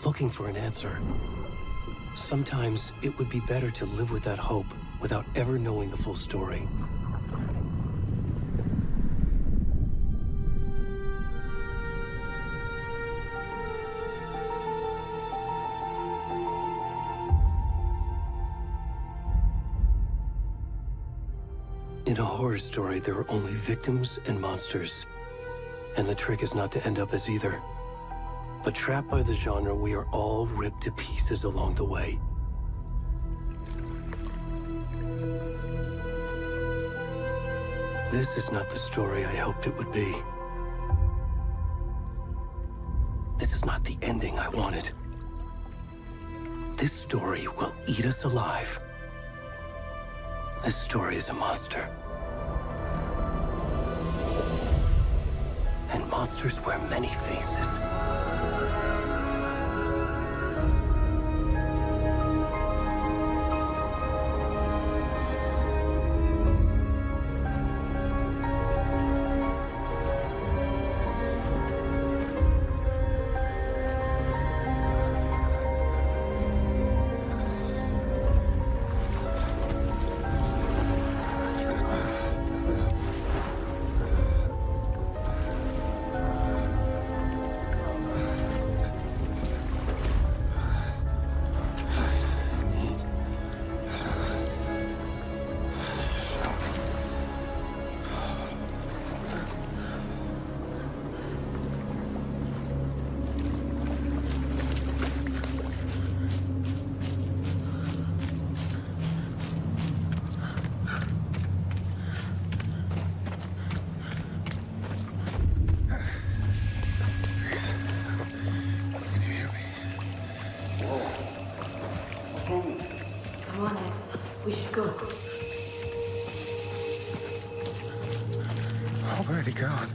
looking for an answer. Sometimes it would be better to live with that hope without ever knowing the full story. In a horror story, there are only victims and monsters. And the trick is not to end up as either. But trapped by the genre, we are all ripped to pieces along the way. This is not the story I hoped it would be. This is not the ending I wanted. This story will eat us alive. This story is a monster. And monsters wear many faces. Come on, Ed. We should go. Already gone.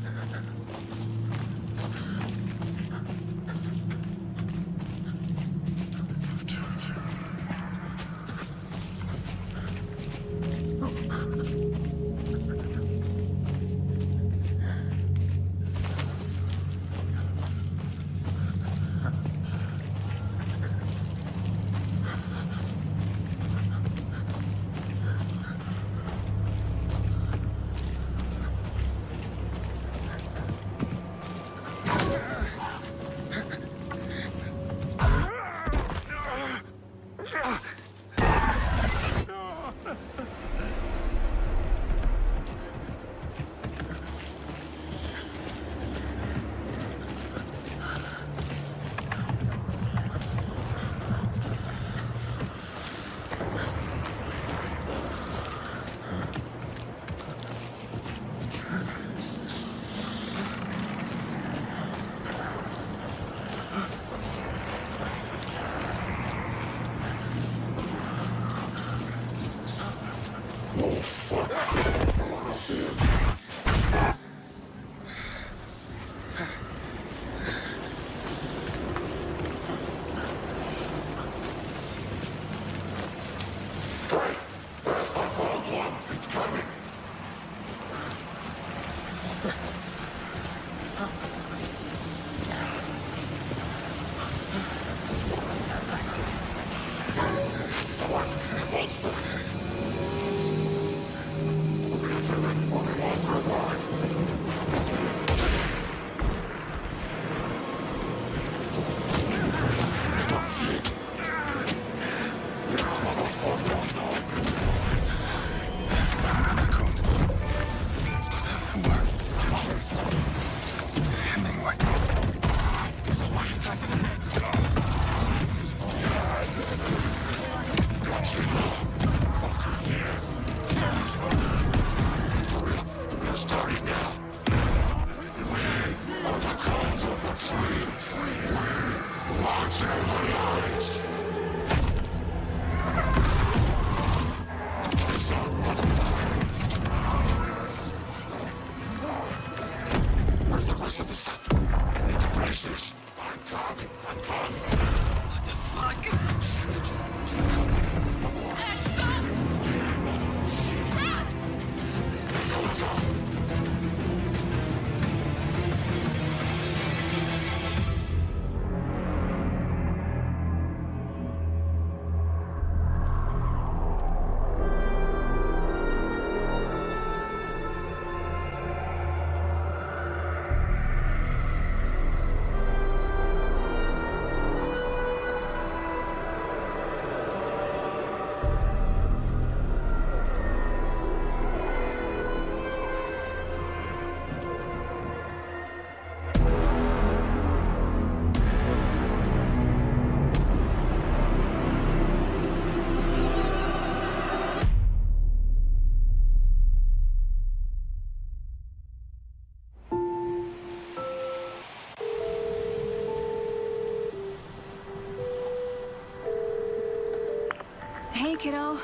Hey, kiddo.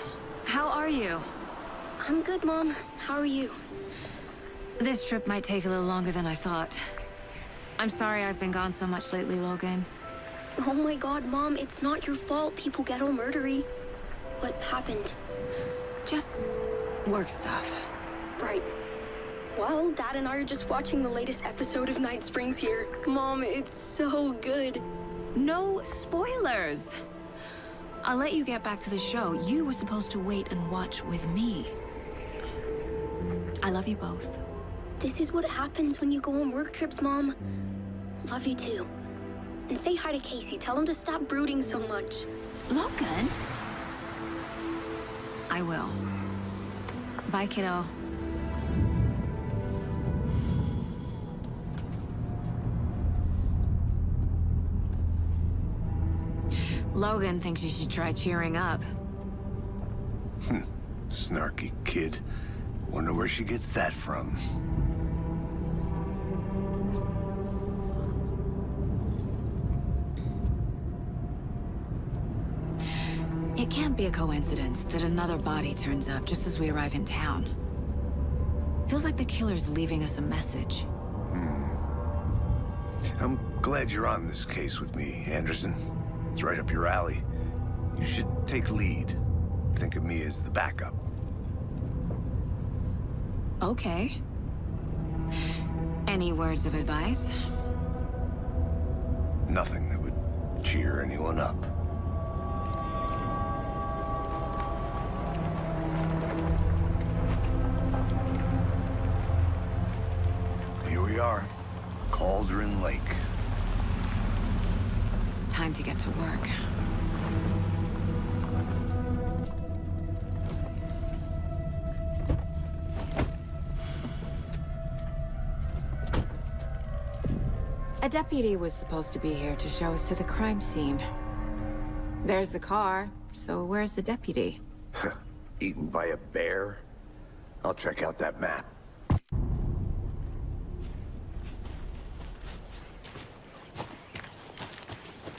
How are you? I'm good, Mom. How are you? This trip might take a little longer than I thought. I'm sorry I've been gone so much lately, Logan. Oh my god, Mom, it's not your fault people get all murdery. What happened? Just work stuff. Right. Well, Dad and I are just watching the latest episode of Night Springs here. Mom, it's so good. No spoilers! I'll let you get back to the show. You were supposed to wait and watch with me. I love you both. This is what happens when you go on work trips, Mom. Love you too. And say hi to Casey. Tell him to stop brooding so much. Logan? I will. Bye, kiddo. Logan thinks you should try cheering up. Snarky kid. Wonder where she gets that from. It can't be a coincidence that another body turns up just as we arrive in town. Feels like the killer's leaving us a message. I'm glad you're on this case with me, Anderson. It's right up your alley. You should take lead. Think of me as the backup. Okay. Any words of advice? Nothing that would cheer anyone up. Here we are. Cauldron Lake. Time to get to work. A deputy was supposed to be here to show us to the crime scene. There's the car, so where's the deputy? Eaten by a bear? I'll check out that map.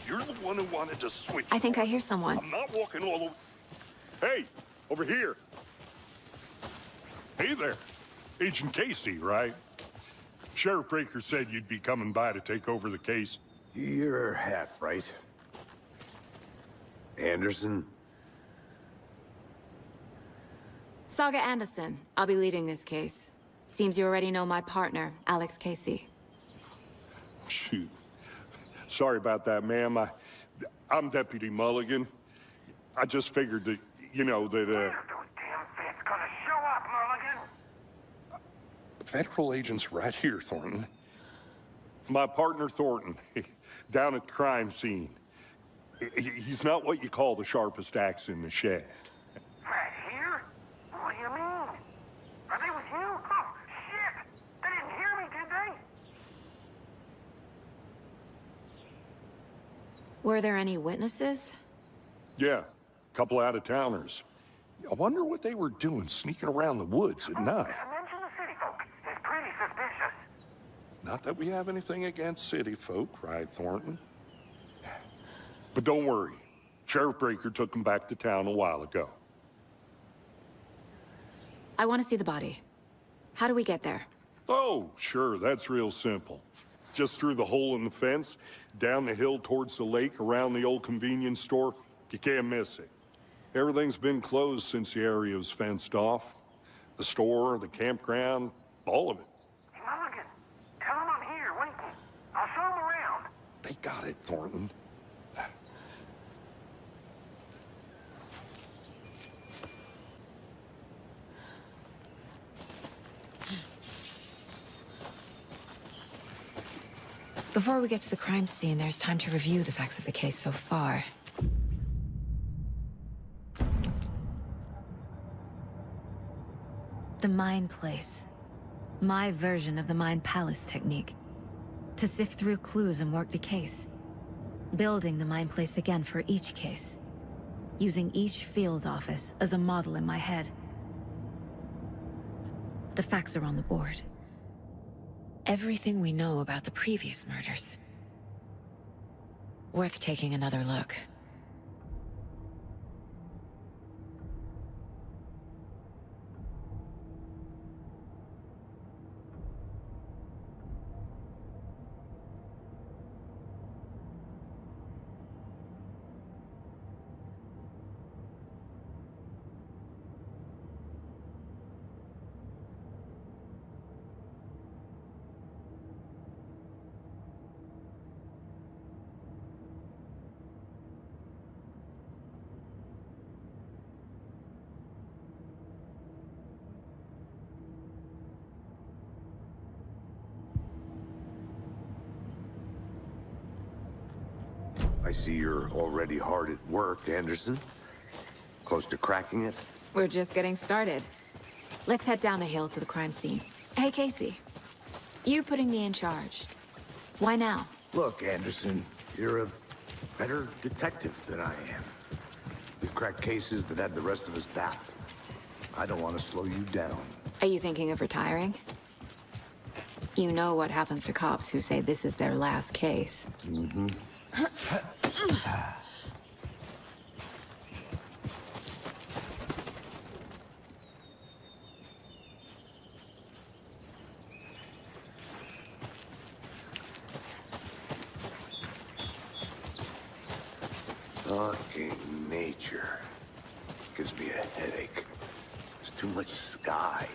You're the one who wanted to switch. I think I hear someone. I'm not walking all over. Hey, over here. Hey there. Agent Casey, right? Sheriff Breaker said you'd be coming by to take over the case. You're half right. Anderson? Saga Anderson. I'll be leading this case. Seems you already know my partner, Alex Casey. Shoot. Sorry about that, ma'am. I'm Deputy Mulligan. I just figured that, you know, that, Those damn feds gonna show up, Mulligan. Federal agent's right here, Thornton. My partner, Thornton, down at the crime scene. He's not what you call the sharpest axe in the shed. Right here? What do you mean? Are they with you? Oh, shit! They didn't hear me, did they? Were there any witnesses? Yeah, a couple out-of-towners. I wonder what they were doing sneaking around the woods at night. Mention the city folk. It's pretty suspicious. Not that we have anything against city folk, right, Thornton? But don't worry. Sheriff Breaker took them back to town a while ago. I want to see the body. How do we get there? Oh, sure, that's real simple. Just through the hole in the fence, down the hill towards the lake, around the old convenience store. You can't miss it. Everything's been closed since the area was fenced off. The store, the campground, all of it. Hey, Mulligan, tell them I'm here, waiting. I'll show them around. They got it, Thornton. Before we get to the crime scene, there's time to review the facts of the case so far. The Mind Place. My version of the Mind Palace technique. To sift through clues and work the case. Building the Mind Place again for each case. Using each field office as a model in my head. The facts are on the board. Everything we know about the previous murders. Worth taking another look. I see you're already hard at work, Anderson. Close to cracking it? We're just getting started. Let's head down a hill to the crime scene. Hey, Casey. You putting me in charge. Why now? Look, Anderson, you're a better detective than I am. You've cracked cases that had the rest of us baffled. I don't want to slow you down. Are you thinking of retiring? You know what happens to cops who say this is their last case. Fucking nature. Gives me a headache. There's too much sky.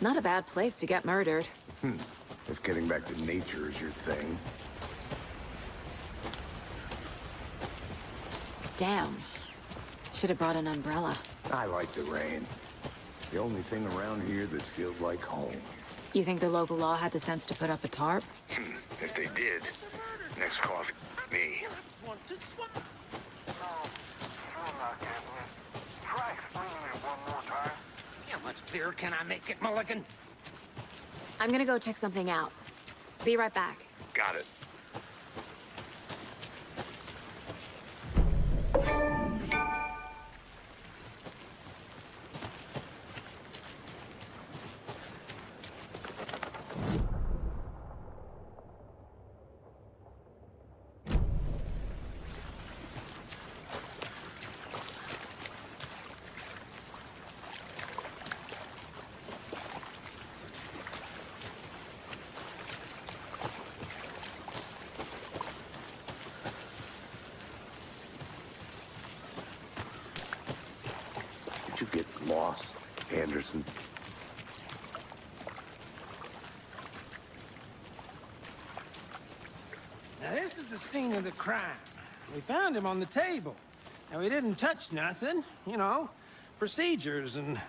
Not a bad place to get murdered. If getting back to nature is your thing. Damn. Should have brought an umbrella. I like the rain. The only thing around here that feels like home. You think the local law had the sense to put up a tarp? If they did, next coffee, me. No, swim not getting it. Try explaining it one more time. How much clearer can I make it, Mulligan? I'm gonna go check something out. Be right back. Got it. Did you get lost, Anderson? Now, this is the scene of the crime. We found him on the table. Now, he didn't touch nothing, you know, procedures and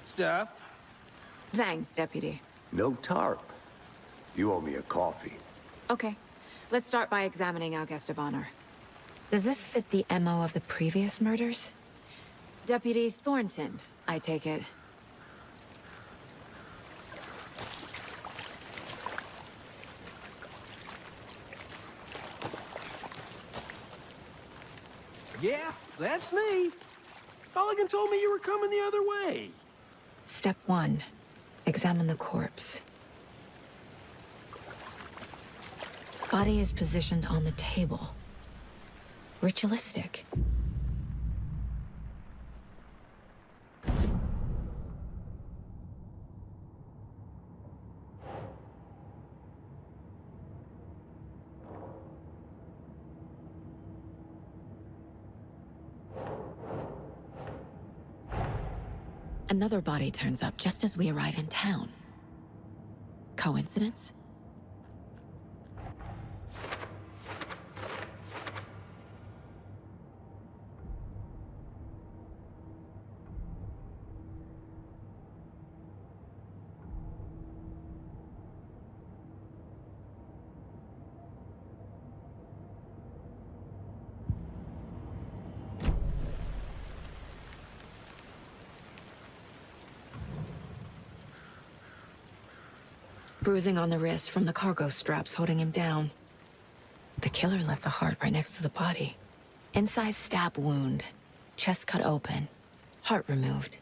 stuff. Thanks, Deputy. No tarp. You owe me a coffee. Okay. Let's start by examining our guest of honor. Does this fit the MO of the previous murders? Deputy Thornton, I take it. Yeah, that's me. Mulligan told me you were coming the other way. Step 1. Examine the corpse. Body is positioned on the table. Ritualistic. Another body turns up just as we arrive in town. Coincidence? Bruising on the wrist from the cargo straps holding him down. The killer left the heart right next to the body. Incised stab wound. Chest cut open. Heart removed.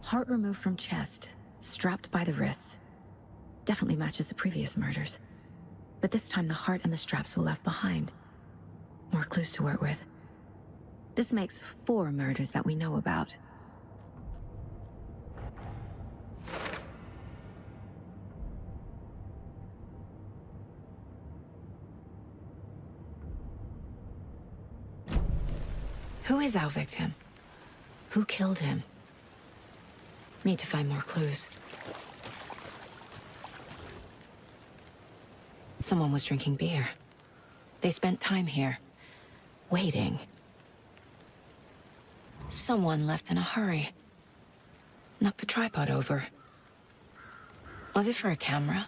Heart removed from chest, strapped by the wrists. Definitely matches the previous murders. But this time the heart and the straps were left behind. More clues to work with. This makes 4 murders that we know about. Who is our victim? Who killed him? Need to find more clues. Someone was drinking beer. They spent time here, waiting. Someone left in a hurry. Knocked the tripod over. Was it for a camera?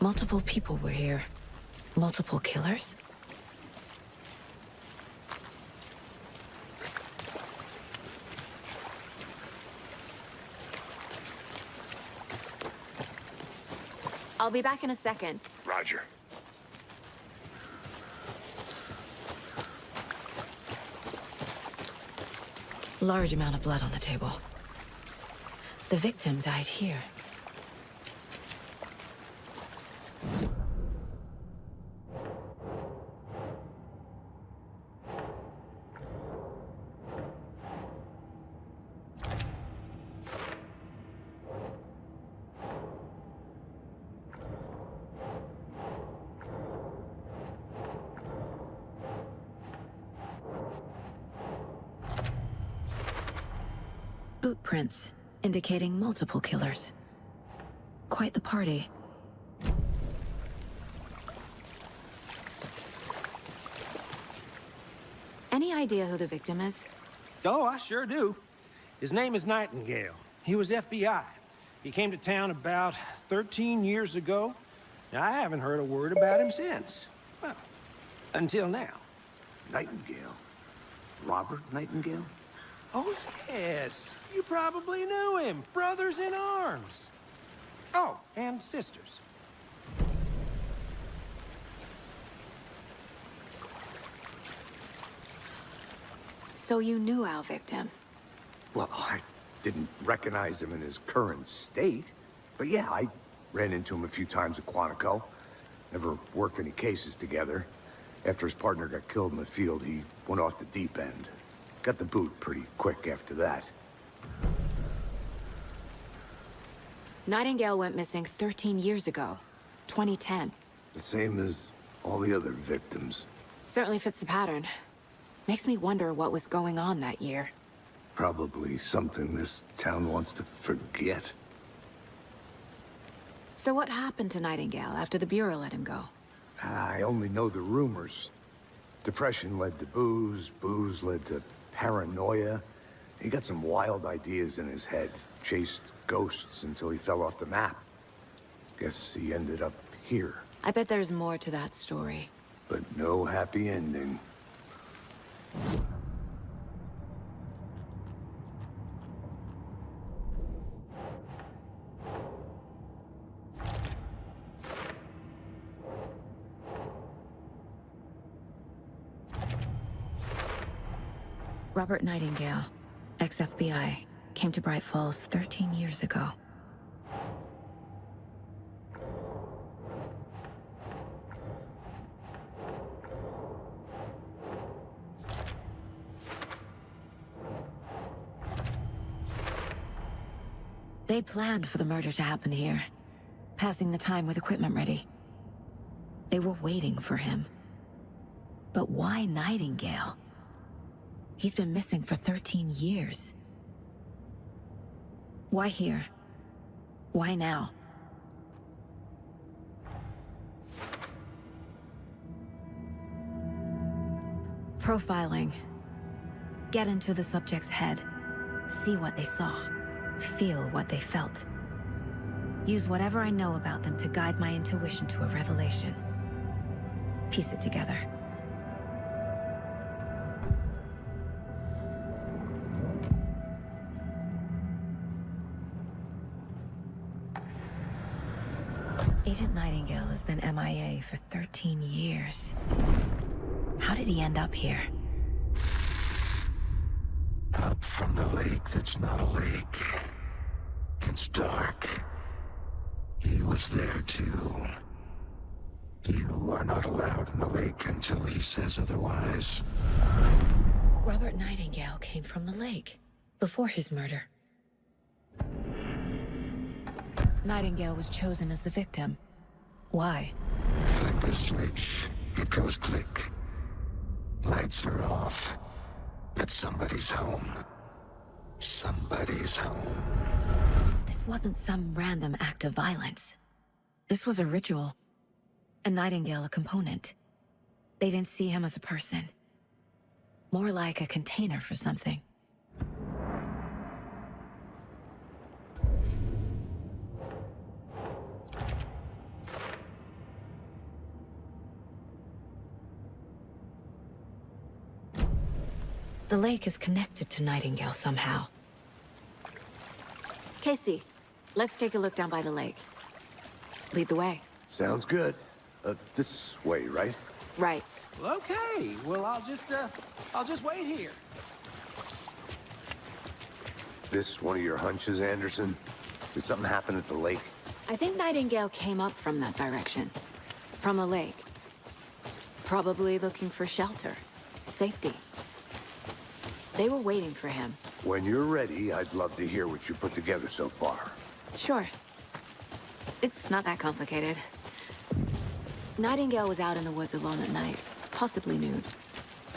Multiple people were here. Multiple killers? I'll be back in a second. Roger. Large amount of blood on the table. The victim died here. Boot prints, indicating multiple killers. Quite the party. Any idea who the victim is? Oh, I sure do. His name is Nightingale. He was FBI. He came to town about 13 years ago. Now, I haven't heard a word about him since. Well, until now. Nightingale? Robert Nightingale? Oh, yes. You probably knew him. Brothers in arms. Oh, and sisters. So you knew our victim? Well, I didn't recognize him in his current state. But yeah, I ran into him a few times at Quantico. Never worked any cases together. After his partner got killed in the field, he went off the deep end. Got the boot pretty quick after that. Nightingale went missing 13 years ago. 2010. The same as all the other victims. Certainly fits the pattern. Makes me wonder what was going on that year. Probably something this town wants to forget. So what happened to Nightingale after the Bureau let him go? I only know the rumors. Depression led to booze, booze led to paranoia. He got some wild ideas in his head, chased ghosts until he fell off the map. Guess he ended up here, I bet there's more to that story. but no happy ending. Robert Nightingale, ex-FBI, came to Bright Falls 13 years ago. They planned for the murder to happen here, passing the time with equipment ready. They were waiting for him. But why Nightingale? He's been missing for 13 years. Why here? Why now? Profiling. Get into the subject's head. See what they saw. Feel what they felt. Use whatever I know about them to guide my intuition to a revelation. Piece it together. Agent Nightingale has been MIA for 13 years. How did he end up here? Up from the lake that's not a lake. It's dark. He was there too. You are not allowed in the lake until he says otherwise. Robert Nightingale came from the lake, before his murder. Nightingale was chosen as the victim. Why? Flip the switch, it goes click. Lights are off. But somebody's home. Somebody's home. This wasn't some random act of violence. This was a ritual. A Nightingale a component. They didn't see him as a person. More like a container for something. The lake is connected to Nightingale somehow. Casey, let's take a look down by the lake. Lead the way. Sounds good. This way, right? Right. Okay, well, I'll just wait here. This one of your hunches, Anderson? Did something happen at the lake? I think Nightingale came up from that direction. From the lake. Probably looking for shelter. Safety. They were waiting for him. When you're ready, I'd love to hear what you put together so far. Sure. It's not that complicated. Nightingale was out in the woods alone at night, possibly nude.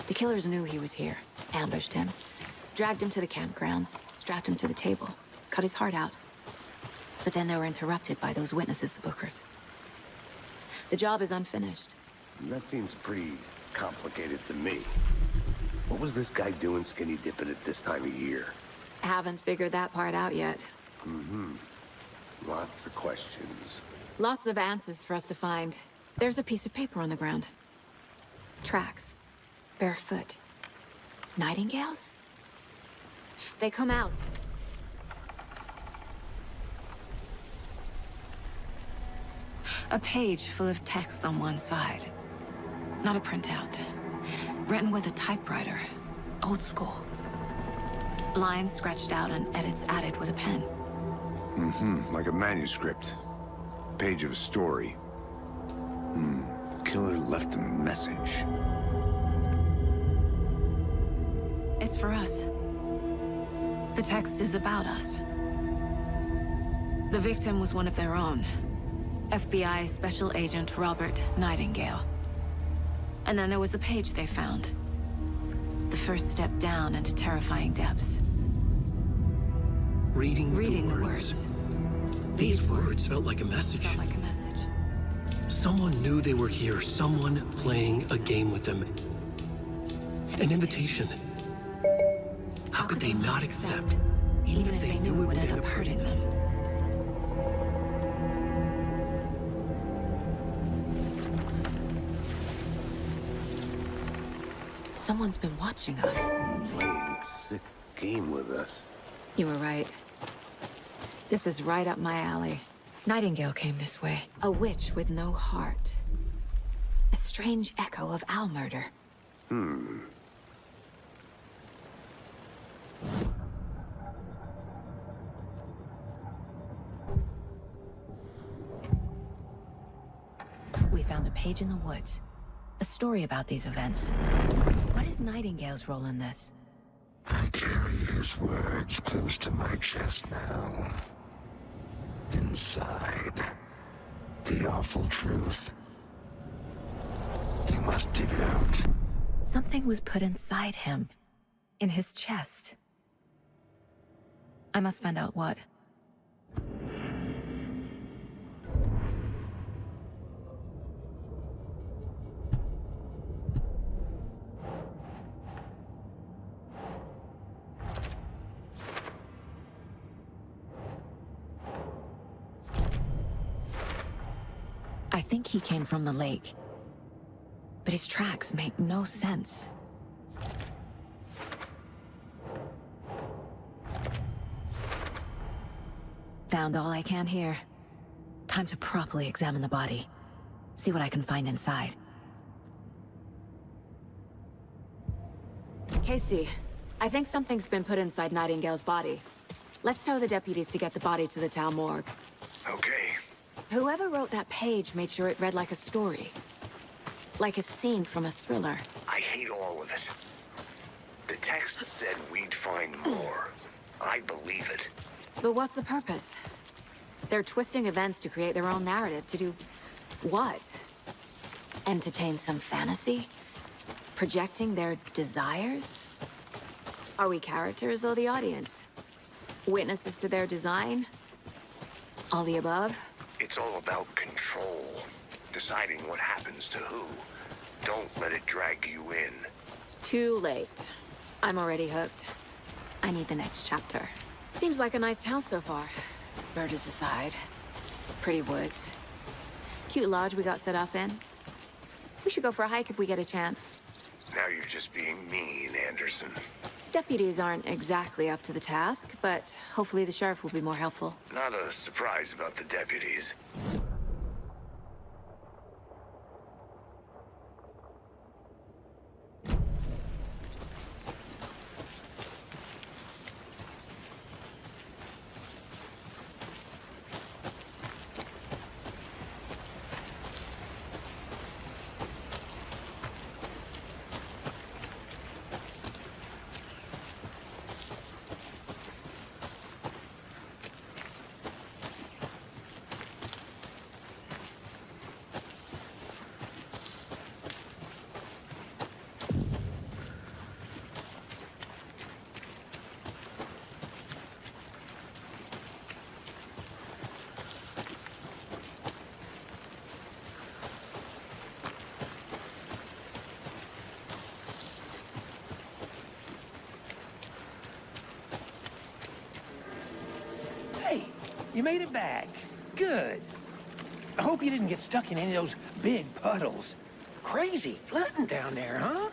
The killers knew he was here, ambushed him, dragged him to the campgrounds, strapped him to the table, cut his heart out. But then they were interrupted by those witnesses, the Bookers. The job is unfinished. That seems pretty complicated to me. What was this guy doing skinny dipping at this time of year? Haven't figured that part out yet. Lots of questions. Lots of answers for us to find. There's a piece of paper on the ground. Tracks. Barefoot. Nightingales? They come out. A page full of text on one side. Not a printout. Written with a typewriter. Old school. Lines scratched out and edits added with a pen. Like a manuscript. Page of a story. Killer left a message. It's for us. The text is about us. The victim was one of their own. FBI Special Agent Robert Nightingale. And then there was the page they found. The first step down into terrifying depths. Reading Reading the words. These words felt like a message. Felt like a message. Someone knew they were here. Someone playing a game with them. An invitation. How could they not accept? Even if they knew it would end up hurting them. Someone's been watching us. Playing a sick game with us. You were right. This is right up my alley. Nightingale came this way. A witch with no heart. A strange echo of owl murder. We found a page in the woods. A story about these events. What is Nightingale's role in this? I carry his words close to my chest now. Inside, the awful truth. You must dig it out. Something was put inside him. In his chest. I must find out what. I think he came from the lake. But his tracks make no sense. Found all I can here. Time to properly examine the body. See what I can find inside. Casey, I think something's been put inside Nightingale's body. Let's tell the deputies to get the body to the town morgue. Okay. Whoever wrote that page made sure it read like a story. Like a scene from a thriller. I hate all of it. The text said we'd find more. I believe it. But what's the purpose? They're twisting events to create their own narrative, to do What? Entertain some fantasy? Projecting their desires? Are we characters or the audience? Witnesses to their design? All the above? It's all about control. Deciding what happens to who. Don't let it drag you in. Too late. I'm already hooked. I need the next chapter. Seems like a nice town so far. Murders aside. Pretty woods. Cute lodge we got set up in. We should go for a hike if we get a chance. Now you're just being mean, Anderson. Deputies aren't exactly up to the task, but hopefully the sheriff will be more helpful. Not a surprise about the deputies. Hey, you made it back. Good. I hope you didn't get stuck in any of those big puddles. Crazy flooding down there, huh?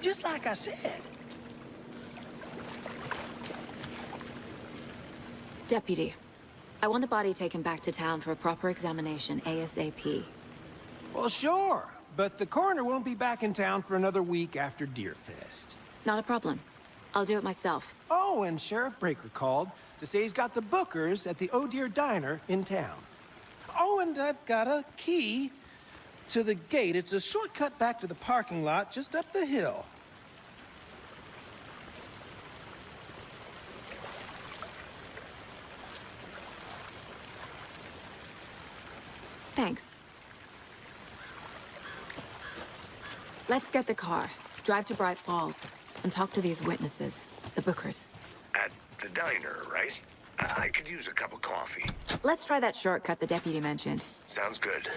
Just like I said. Deputy, I want the body taken back to town for a proper examination ASAP. Well, sure. But the coroner won't be back in town for another week after Deerfest. Not a problem. I'll do it myself. Oh, and Sheriff Breaker called to say he's got the Bookers at the Oh Deer Diner in town. Oh, and I've got a key to the gate. It's a shortcut back to the parking lot just up the hill. Thanks. Let's get the car, drive to Bright Falls, and talk to these witnesses, the Bookers. At the diner, right? I could use a cup of coffee. Let's try that shortcut the deputy mentioned. Sounds good.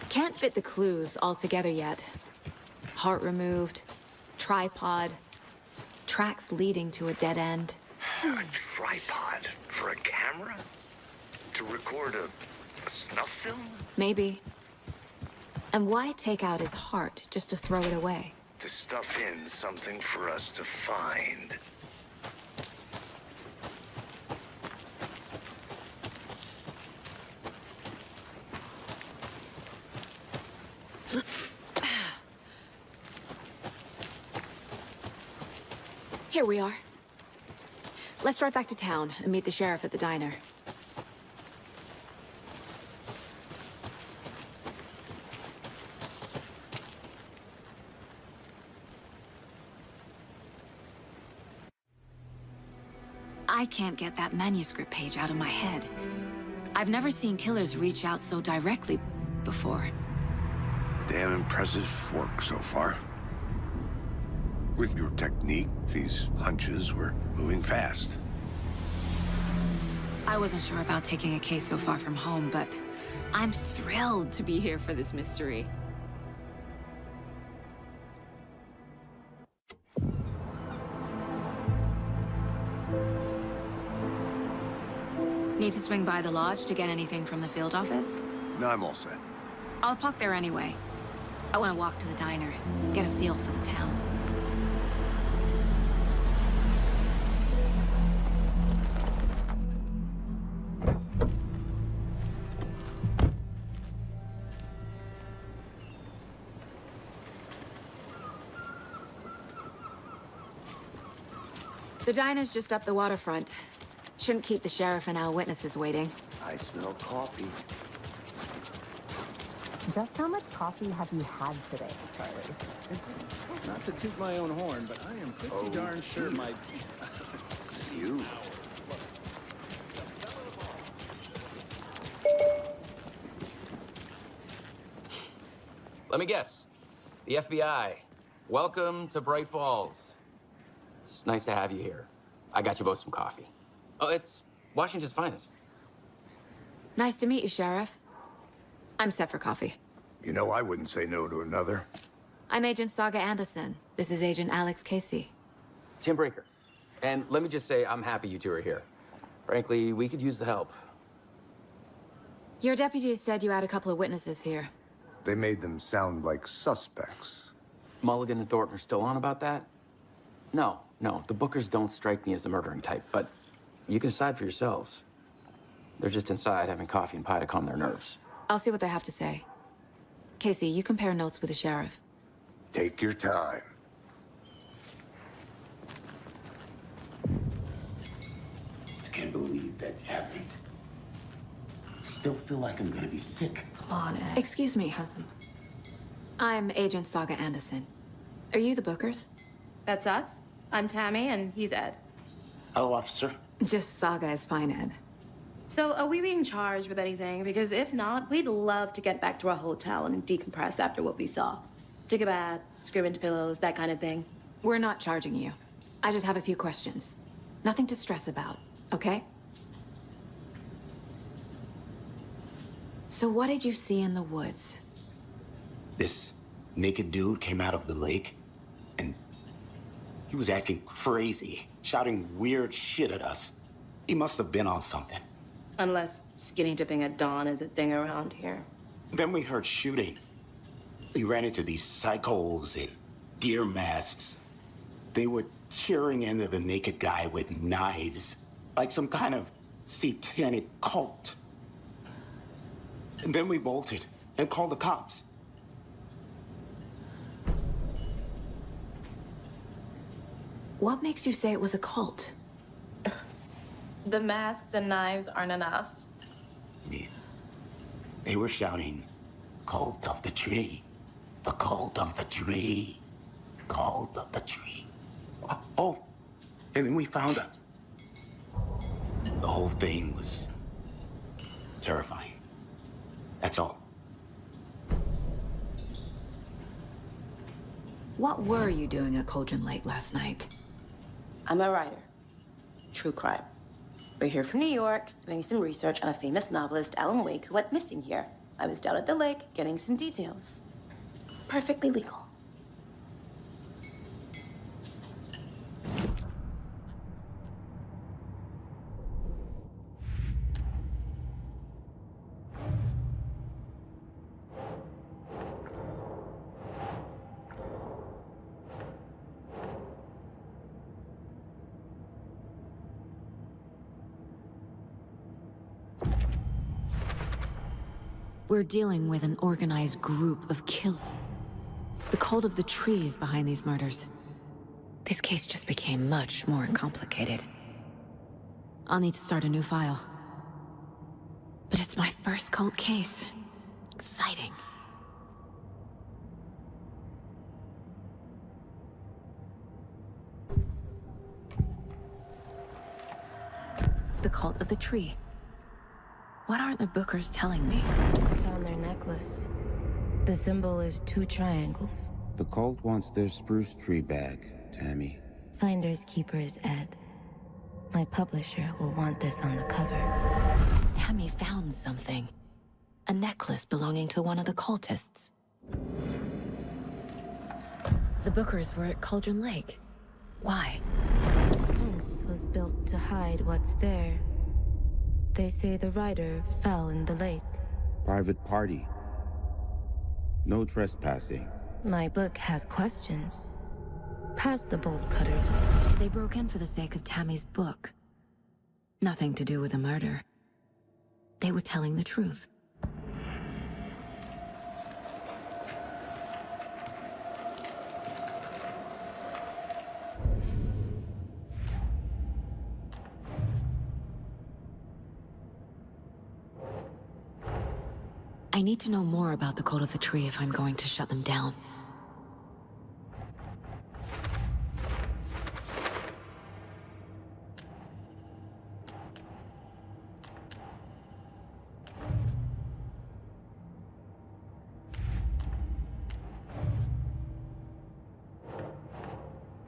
Can't fit the clues all together yet. Heart removed, tripod, tracks leading to a dead end. A tripod for a camera? To record a snuff film? Maybe. And why take out his heart just to throw it away? To stuff in something for us to find. Here we are. Let's drive back to town and meet the sheriff at the diner. I can't get that manuscript page out of my head. I've never seen killers reach out so directly before. Damn impressive work so far. With your technique, these hunches were moving fast. I wasn't sure about taking a case so far from home, but I'm thrilled to be here for this mystery. Need to swing by the lodge to get anything from the field office? No, I'm all set. I'll park there anyway. I want to walk to the diner, get a feel for the town. The diner's just up the waterfront. Shouldn't keep the sheriff and our witnesses waiting. I smell coffee. Just how much coffee have you had today, Charlie? Not to toot my own horn, but I am pretty darn sure my... You. Let me guess. The FBI. Welcome to Bright Falls. It's nice to have you here. I got you both some coffee. Oh, it's Washington's finest. Nice to meet you, Sheriff. I'm set for coffee. You know, I wouldn't say no to another. I'm Agent Saga Anderson. This is Agent Alex Casey. Tim Brinker. And let me just say, I'm happy you two are here. Frankly, we could use the help. Your deputies said you had a couple of witnesses here. They made them sound like suspects. Mulligan and Thornton are still on about that? No, the Bookers don't strike me as the murdering type, but you can decide for yourselves. They're just inside having coffee and pie to calm their nerves. I'll see what they have to say. Casey, you compare notes with the sheriff. Take your time. I can't believe that happened. I still feel like I'm gonna be sick. Come on, Ed. Excuse me. I'm Agent Saga Anderson. Are you the Bookers? That's us. I'm Tammy, and he's Ed. Hello, officer. Just Saga is fine, Ed. So, are we being charged with anything? Because if not, we'd love to get back to our hotel and decompress after what we saw. Take a bath, scream into pillows, that kind of thing. We're not charging you. I just have a few questions. Nothing to stress about, okay? So what did you see in the woods? This naked dude came out of the lake, and he was acting crazy, shouting weird shit at us. He must have been on something. Unless skinny dipping at dawn is a thing around here. Then we heard shooting. We ran into these psychos in deer masks. They were tearing into the naked guy with knives, like some kind of satanic cult. And then we bolted and called the cops. What makes you say it was a cult? The masks and knives aren't enough. They were shouting, "Cult of the tree, the cult of the tree, cult of the tree." Oh, and then we found out. The whole thing was terrifying. That's all. What were you doing at Cauldron Lake last night? I'm a writer. True crime. We're here from New York, doing some research on a famous novelist, Alan Wake, who went missing here. I was down at the lake, getting some details. Perfectly legal. We're dealing with an organized group of killers. The cult of the tree is behind these murders. This case just became much more complicated. I'll need to start a new file. But it's my first cult case. Exciting. The cult of the tree. What are the Bookers telling me? I found their necklace. The symbol is 2 triangles. The cult wants their spruce tree back, Tammy. Finders keepers, Ed. My publisher will want this on the cover. Tammy found something. A necklace belonging to one of the cultists. The Bookers were at Cauldron Lake. Why? The fence was built to hide what's there. They say the rider fell in the lake. Private party. No trespassing. My book has questions. Past the bolt cutters. They broke in for the sake of Tammy's book. Nothing to do with the murder. They were telling the truth. I need to know more about the Cult of the Tree if I'm going to shut them down.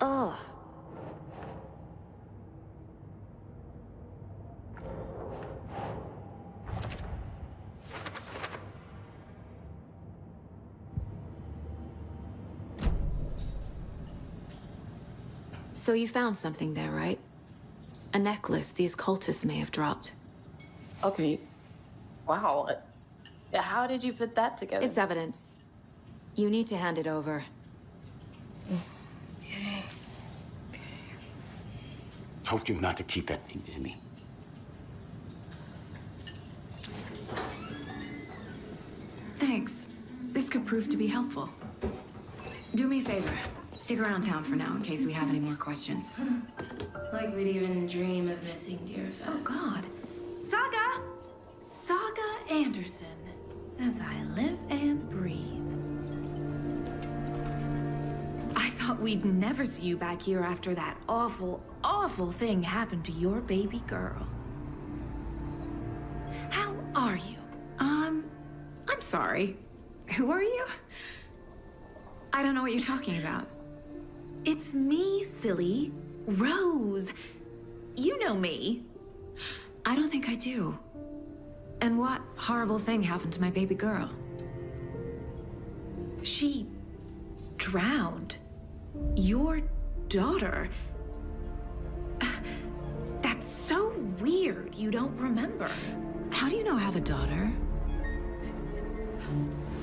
Ugh. So you found something there, right? A necklace these cultists may have dropped. Okay. Wow. How did you put that together? It's evidence. You need to hand it over. Okay. Told you not to keep that thing, Jimmy. Thanks. This could prove to be helpful. Do me a favor. Stick around town for now in case we have any more questions. Like we'd even dream of missing Deerfest. Oh, God. Saga! Saga Anderson. As I live and breathe. I thought we'd never see you back here after that awful, awful thing happened to your baby girl. How are you? I'm sorry. Who are you? I don't know what you're talking about. It's me, silly. Rose. You know me. I don't think I do. And what horrible thing happened to my baby girl? She drowned. Your daughter. That's so weird you don't remember. How do you know I have a daughter?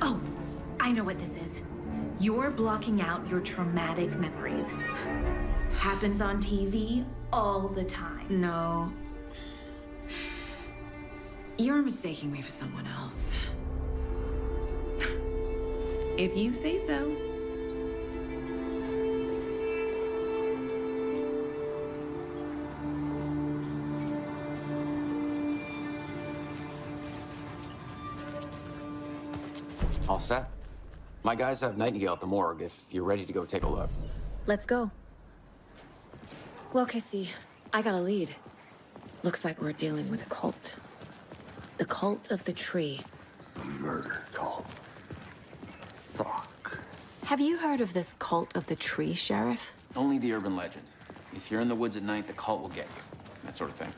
Oh, I know what this is. You're blocking out your traumatic memories. Happens on TV all the time. No. You're mistaking me for someone else. If you say so. All set? My guys have Nightingale at the morgue if you're ready to go take a look. Let's go. Well, Casey, I got a lead. Looks like we're dealing with a cult. The Cult of the Tree. A murder cult. Fuck. Have you heard of this Cult of the Tree, Sheriff? Only the urban legend. If you're in the woods at night, the cult will get you. That sort of thing.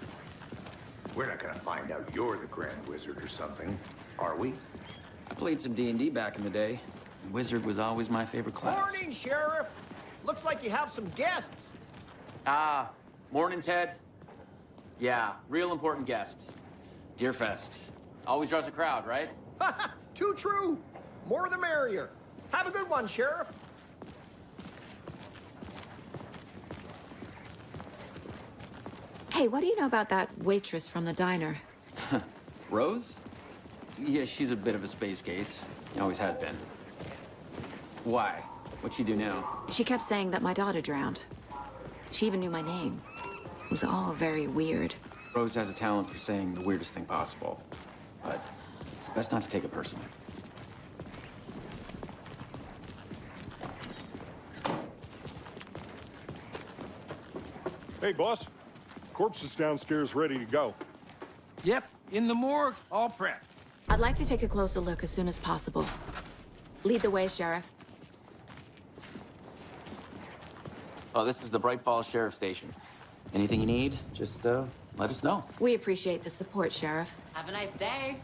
We're not gonna find out you're the Grand Wizard or something, are we? I played some D&D back in the day. Wizard was always my favorite class. Morning, Sheriff. Looks like you have some guests. Ah, morning, Ted. Yeah, real important guests. Deerfest. Always draws a crowd, right? Too true. More the merrier. Have a good one, Sheriff. Hey, what do you know about that waitress from the diner? Rose? Yeah, she's a bit of a space case. Always has been. Why? What'd she do now? She kept saying that my daughter drowned. She even knew my name. It was all very weird. Rose has a talent for saying the weirdest thing possible. But it's best not to take it personally. Hey, boss. Corpse is downstairs ready to go. Yep, in the morgue, all prepped. I'd like to take a closer look as soon as possible. Lead the way, Sheriff. Oh, this is the Bright Falls Sheriff Station. Anything you need, just let us know. We appreciate the support, Sheriff. Have a nice day.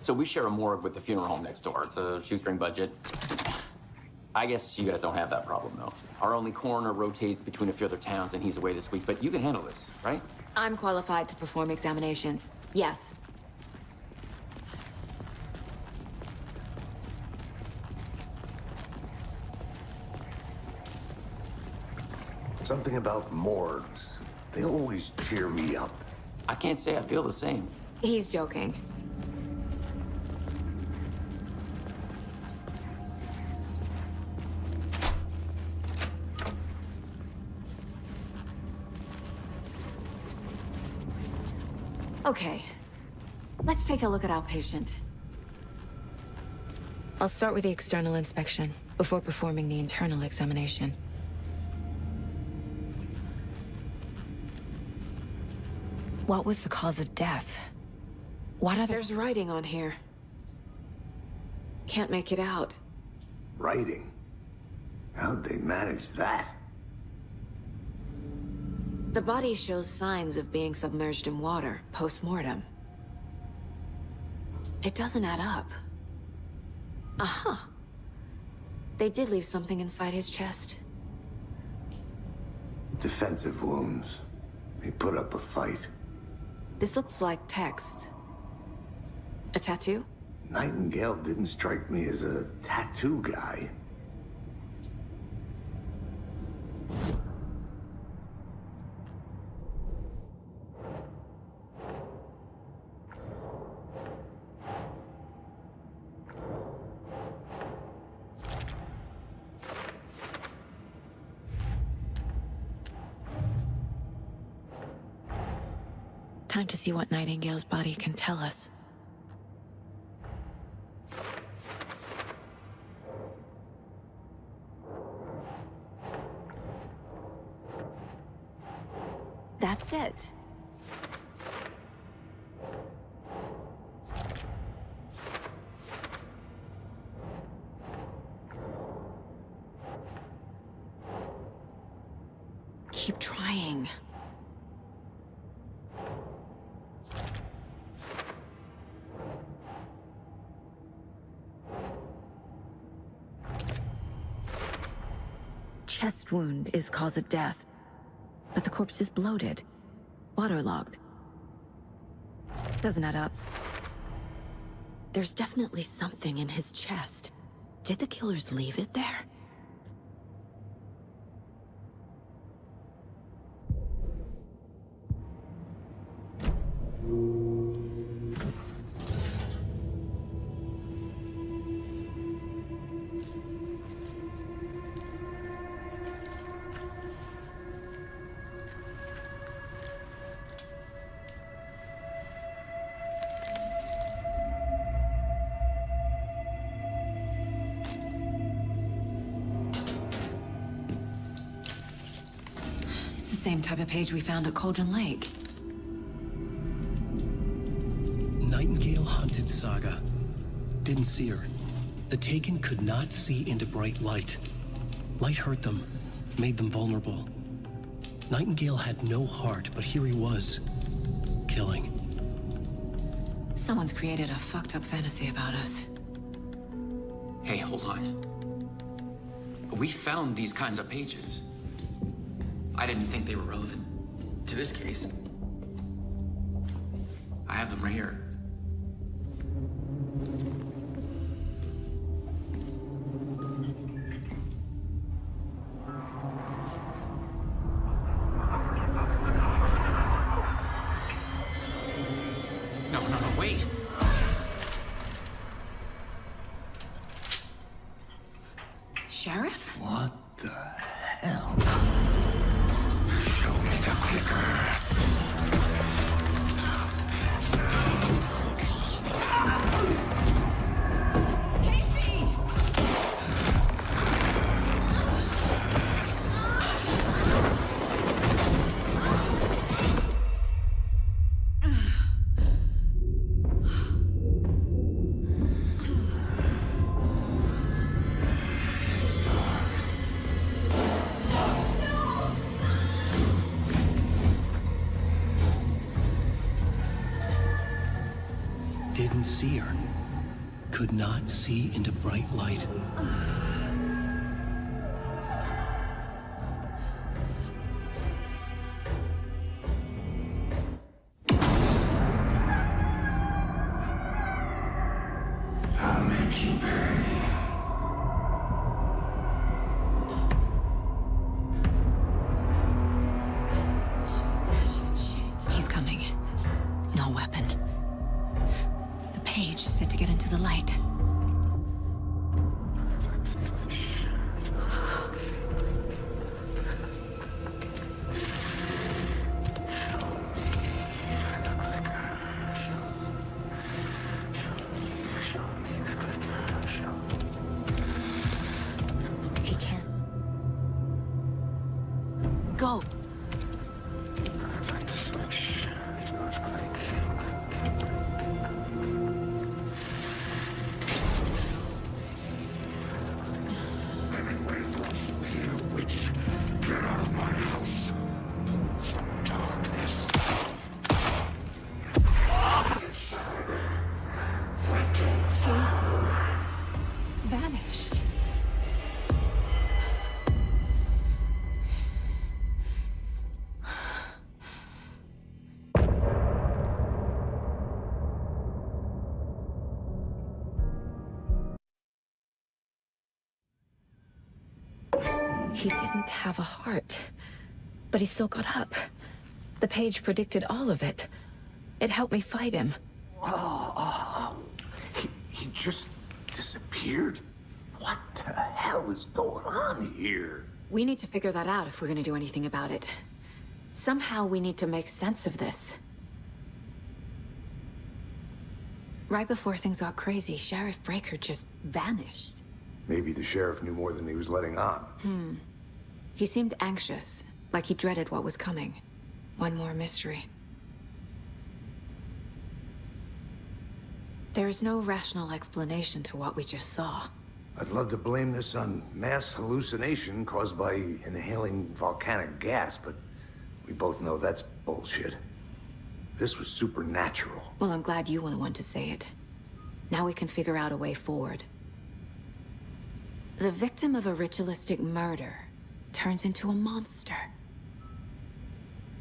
So we share a morgue with the funeral home next door. It's a shoestring budget. I guess you guys don't have that problem, though. Our only coroner rotates between a few other towns, and he's away this week. But you can handle this, right? I'm qualified to perform examinations. Yes. Something about morgues. They always cheer me up. I can't say I feel the same. He's joking. Okay. Let's take a look at our patient. I'll start with the external inspection before performing the internal examination. What was the cause of death? What other— There's writing on here. Can't make it out. Writing? How'd they manage that? The body shows signs of being submerged in water post-mortem. It doesn't add up. Uh-huh. They did leave something inside his chest. Defensive wounds. He put up a fight. This looks like text. A tattoo? Nightingale didn't strike me as a tattoo guy. Time to see what Nightingale's body can tell us. That's it. Keep trying. Chest wound is cause of death, but the corpse is bloated, waterlogged. Doesn't add up. There's definitely something in his chest. Did the killers leave it there? Same type of page we found at Cauldron Lake. Nightingale hunted Saga. Didn't see her. The Taken could not see into bright light. Light hurt them, made them vulnerable. Nightingale had no heart, but here he was, killing. Someone's created a fucked up fantasy about us. Hey, hold on. We found these kinds of pages. I didn't think they were relevant to this case. I have them right here. No, wait. Sheriff? What the hell? Show me the clicker. Didn't see her. Could not see into bright light. I'll make you pay. He's coming. No weapon. The page said to get into the light. vanished. He didn't have a heart, but he still got up. The page predicted all of it. It helped me fight him. He just disappeared? What the hell is going on here? We need to figure that out if we're gonna do anything about it. Somehow we need to make sense of this. Right before things got crazy, Sheriff Breaker just vanished. Maybe the sheriff knew more than he was letting on. He seemed anxious, like he dreaded what was coming. One more mystery. There is no rational explanation to what we just saw. I'd love to blame this on mass hallucination caused by inhaling volcanic gas, but we both know that's bullshit. This was supernatural. Well, I'm glad you were the one to say it. Now we can figure out a way forward. The victim of a ritualistic murder turns into a monster.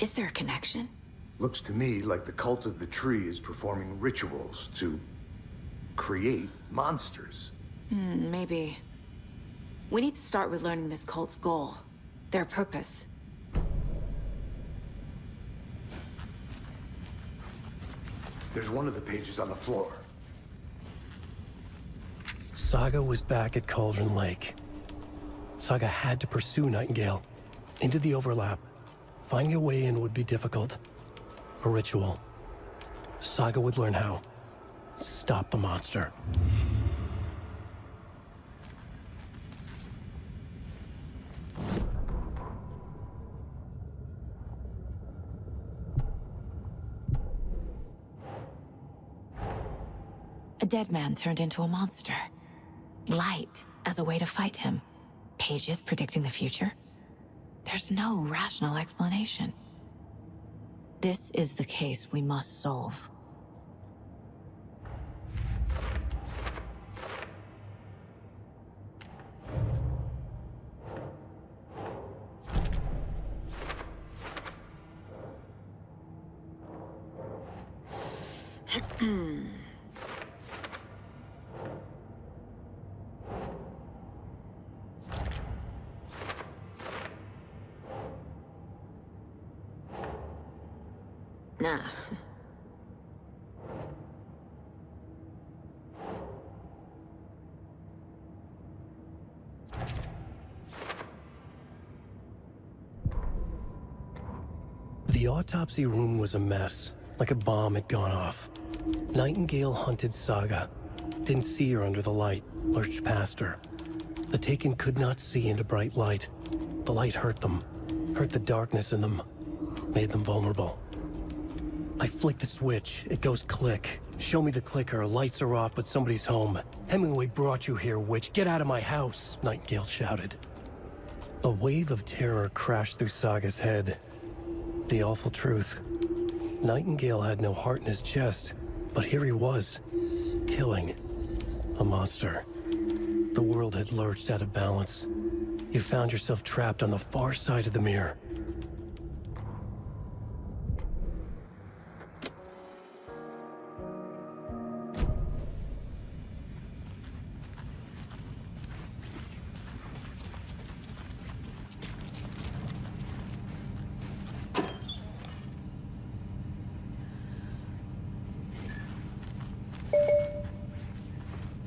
Is there a connection? Looks to me like the cult of the tree is performing rituals to create monsters. Maybe. We need to start with learning this cult's goal, their purpose. There's one of the pages on the floor. Saga was back at Cauldron Lake. Saga had to pursue Nightingale into the overlap. Finding a way in would be difficult. A ritual. Saga would learn how. Stop the monster. A dead man turned into a monster. Light as a way to fight him. Pages predicting the future. There's no rational explanation. This is the case we must solve. Nah. The autopsy room was a mess, like a bomb had gone off. Nightingale hunted Saga. Didn't see her under the light, lurched past her. The Taken could not see into bright light. The light hurt them, hurt the darkness in them, made them vulnerable. I flick the switch, it goes click. Show me the clicker, lights are off, but somebody's home. Hemingway brought you here, witch. Get out of my house, Nightingale shouted. A wave of terror crashed through Saga's head. The awful truth. Nightingale had no heart in his chest, but here he was, killing a monster. The world had lurched out of balance. You found yourself trapped on the far side of the mirror.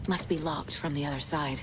Must be locked from the other side.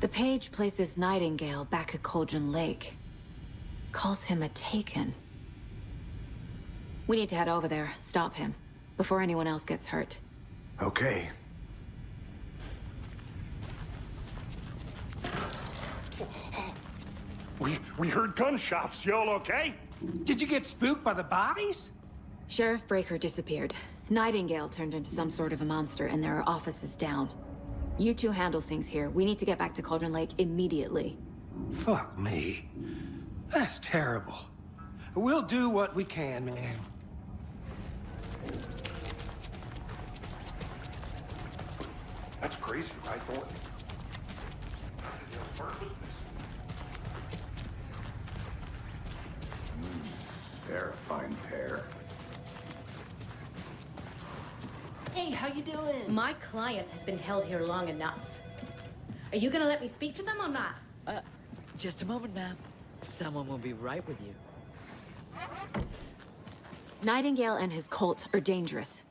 The page places Nightingale back at Cauldron Lake. Calls him a Taken. We need to head over there, stop him, before anyone else gets hurt. Okay. We heard gunshots. Y'all okay? Did you get spooked by the bodies? Sheriff Breaker disappeared. Nightingale turned into some sort of a monster, and there are offices down. You two handle things here. We need to get back to Cauldron Lake immediately. Fuck me. That's terrible. We'll do what we can, man. That's crazy, right, Thornton? They're a fine pair. Hey, how you doing? My client has been held here long enough. Are you gonna let me speak to them or not? Just a moment, ma'am. Someone will be right with you. Nightingale and his cult are dangerous.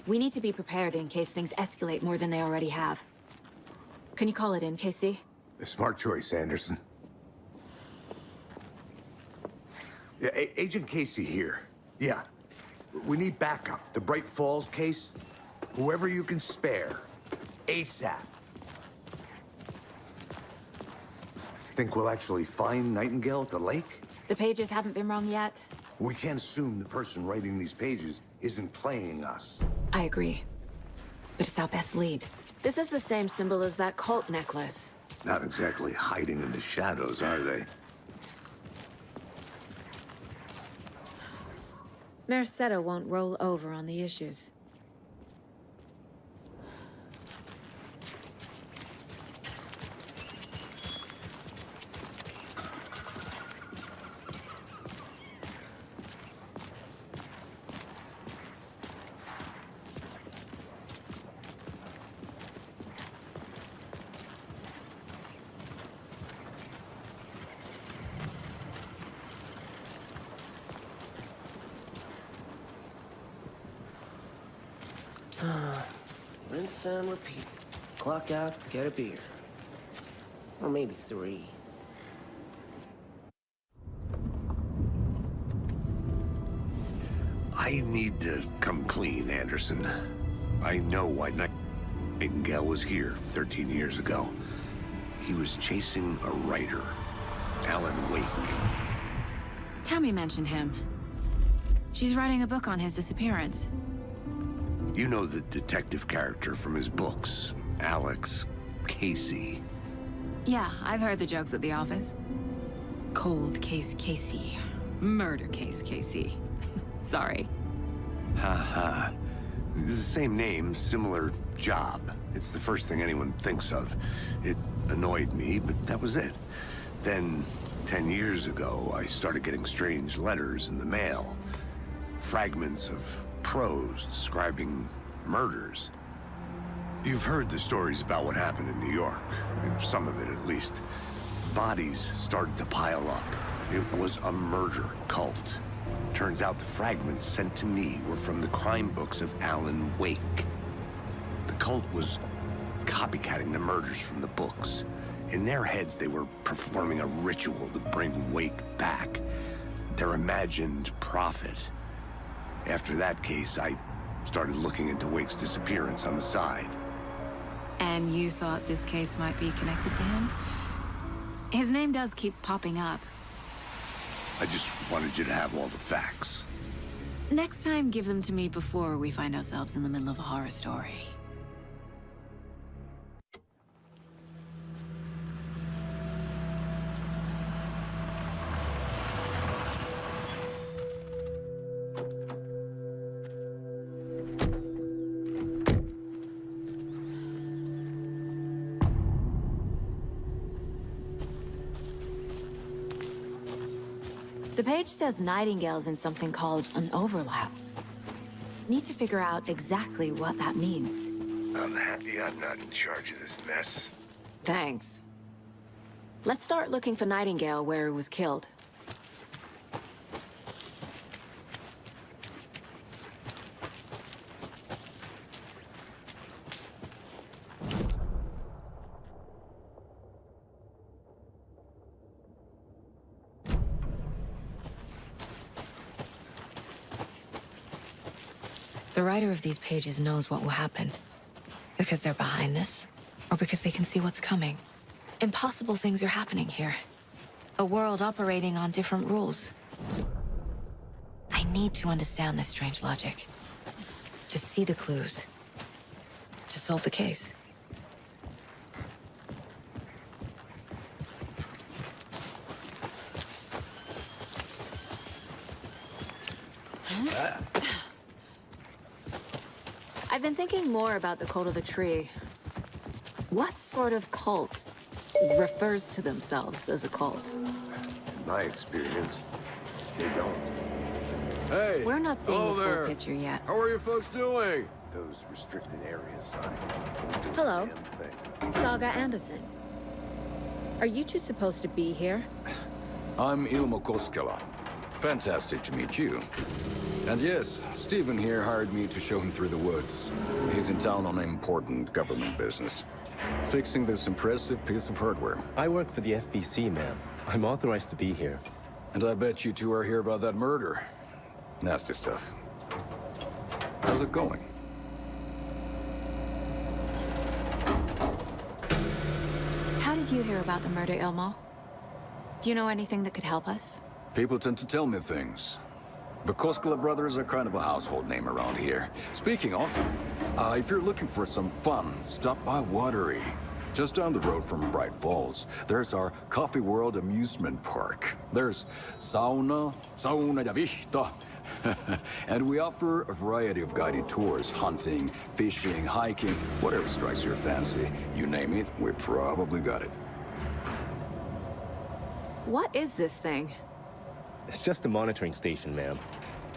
We need to be prepared in case things escalate more than they already have. Can you call it in, Casey? A smart choice, Anderson. Yeah, Agent Casey here. Yeah. We need backup. The Bright Falls case. Whoever you can spare. ASAP. Think we'll actually find Nightingale at the lake? The pages haven't been wrong yet. We can't assume the person writing these pages isn't playing us. I agree. But it's our best lead. This is the same symbol as that cult necklace. Not exactly hiding in the shadows, are they? Merced won't roll over on the issues. Rinse and repeat. Clock out, get a beer. Or maybe 3. I need to come clean, Anderson. I know why Nightingale was here 13 years ago. He was chasing a writer, Alan Wake. Tammy mentioned him. She's writing a book on his disappearance. You know the detective character from his books, Alex Casey. Yeah, I've heard the jokes at the office. Cold case Casey. Murder case Casey. Sorry. Ha. It's the same name, similar job. It's the first thing anyone thinks of. It annoyed me, but that was it. Then, 10 years ago, I started getting strange letters in the mail. Fragments of prose describing murders. You've heard the stories about what happened in New York. Some of it, at least. Bodies started to pile up. It was a murder cult. Turns out the fragments sent to me were from the crime books of Alan Wake. The cult was copycatting the murders from the books. In their heads, they were performing a ritual to bring Wake back. Their imagined prophet. After that case, I started looking into Wake's disappearance on the side. And you thought this case might be connected to him? His name does keep popping up. I just wanted you to have all the facts. Next time, give them to me before we find ourselves in the middle of a horror story. The page says Nightingale's in something called an overlap. Need to figure out exactly what that means. I'm happy I'm not in charge of this mess. Thanks. Let's start looking for Nightingale where he was killed. The writer of these pages knows what will happen. Because they're behind this, or because they can see what's coming. Impossible things are happening here. A world operating on different rules. I need to understand this strange logic. To see the clues. To solve the case. I've been thinking more about the cult of the tree. What sort of cult refers to themselves as a cult? In my experience, they don't. Hey! We're not seeing hello the full there. picture yet. How are you folks doing? Those restricted area signs don't do a Hello. damn thing. Saga Anderson. Are you two supposed to be here? I'm Ilmo Koskela. Fantastic to meet you. And yes, Stephen here hired me to show him through the woods. He's in town on important government business. Fixing this impressive piece of hardware. I work for the FBC, ma'am. I'm authorized to be here. And I bet you two are here about that murder. Nasty stuff. How's it going? How did you hear about the murder, Ilmo? Do you know anything that could help us? People tend to tell me things. The Koskela brothers are kind of a household name around here. Speaking of, if you're looking for some fun, stop by Watery. Just down the road from Bright Falls, there's our Coffee World amusement park. There's sauna ja vihta. And we offer a variety of guided tours, hunting, fishing, hiking, whatever strikes your fancy. You name it, we probably got it. What is this thing? It's just a monitoring station, ma'am.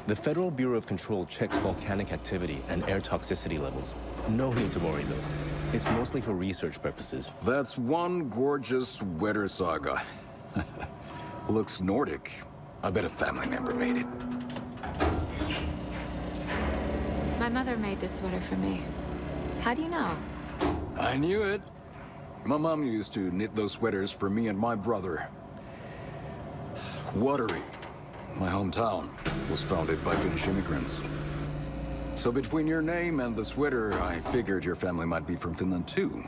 The Federal Bureau of Control checks volcanic activity and air toxicity levels. No need to worry, though. It's mostly for research purposes. That's one gorgeous sweater, Saga. Looks Nordic. I bet a family member made it. My mother made this sweater for me. How do you know? I knew it. My mom used to knit those sweaters for me and my brother. Watery, my hometown, was founded by Finnish immigrants. So between your name and the sweater, I figured your family might be from Finland too.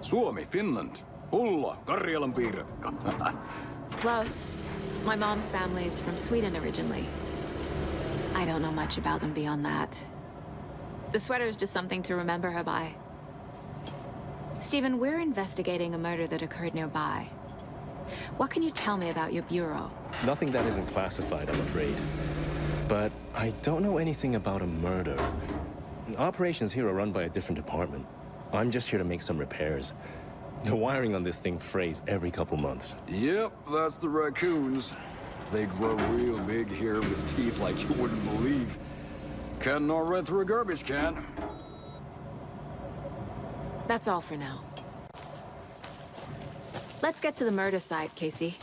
Suomi, Finland. Pulla, Karjalan piirakka. Close. My mom's family is from Sweden originally. I don't know much about them beyond that. The sweater is just something to remember her by. Stephen, we're investigating a murder that occurred nearby. What can you tell me about your bureau? Nothing that isn't classified, I'm afraid. But I don't know anything about a murder. Operations here are run by a different department. I'm just here to make some repairs. The wiring on this thing frays every couple months. Yep, that's the raccoons. They grow real big here with teeth like you wouldn't believe. Can't nor run through a garbage can. That's all for now. Let's get to the murder site, Casey.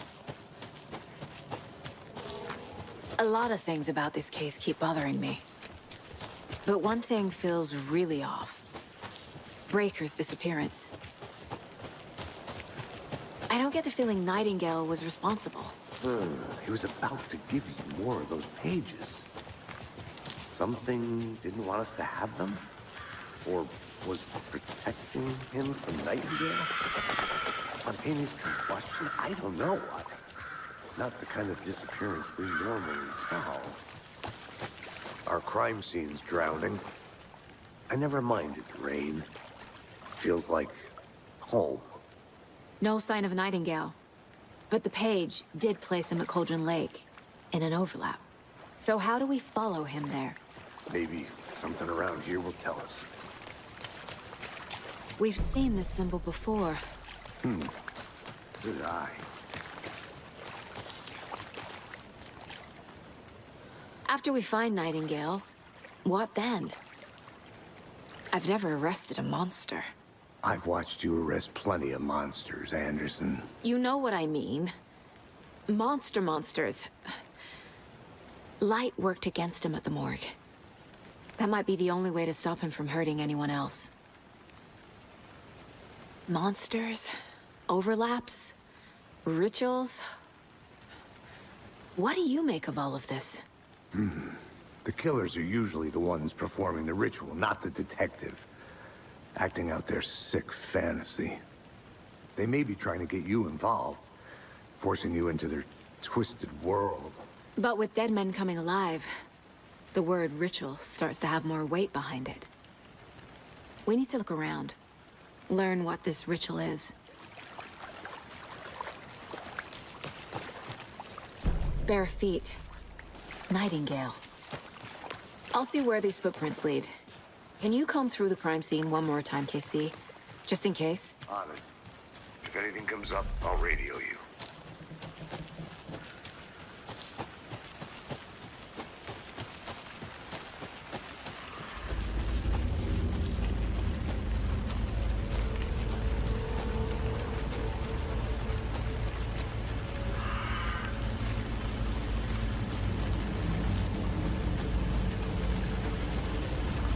A lot of things about this case keep bothering me. But one thing feels really off. Breaker's disappearance. I don't get the feeling Nightingale was responsible. He was about to give you more of those pages. Something didn't want us to have them? Or was protecting him from Nightingale? Spontaneous combustion? I don't know. Not the kind of disappearance we normally solve. Our crime scene's drowning. I never minded rain. Feels like home. No sign of Nightingale. But the page did place him at Cauldron Lake, in an overlap. So how do we follow him there? Maybe something around here will tell us. We've seen this symbol before. Good eye. After we find Nightingale, what then? I've never arrested a monster. I've watched you arrest plenty of monsters, Anderson. You know what I mean. Monsters. Light worked against him at the morgue. That might be the only way to stop him from hurting anyone else. Monsters, overlaps, rituals. What do you make of all of this? The killers are usually the ones performing the ritual, not the detective. Acting out their sick fantasy. They may be trying to get you involved, forcing you into their twisted world. But with dead men coming alive, the word ritual starts to have more weight behind it. We need to look around. Learn what this ritual is. Bare feet. Nightingale. I'll see where these footprints lead. Can you comb through the crime scene one more time, KC? Just in case? On it. If anything comes up, I'll radio you.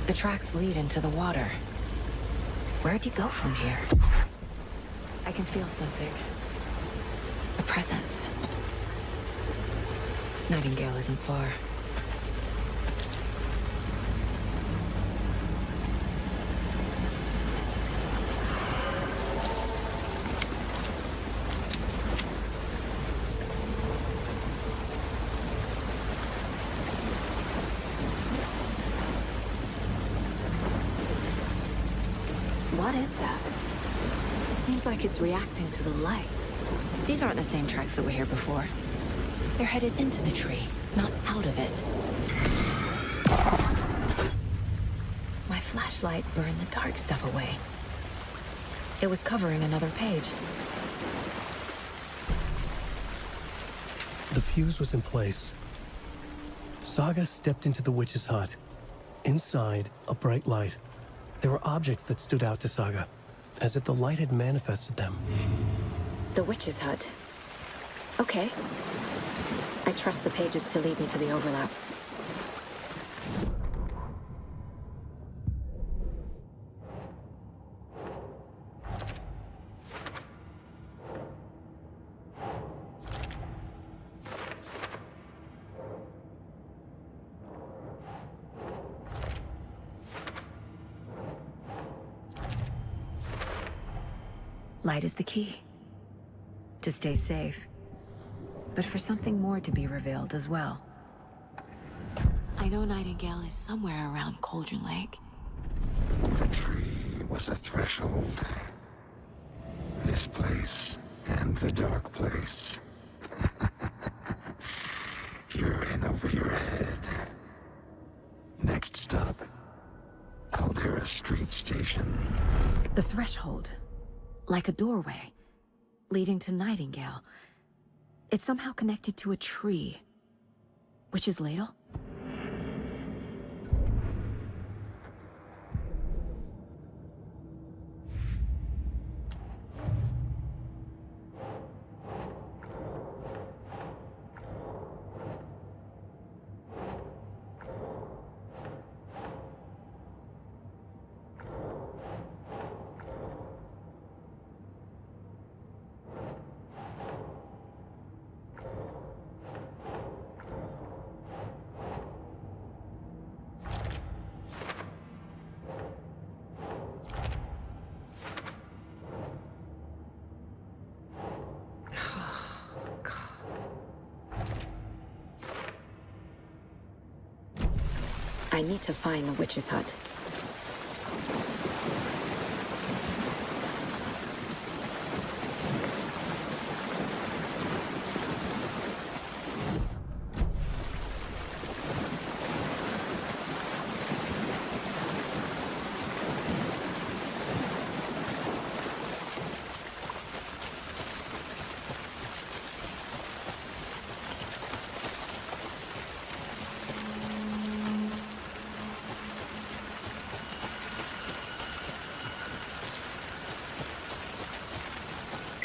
The tracks lead into the water. Where'd he go from here? I can feel something. A presence. Nightingale isn't far. What is that? It seems like it's reacting to the light. These aren't the same tracks that were here before. They're headed into the tree, not out of it. My flashlight burned the dark stuff away. It was covering another page. The fuse was in place. Saga stepped into the witch's hut. Inside, a bright light. There were objects that stood out to Saga, as if the light had manifested them. The witch's hut. Okay. I trust the pages to lead me to the overlap. Light is the key. To stay safe. But for something more to be revealed as well. I know Nightingale is somewhere around Cauldron Lake. The tree was a threshold. This place and the dark place. You're in over your head. Next stop, Caldera Street Station. The threshold. Like a doorway. Leading to Nightingale. It's somehow connected to a tree. Witch's Ladle? I need to find the witch's hut.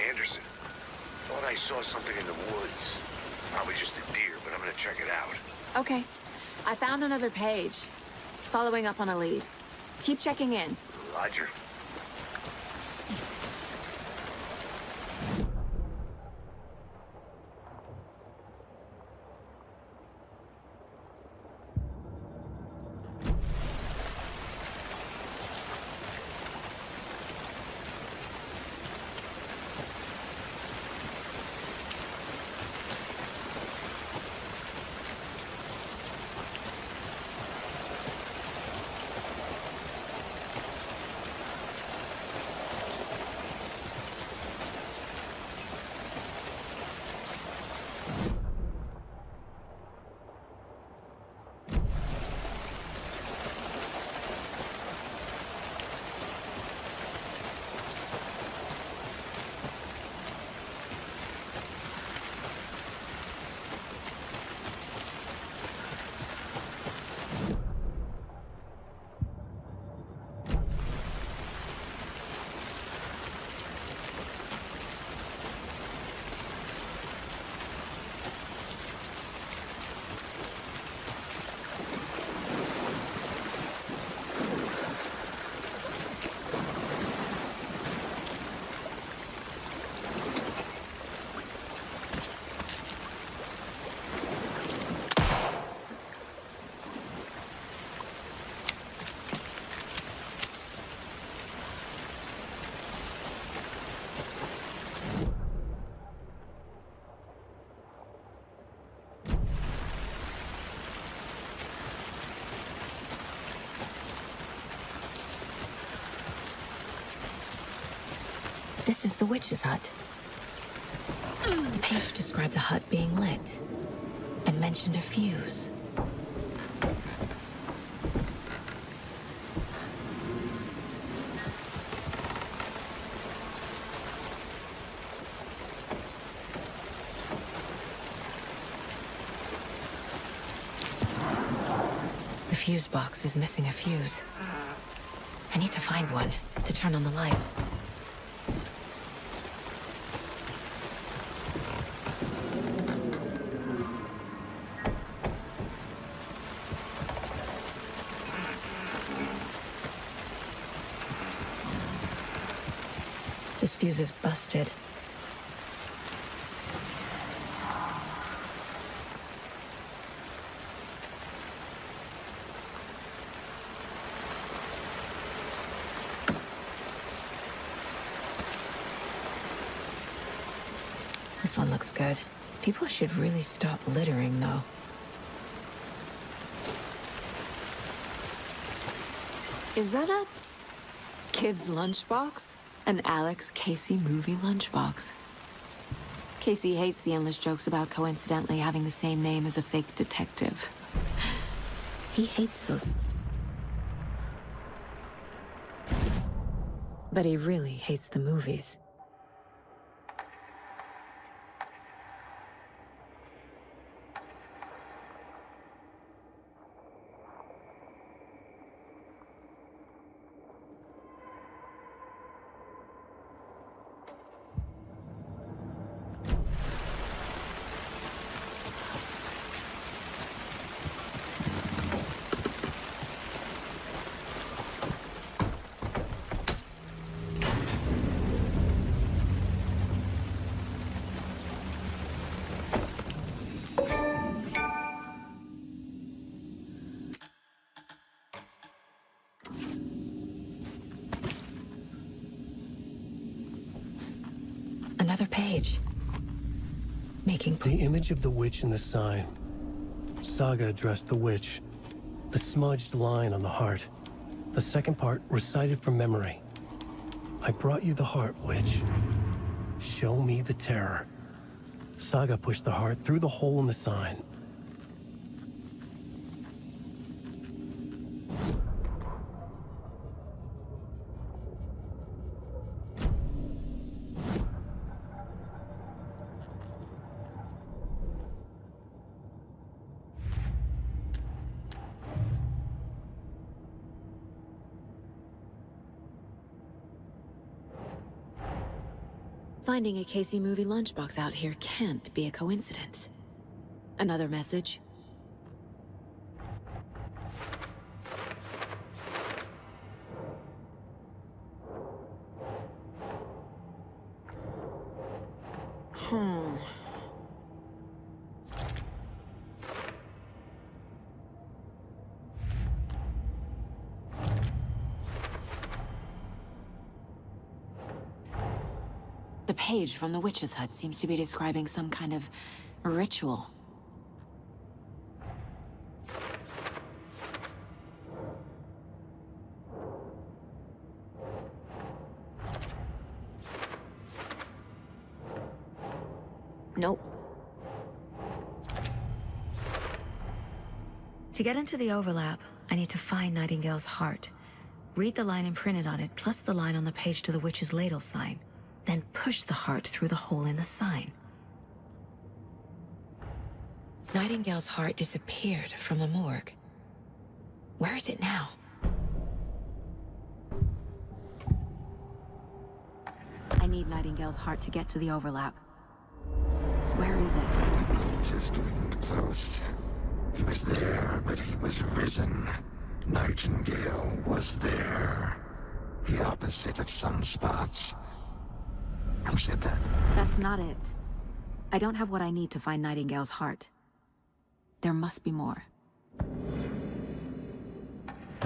Anderson, thought I saw something in the woods. Probably just a deer, but I'm gonna check it out. Okay. I found another page. Following up on a lead. Keep checking in. Roger. This is the witch's hut. The page described the hut being lit and mentioned a fuse. The fuse box is missing a fuse. I need to find one to turn on the lights. This fuse is busted. This one looks good. People should really stop littering, though. Is that a kid's lunchbox? An Alex Casey movie lunchbox. Casey hates the endless jokes about coincidentally having the same name as a fake detective. He hates those. But he really hates the movies. Another page. Making the image of the witch in the sign. Saga addressed the witch. The smudged line on the heart. The second part recited from memory. I brought you the heart, witch. Show me the terror. Saga pushed the heart through the hole in the sign. Finding a Casey movie lunchbox out here can't be a coincidence. Another message. The page from the witch's hut seems to be describing some kind of ritual. Nope. To get into the overlap, I need to find Nightingale's heart. Read the line imprinted on it, plus the line on the page to the witch's ladle sign. Then push the heart through the hole in the sign. Nightingale's heart disappeared from the morgue. Where is it now? I need Nightingale's heart to get to the overlap. Where is it? The cultist wasn't close. He was there, but he was risen. Nightingale was there. The opposite of sunspots. Who said that? That's not it. I don't have what I need to find Nightingale's heart. There must be more.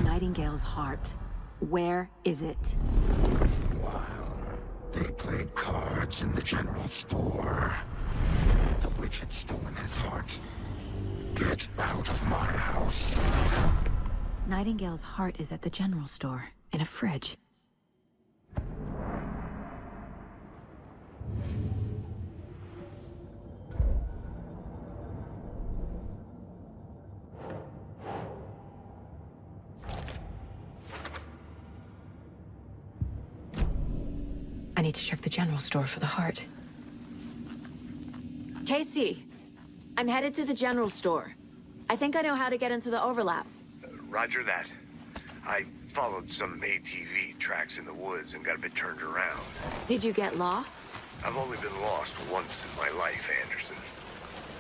Nightingale's heart. Where is it? While they played cards in the general store, the witch had stolen his heart. Get out of my house. Nightingale's heart is at the general store, in a fridge. need to check the general store for the heart. Casey, I'm headed to the general store. I think I know how to get into the overlap. Roger that. I followed some ATV tracks in the woods and got a bit turned around. Did you get lost? I've only been lost once in my life, Anderson.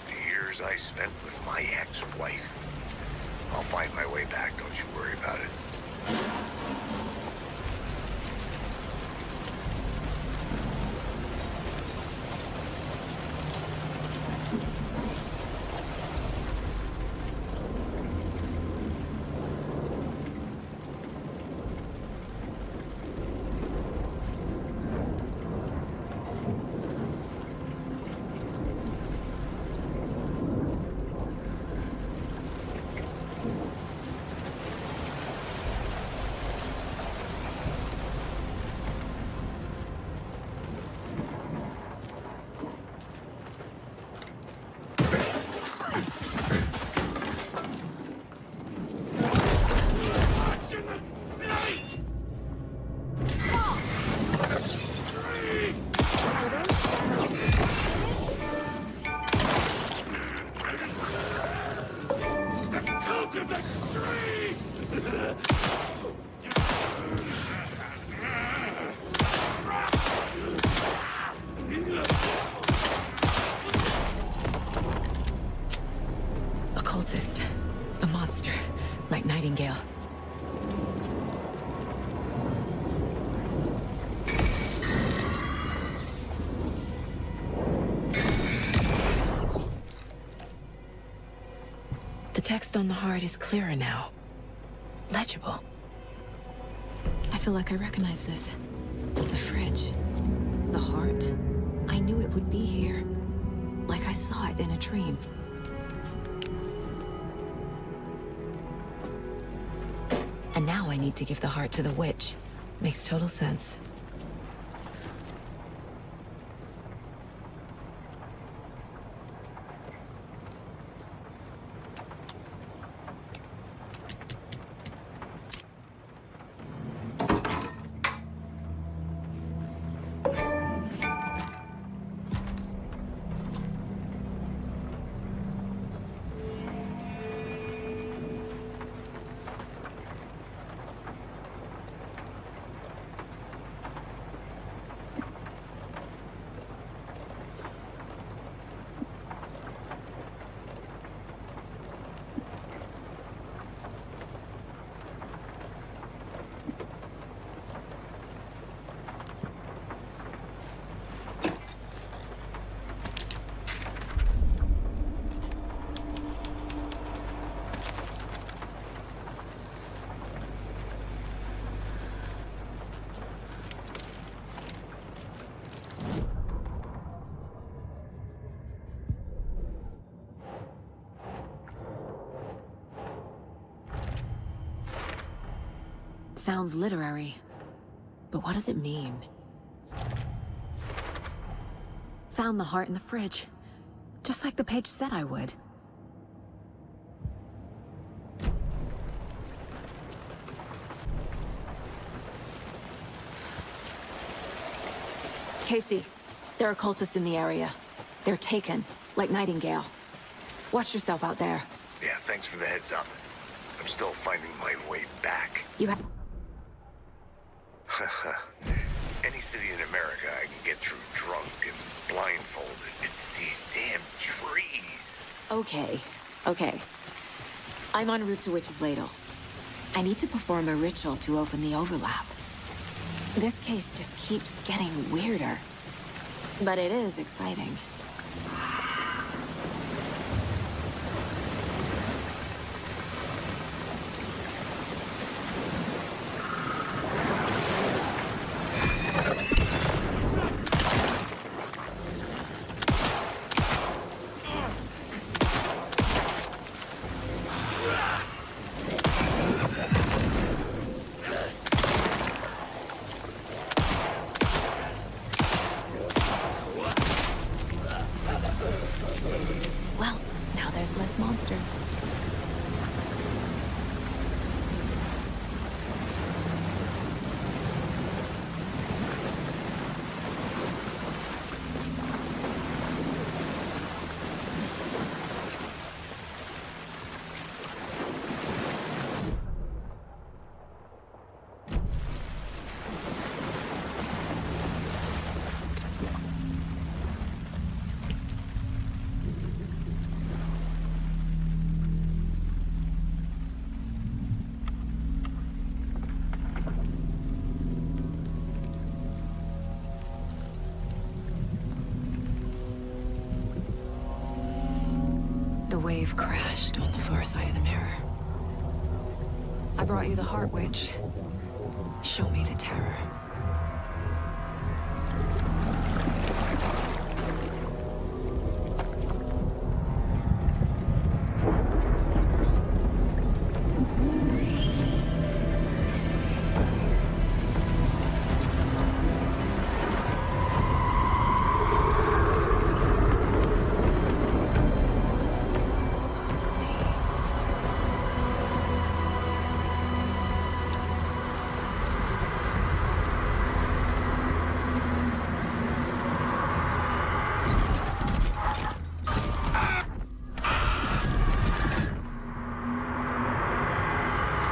The years I spent with my ex-wife. I'll find my way back, don't you worry about it. Occultist. A monster. Like Nightingale. The text on the heart is clearer now. Legible. I feel like I recognize this. The fridge. The heart. I knew it would be here. Like I saw it in a dream. And now I need to give the heart to the witch. Makes total sense. Sounds literary, but what does it mean? Found the heart in the fridge, just like the page said I would. Casey, there are cultists in the area. They're taken, like Nightingale. Watch yourself out there. Yeah, thanks for the heads up. I'm still finding my way back. You have... Any city in America I can get through drunk and blindfolded. It's these damn trees. Okay, okay. I'm en route to Witch's Ladle. I need to perform a ritual to open the overlap. This case just keeps getting weirder. But it is exciting. wave crashed on the far side of the mirror. I brought you the Heart Witch. Show me the terror.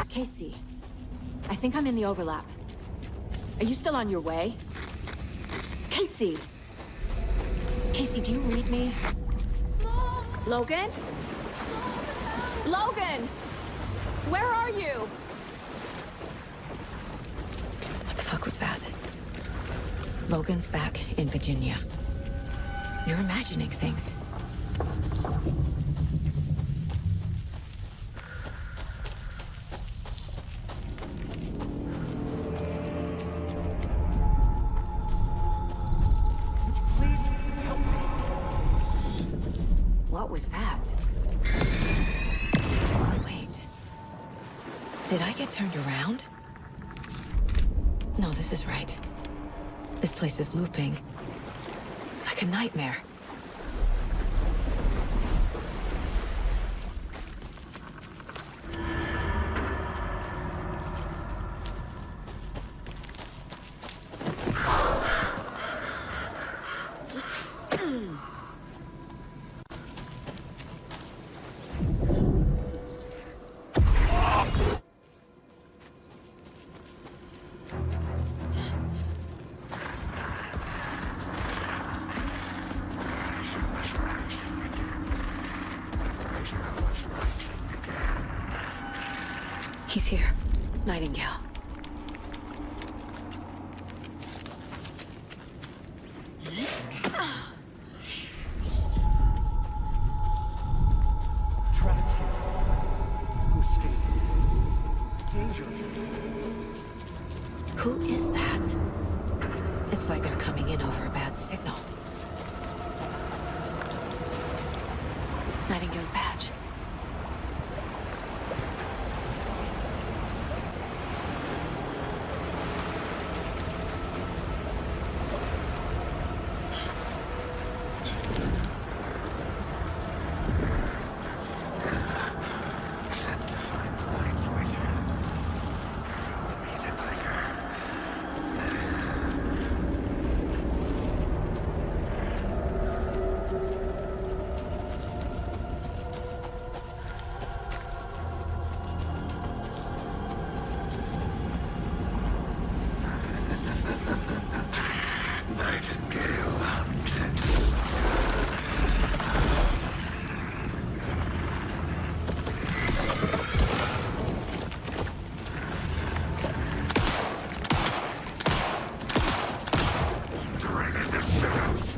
Casey, I think I'm in the overlap. Are you still on your way? Casey! Casey, do you read me? Logan? Logan! Where are you? What the fuck was that? Logan's back in Virginia. You're imagining things. What was that? Wait. Did I get turned around? No, this is right. This place is looping. Like a nightmare. He's here. Nightingale. Trapped here. Who escaped? Danger. Who is that? It's like they're coming in over a bad signal. Nightingale's badge. Nightingale hunted. Bring in the shadows.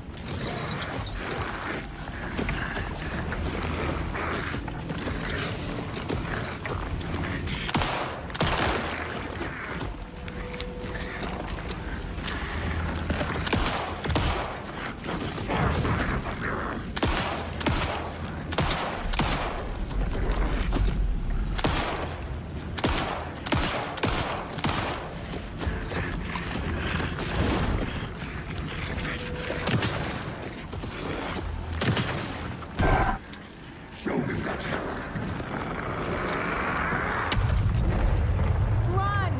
Show me the terror. Run!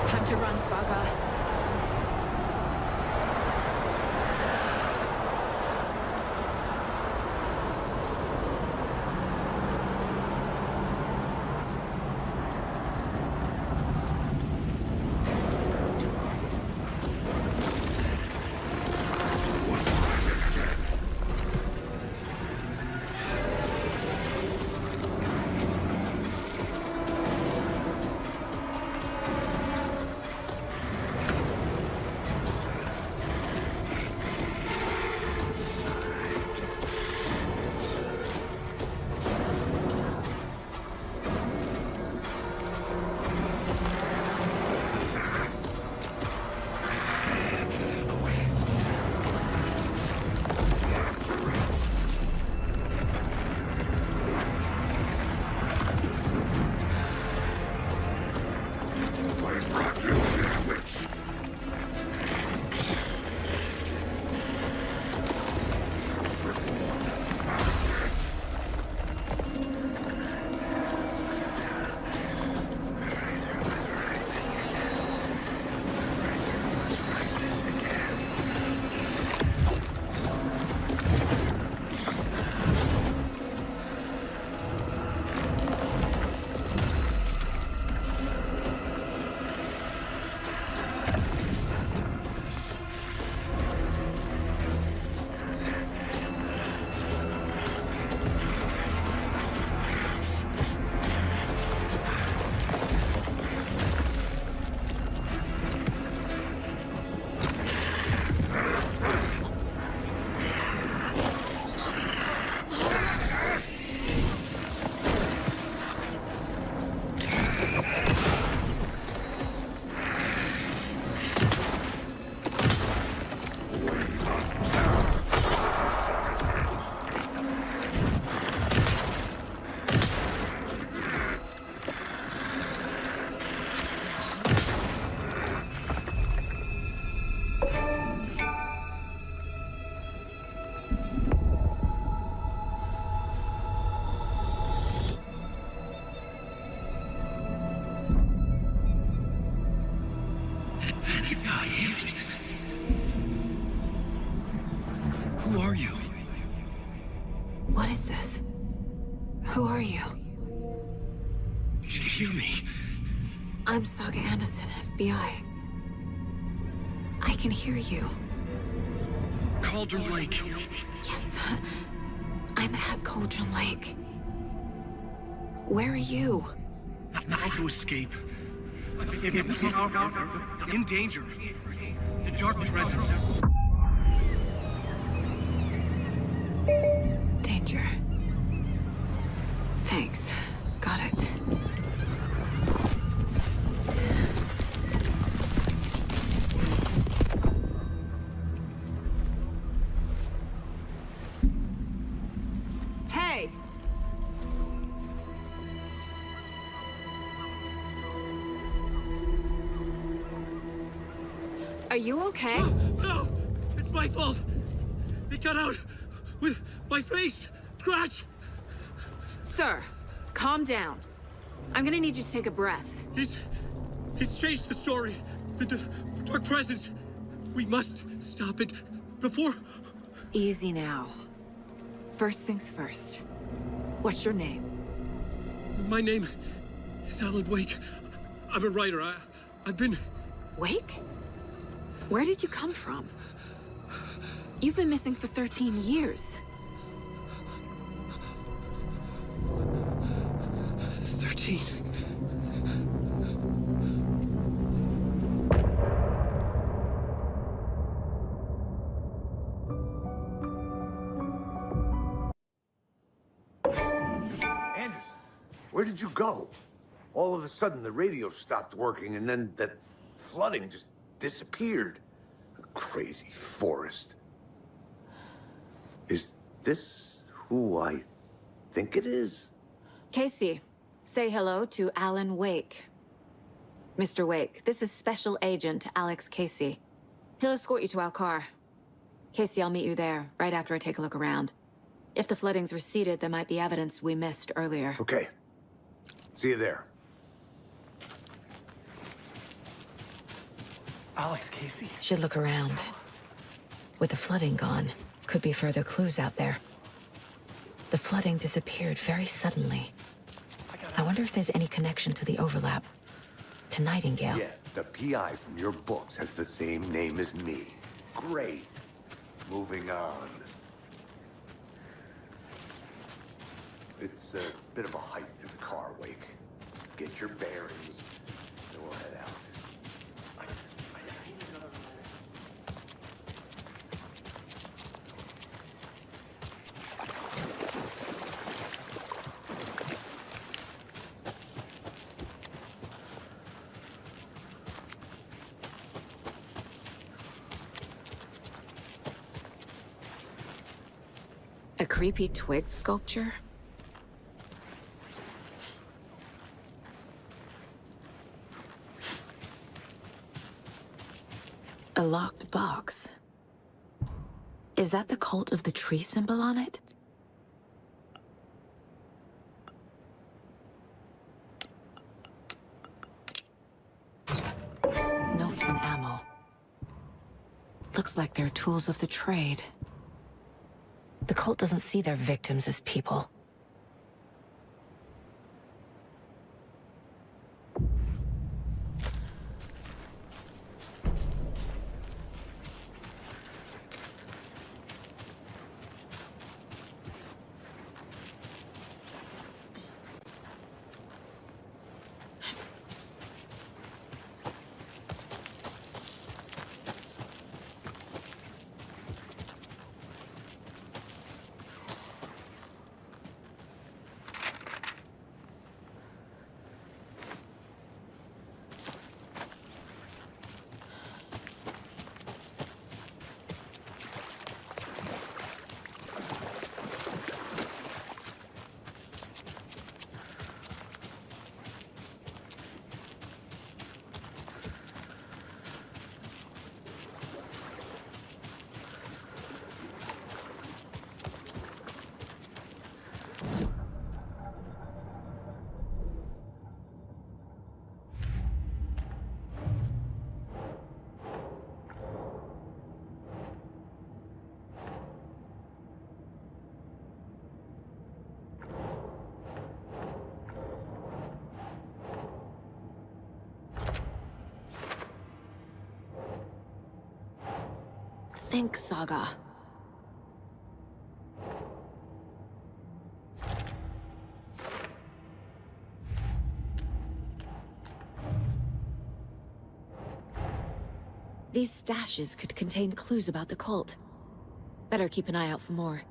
Time to run, Saga. Who are you? What is this? Who are you? Hear me. I'm Saga Anderson, FBI. I can hear you. Cauldron Lake. Yes, I'm at Cauldron Lake. Where are you? How to escape. In danger. The dark presence. Danger. Thanks. Got it. Hey! Are you okay? No! It's my fault! It got out with my face! Scratch! Sir, calm down. I'm gonna need you to take a breath. He's changed the story. The dark presence. We must stop it before... Easy now. First things first. What's your name? My name is Alan Wake. I'm a writer. I've been... Wake? Where did you come from? You've been missing for 13 years. 13. Anderson, where did you go? All of a sudden, the radio stopped working, and then that flooding just disappeared. A crazy forest. Is this who I think it is? Casey, say hello to Alan Wake. Mr. Wake, this is Special Agent Alex Casey. He'll escort you to our car. Casey, I'll meet you there, right after I take a look around. If the flooding's receded, there might be evidence we missed earlier. Okay. See you there. Alex Casey? Should look around. With the flooding gone, could be further clues out there. The flooding disappeared very suddenly. I wonder if there's any connection to the overlap. To Nightingale. Yeah, the PI from your books has the same name as me. Great. Moving on. It's a bit of a hike to the car, Wake. Get your bearings, then we'll head out. A creepy twig sculpture? A locked box. Is that the cult of the tree symbol on it? Notes and ammo. Looks like they're tools of the trade. The cult doesn't see their victims as people. Think, Saga. These stashes could contain clues about the cult. Better keep an eye out for more.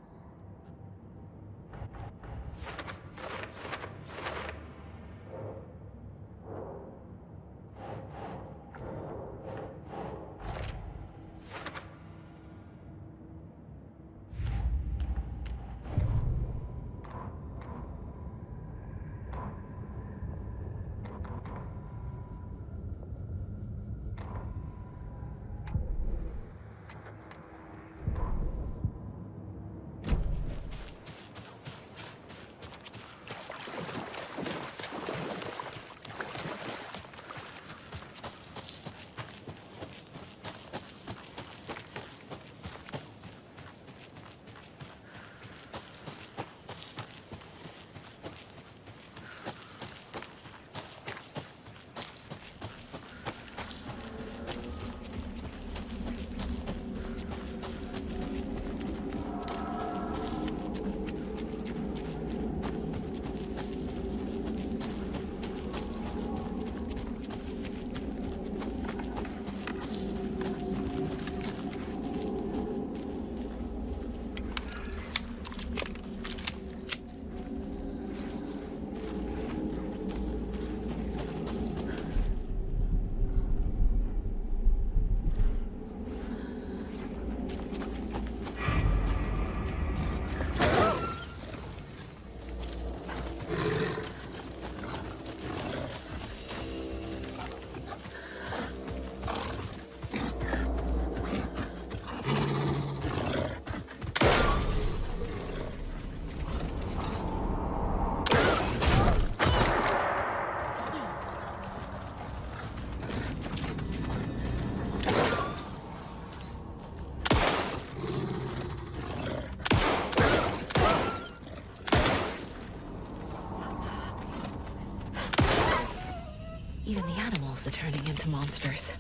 Even the animals are turning into monsters.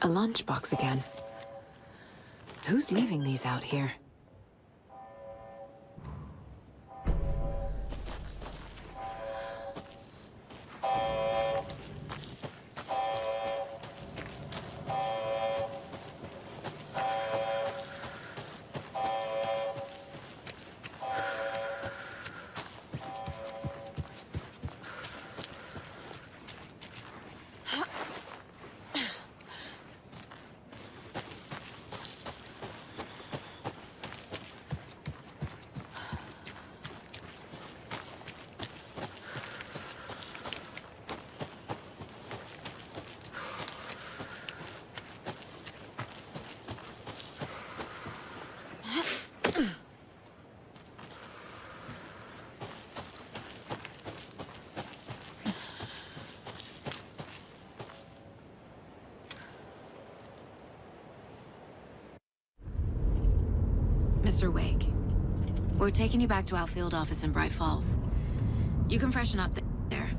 A lunchbox again. Who's leaving these out here? Mr. Wake, we're taking you back to our field office in Bright Falls. You can freshen up there,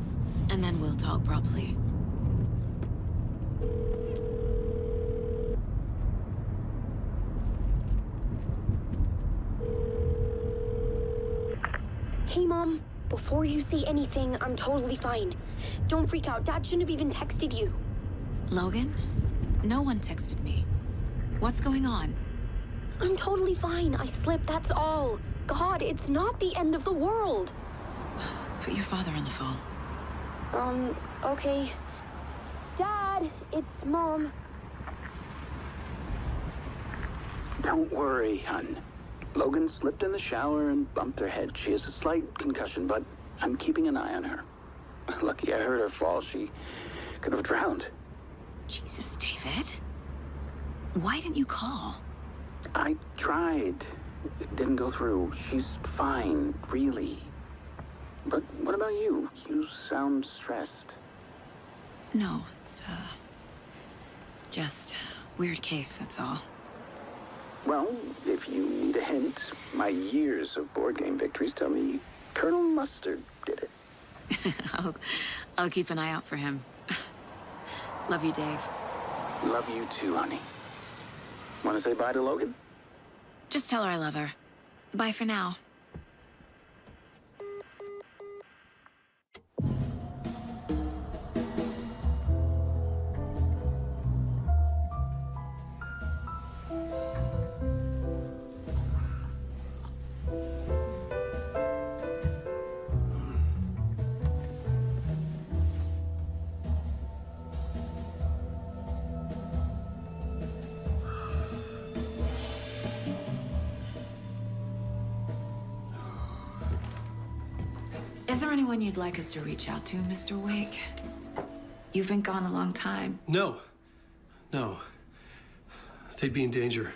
and then we'll talk properly. Hey, Mom. Before you say anything, I'm totally fine. Don't freak out. Dad shouldn't have even texted you. Logan? No one texted me. What's going on? I'm totally fine. I slipped, that's all. God, it's not the end of the world. Put your father on the phone. Okay. Dad, it's Mom. Don't worry, hon. Logan slipped in the shower and bumped her head. She has a slight concussion, but I'm keeping an eye on her. Lucky I heard her fall. She could have drowned. Jesus, David. Why didn't you call? I tried. It didn't go through. She's fine, really. But what about you? You sound stressed. No, it's, just weird case, that's all. Well, if you need a hint, my years of board game victories tell me Colonel Mustard did it. I'll keep an eye out for him. Love you, Dave. Love you too, honey. Want to say bye to Logan? Just tell her I love her. Bye for now. Is there anyone you'd like us to reach out to, Mr. Wake? You've been gone a long time. No. No. They'd be in danger.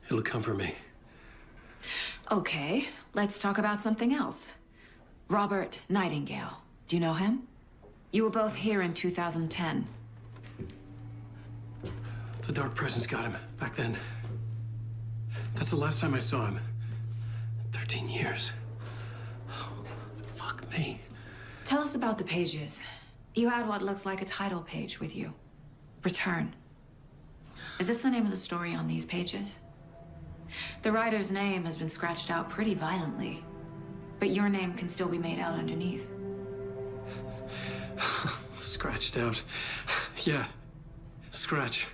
It'll come for me. Okay, let's talk about something else. Robert Nightingale. Do you know him? You were both here in 2010. The Dark Presence got him back then. That's the last time I saw him. 13 years. Fuck me. Tell us about the pages. You had what looks like a title page with you. Return. Is this the name of the story on these pages? The writer's name has been scratched out pretty violently, but your name can still be made out underneath. Scratched out. Yeah. Scratch.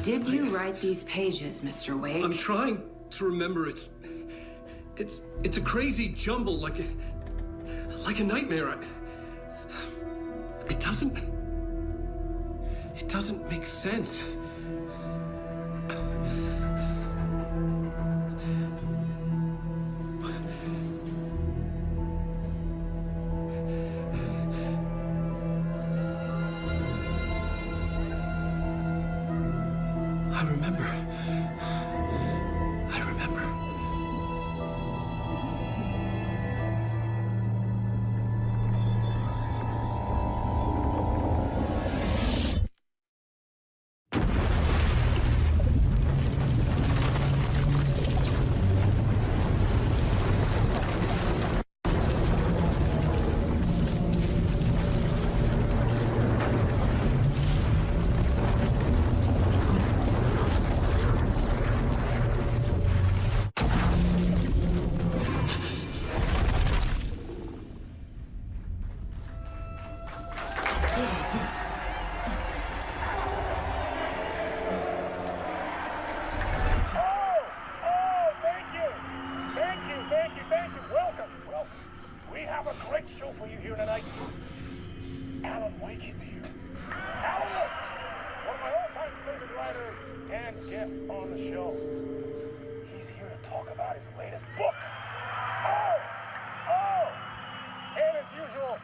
Did you write these pages, Mr. Wake? I'm trying to remember. It's a crazy jumble, like a nightmare. It doesn't make sense. I remember. show for you here tonight. Alan Wake is here. Alan Wake! One of my all-time favorite writers and guests on the show. He's here to talk about his latest book. And as usual,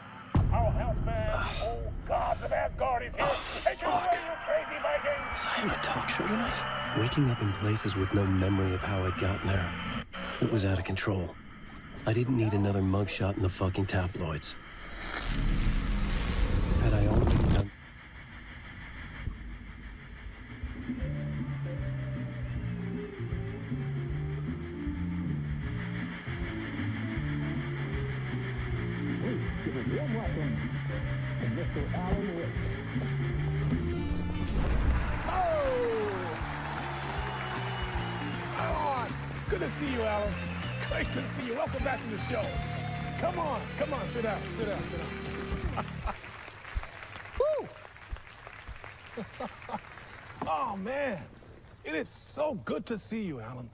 our houseman, old gods of Asgard, is here. Take it away, you crazy Vikings! Was I in a talk show tonight? Waking up in places with no memory of how I'd gotten there. It was out of control. I didn't need another mugshot in the fucking tabloids. Had I only done... Mr. Alan Wake. Alan! Good to see you, Alan. Great to see you. Welcome back to the show. Come on, sit down. Woo! Oh, man. It is so good to see you, Alan.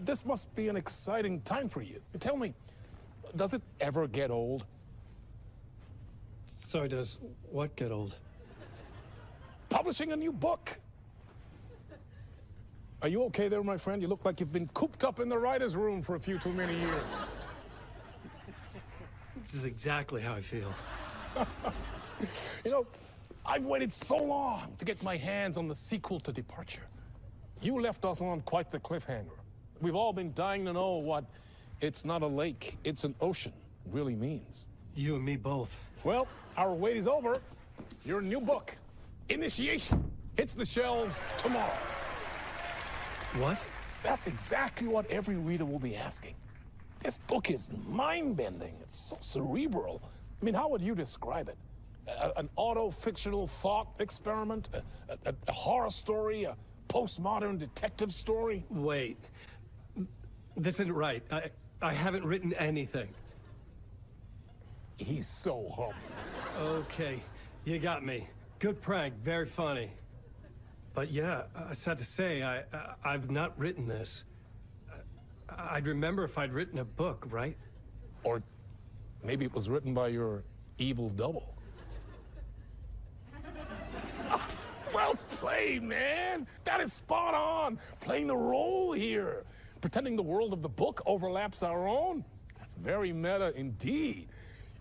This must be an exciting time for you. Tell me, does it ever get old? Sorry, does what get old? Publishing a new book. Are you okay there, my friend? You look like you've been cooped up in the writer's room for a few too many years. This is exactly how I feel. You know, I've waited so long to get my hands on the sequel to Departure. You left us on quite the cliffhanger. We've all been dying to know what "it's not a lake, it's an ocean" really means. You and me both. Well, our wait is over. Your new book, Initiation, hits the shelves tomorrow. What? That's exactly what every reader will be asking. This book is mind-bending. It's so cerebral. I mean, how would you describe it? An auto-fictional thought experiment? A horror story? A postmodern detective story? Wait. This isn't right. I haven't written anything. He's so humble. Okay, you got me. Good prank, very funny. But yeah, sad to say, I've not written this. I'd remember if I'd written a book, right? Or maybe it was written by your evil double. Well played, man! That is spot on! Playing the role here. Pretending the world of the book overlaps our own. That's very meta indeed.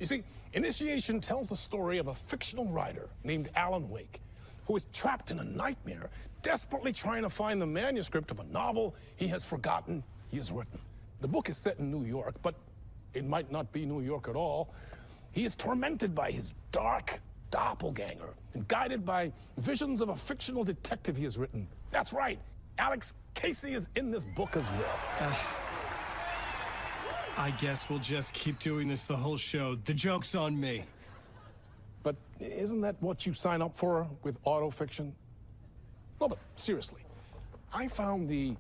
You see, Initiation tells the story of a fictional writer named Alan Wake, who is trapped in a nightmare, desperately trying to find the manuscript of a novel he has forgotten he has written. The book is set in New York, but it might not be New York at all. He is tormented by his dark doppelganger and guided by visions of a fictional detective he has written. That's right, Alex Casey is in this book as well. I guess we'll just keep doing this the whole show. The joke's on me. But isn't that what you sign up for with autofiction? No, but seriously, I found the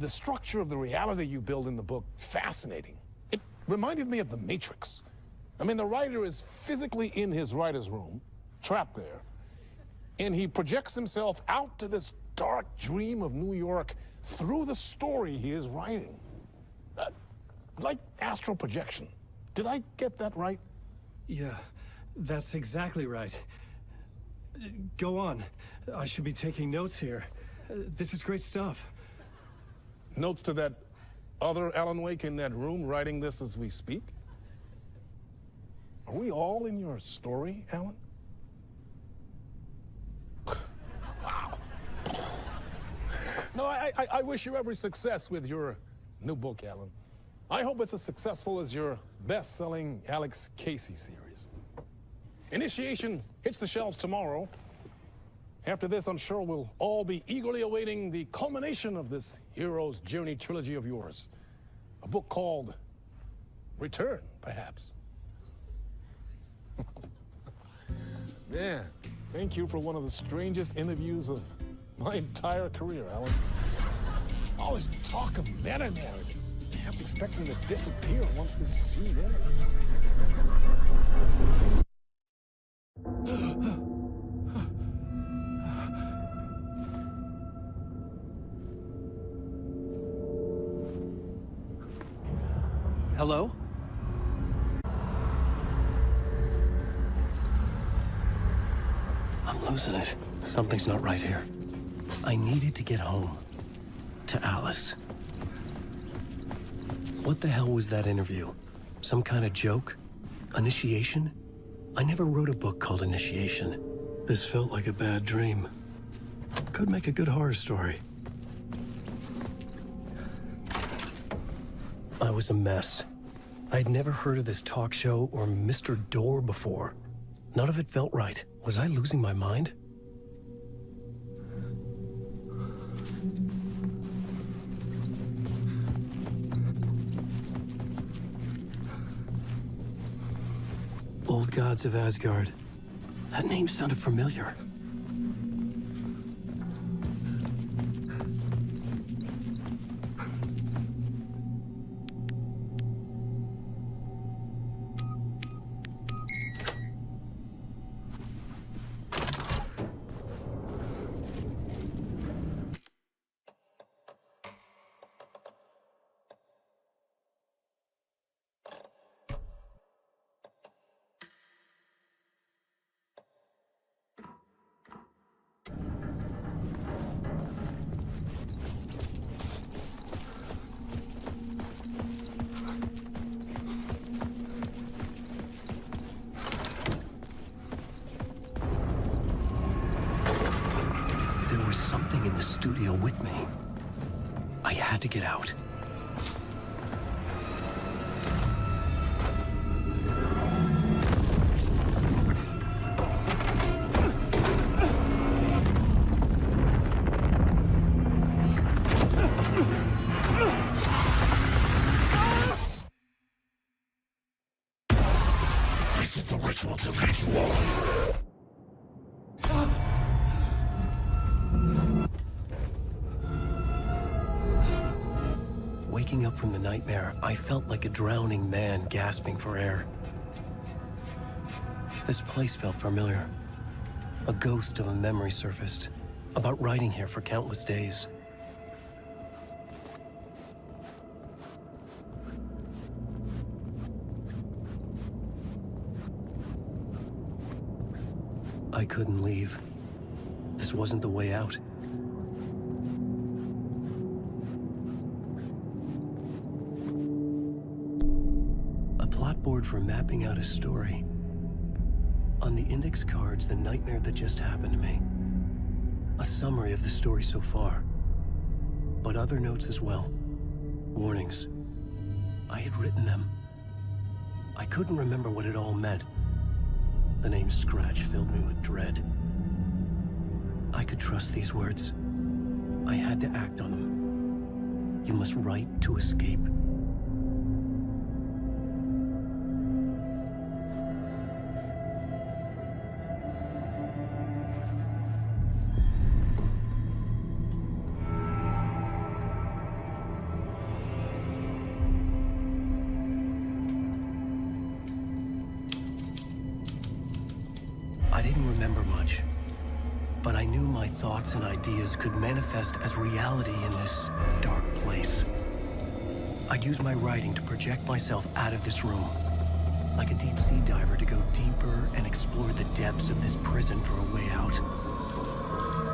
structure of the reality you build in the book fascinating. It reminded me of The Matrix. I mean, the writer is physically in his writer's room, trapped there, and he projects himself out to this dark dream of New York through the story he is writing. Like astral projection. Did I get that right? Yeah, that's exactly right. Go on. I should be taking notes here. This is great stuff. Notes to that other Alan Wake in that room writing this as we speak? Are we all in your story, Alan? Wow. No, I wish you every success with your new book, Alan. I hope it's as successful as your best-selling Alex Casey series. Initiation hits the shelves tomorrow. After this, I'm sure we'll all be eagerly awaiting the culmination of this hero's journey trilogy of yours. A book called Return, perhaps. Man, thank you for one of the strangest interviews of my entire career, Alan. All this talk of meta-narratives. I kept expecting to disappear once this scene ends. Hello? I'm losing it. Something's not right here. I needed to get home. To Alice. What the hell was that interview? Some kind of joke? Initiation? I never wrote a book called Initiation. This felt like a bad dream. Could make a good horror story. I was a mess. I'd never heard of this talk show or Mr. Door before. None of it felt right. Was I losing my mind? Old Gods of Asgard. That name sounded familiar. Something in the studio with me. I had to get out. This is the ritual to ritual. Waking up from the nightmare, I felt like a drowning man gasping for air. This place felt familiar. A ghost of a memory surfaced, about writing here for countless days. I couldn't leave. This wasn't the way out. Board for mapping out a story. On the index cards, the nightmare that just happened to me. A summary of the story so far. But other notes as well. Warnings. I had written them. I couldn't remember what it all meant. The name Scratch filled me with dread. I could trust these words. I had to act on them. You must write to escape. I didn't remember much, but I knew my thoughts and ideas could manifest as reality in this dark place. I'd use my writing to project myself out of this room, like a deep-sea diver to go deeper and explore the depths of this prison for a way out.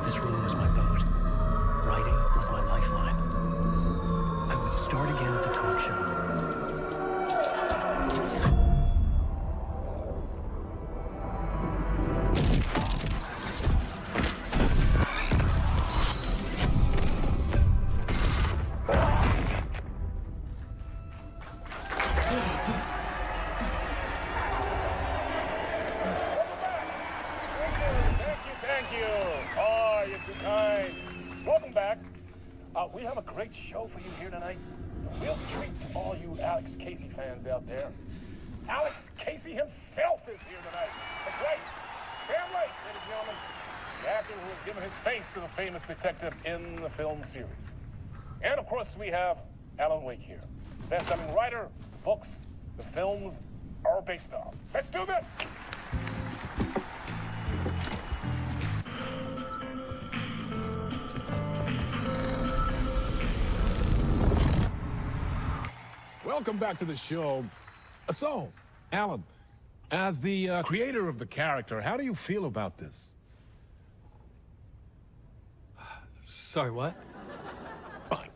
This room was my boat. Writing was my lifeline. I would start again at the talk show. We have a great show for you here tonight. A real treat to all you Alex Casey fans out there. Alex Casey himself is here tonight. That's right. Sam Lake, ladies and gentlemen. The actor who has given his face to the famous detective in the film series. And of course, we have Alan Wake here. Best-selling writer, the books, the films are based on. Let's do this! Welcome back to the show. So, Alan, as the creator of the character, how do you feel about this? Sorry, what?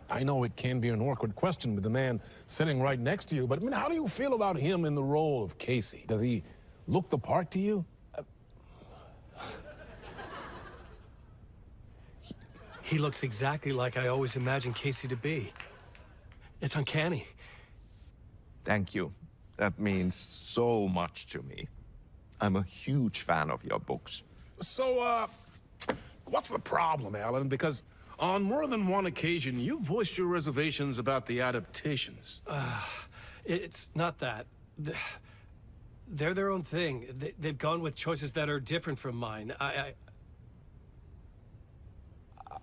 I know it can be an awkward question with the man sitting right next to you, but I mean, how do you feel about him in the role of Casey? Does he look the part to you? He looks exactly like I always imagined Casey to be. It's uncanny. Thank you. That means so much to me. I'm a huge fan of your books. So, what's the problem, Alan? Because on more than one occasion, you voiced your reservations about the adaptations. It's not that. They're their own thing. They've gone with choices that are different from mine.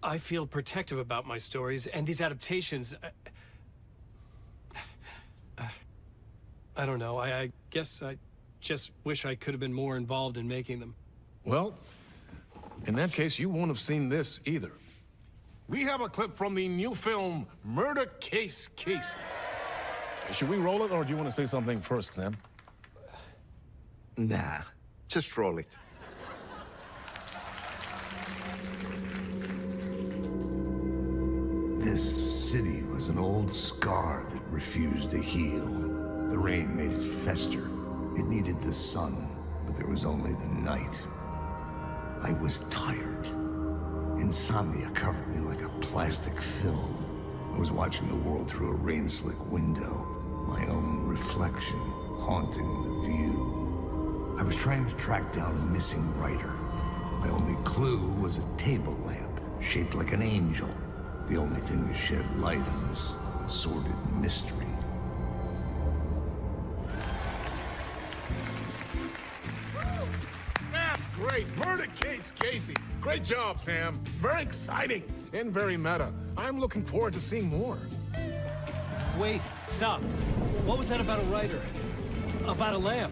I feel protective about my stories, and these adaptations... I don't know. I guess I just wish I could have been more involved in making them. Well, in that case, you won't have seen this either. We have a clip from the new film, Murder Case Casey. Should we roll it, or do you want to say something first, Sam? Nah, just roll it. This city was an old scar that refused to heal. The rain made it fester. It needed the sun, but there was only the night. I was tired. Insomnia covered me like a plastic film. I was watching the world through a rain-slick window, my own reflection haunting the view. I was trying to track down a missing writer. My only clue was a table lamp, shaped like an angel. The only thing to shed light on this sordid mystery. That's great! Murder Case Casey! Great job, Sam. Very exciting and very meta. I'm looking forward to seeing more. Wait, stop. What was that about a writer? About a lamp?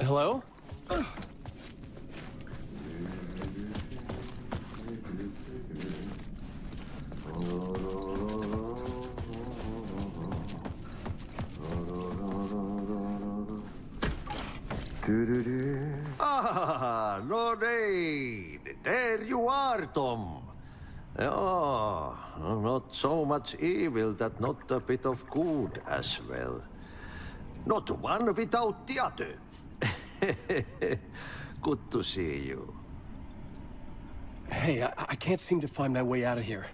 Hello? Ah, Lorraine! There you are, Tom. Oh, not so much evil that not a bit of good as well. Not one without the other. Good to see you. Hey, I can't seem to find my way out of here.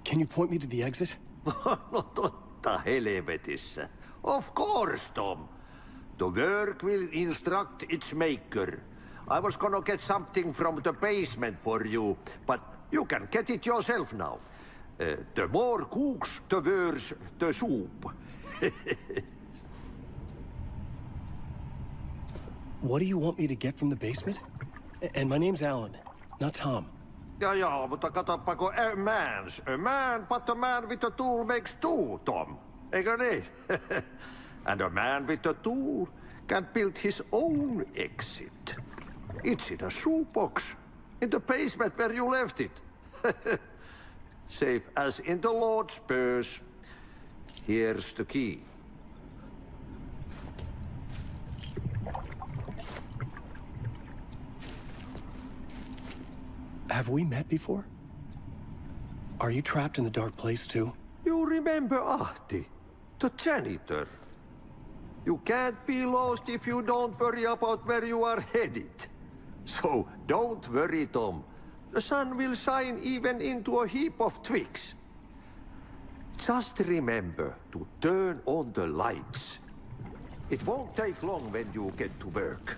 Can you point me to the exit? No totta helvetissä. Of course, Tom. The work will instruct its maker. I was gonna get something from the basement for you, but you can get it yourself now. The more cooks, the worse the soup. What do you want me to get from the basement? And my name's Alan, not Tom. Ja, mutta katsoppa, a man, but a man with a tool makes two, Tom. Eikö niin? And a man with a tool can build his own exit. It's in a shoebox, in the basement where you left it. Safe as in the Lord's purse. Here's the key. Have we met before? Are you trapped in the dark place too? You remember Ahti, the janitor? You can't be lost if you don't worry about where you are headed. So don't worry, Tom. The sun will shine even into a heap of twigs. Just remember to turn on the lights. It won't take long when you get to work.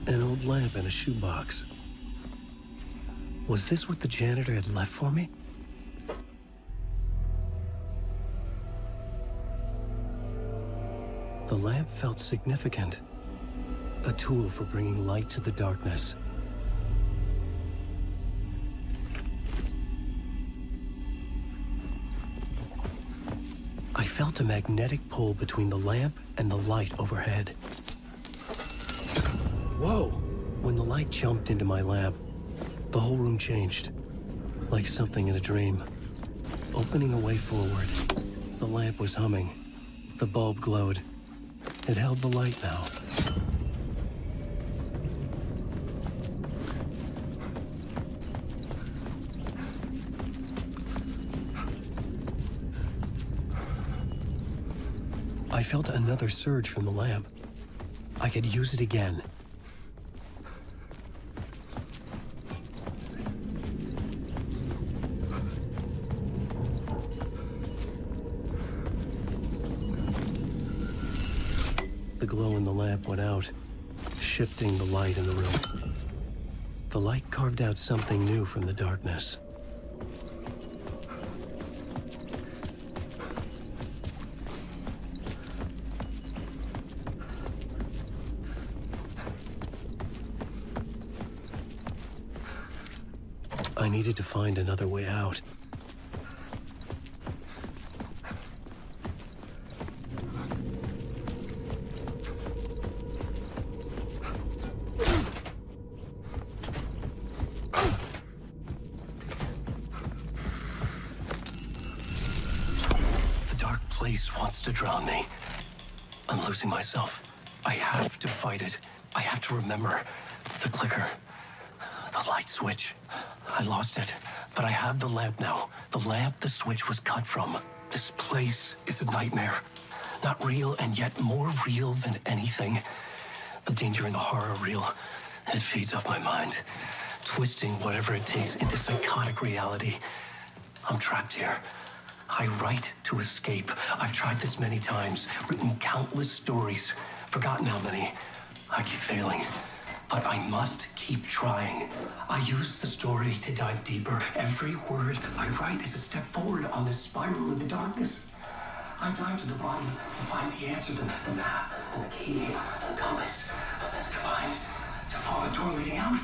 An old lamp in a shoebox. Was this what the janitor had left for me? The lamp felt significant. A tool for bringing light to the darkness. I felt a magnetic pull between the lamp and the light overhead. Whoa! When the light jumped into my lamp, the whole room changed. Like something in a dream. Opening a way forward, the lamp was humming. The bulb glowed. It held the light now. I felt another surge from the lamp. I could use it again. The glow in the lamp went out, shifting the light in the room. The light carved out something new from the darkness. I needed to find another way out. The dark place wants to drown me. I'm losing myself. I have to fight it. I have to remember the clicker, the light switch. I lost it, but I have the lamp now. The lamp the switch was cut from. This place is a nightmare. Not real, and yet more real than anything. The danger and the horror are real. It feeds off my mind, twisting whatever it takes into psychotic reality. I'm trapped here. I write to escape. I've tried this many times, written countless stories, forgotten how many. I keep failing. But I must keep trying. I use the story to dive deeper. Every word I write is a step forward on this spiral in the darkness. I dive to the bottom to find the answer, the map, and the key, and the compass. That's combined to form a door leading out.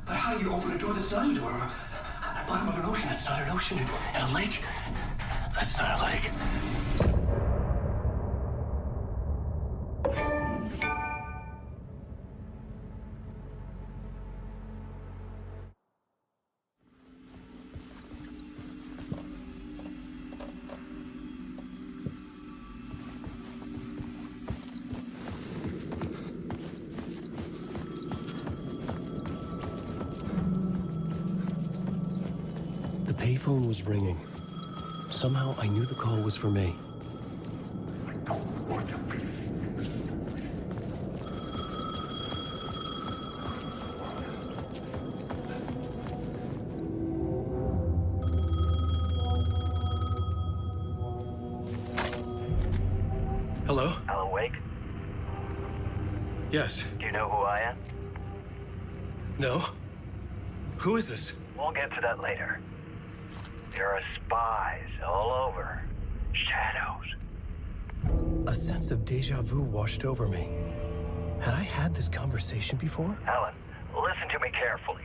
But how do you open a door that's not a door? At the bottom of an ocean that's not an ocean, and a lake that's not a lake. The payphone was ringing. Somehow I knew the call was for me. I don't want to be in this story. Hello? Alan Wake? Yes. Do you know who I am? No? Who is this? We'll get to that later. There are spies all over. Shadows. A sense of deja vu washed over me. Had I had this conversation before? Alan, listen to me carefully.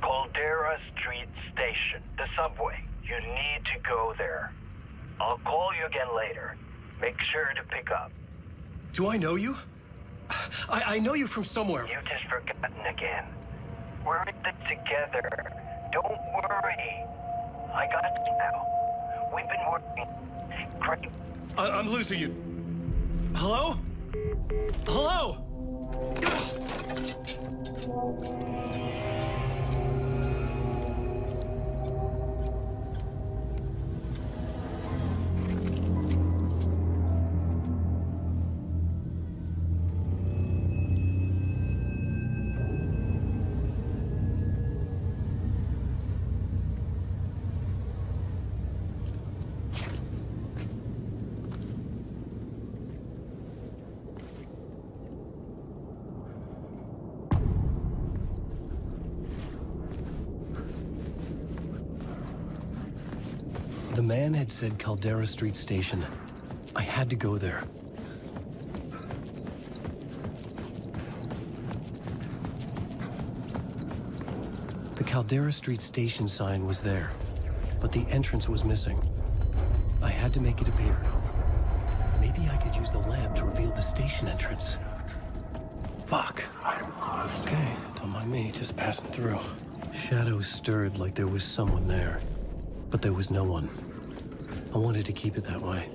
Caldera Street Station, the subway. You need to go there. I'll call you again later. Make sure to pick up. Do I know you? I know you from somewhere. You just forgotten again. We're in it together. Don't worry. I got you now. We've been working. Great. I'm losing you. Hello? Hello? The man had said Caldera Street Station. I had to go there. The Caldera Street Station sign was there, but the entrance was missing. I had to make it appear. Maybe I could use the lamp to reveal the station entrance. Fuck. Okay, don't mind me, just passing through. Shadows stirred like there was someone there, but there was no one. I wanted to keep it that way.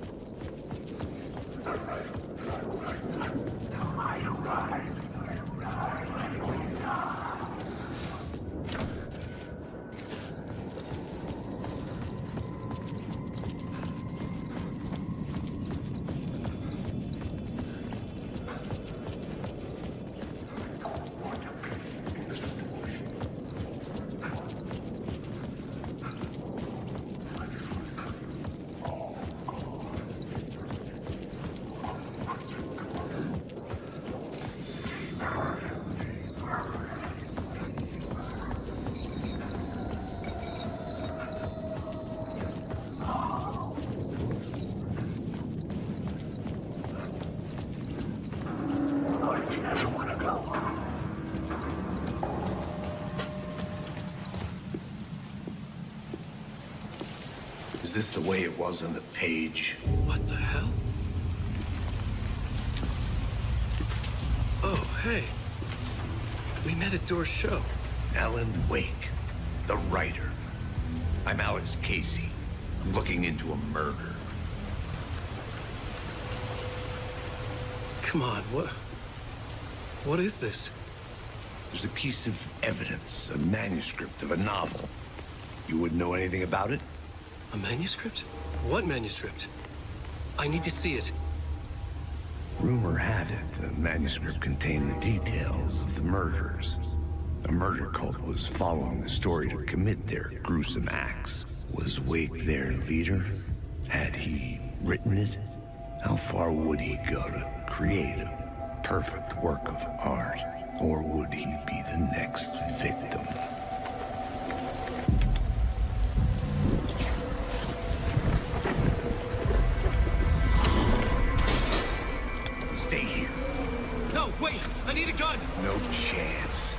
Is this the way it was on the page? What the hell? Oh, hey. We met at Door's show. Alan Wake, the writer. I'm Alex Casey. I'm looking into a murder. Come on, what is this? There's a piece of evidence, a manuscript of a novel. You wouldn't know anything about it? A manuscript? What manuscript? I need to see it. Rumor had it the manuscript contained the details of the murders. A murder cult was following the story to commit their gruesome acts. Was Wake their leader? Had he written it? How far would he go to create a perfect work of art? Or would he be the next victim? Stay here. No, wait! I need a gun! No chance.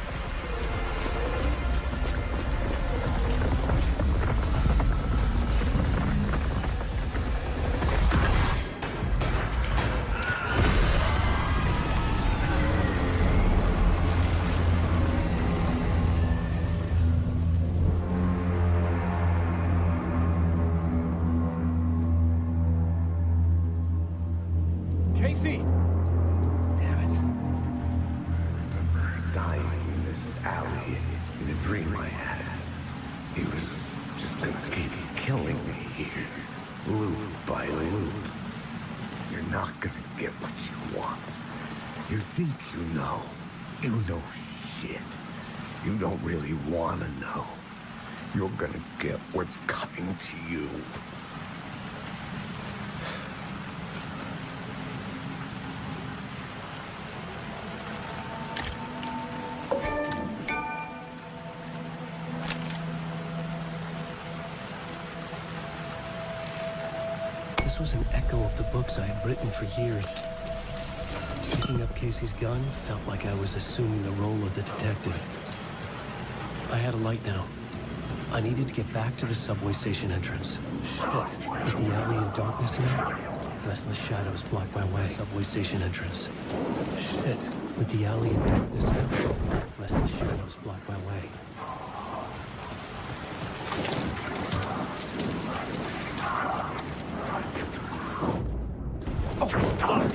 Casey! Damn it. I remember dying in this alley in a dream I had. He was just gonna keep killing me here, loop by loop. You're not gonna get what you want. You think you know. You know shit. You don't really want to know. You're gonna get what's coming to you. This was an echo of the books I had written for years. Picking up Casey's gun felt like I was assuming the role of the detective. I had a light now. I needed to get back to the subway station entrance. Shit. Is the alley in darkness now? Restless shadows block my way. Subway station entrance. Shit. With the alley in darkness now? Restless shadows block my way. Oh, fuck!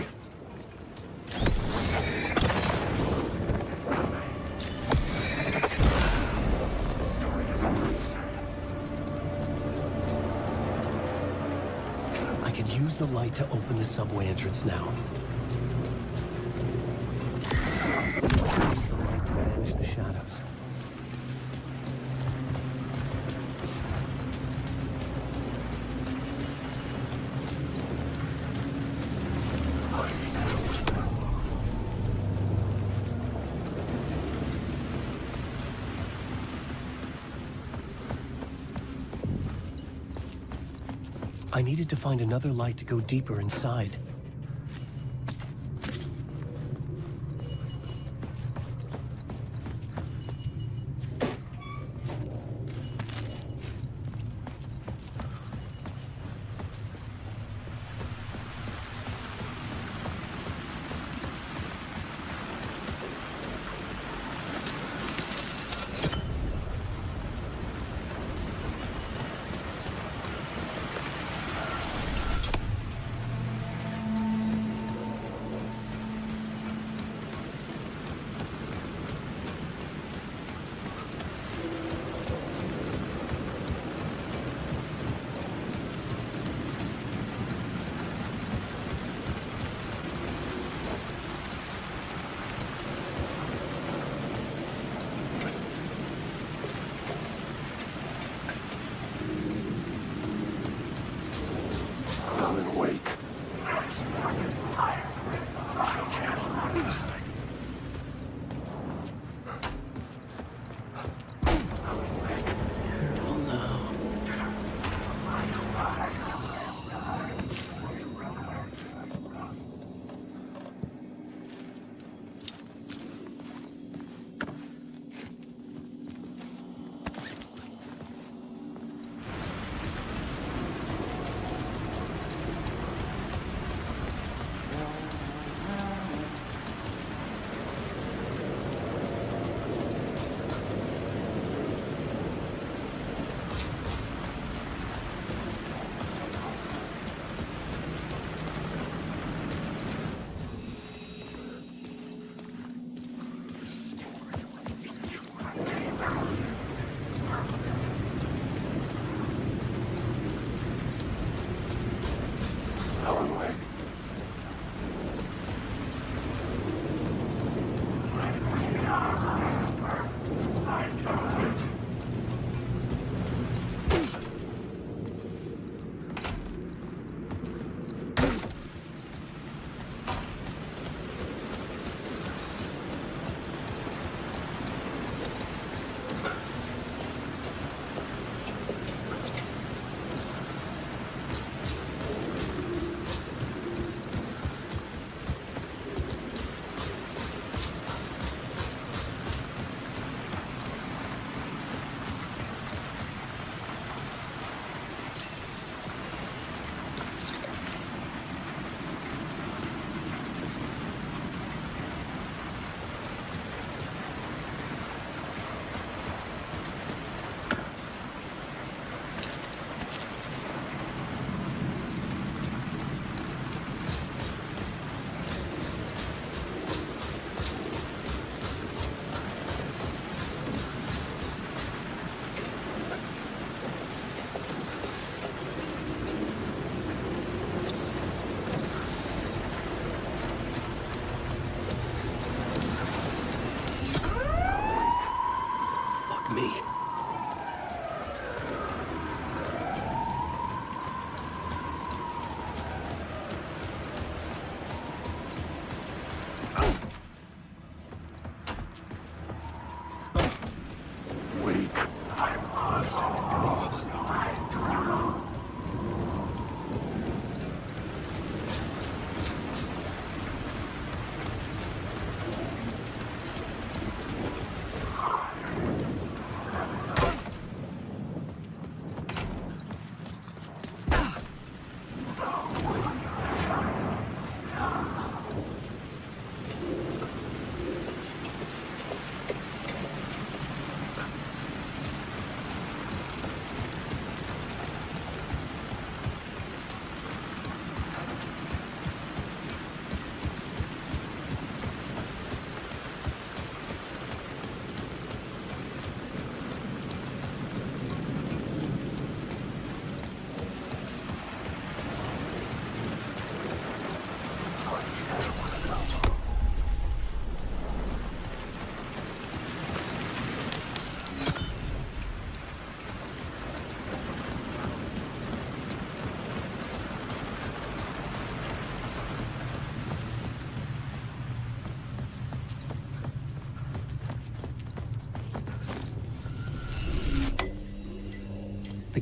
I could use the light to open the subway entrance now. The light to banish the shadows. I needed to find another light to go deeper inside. Alan Wake. Careful now.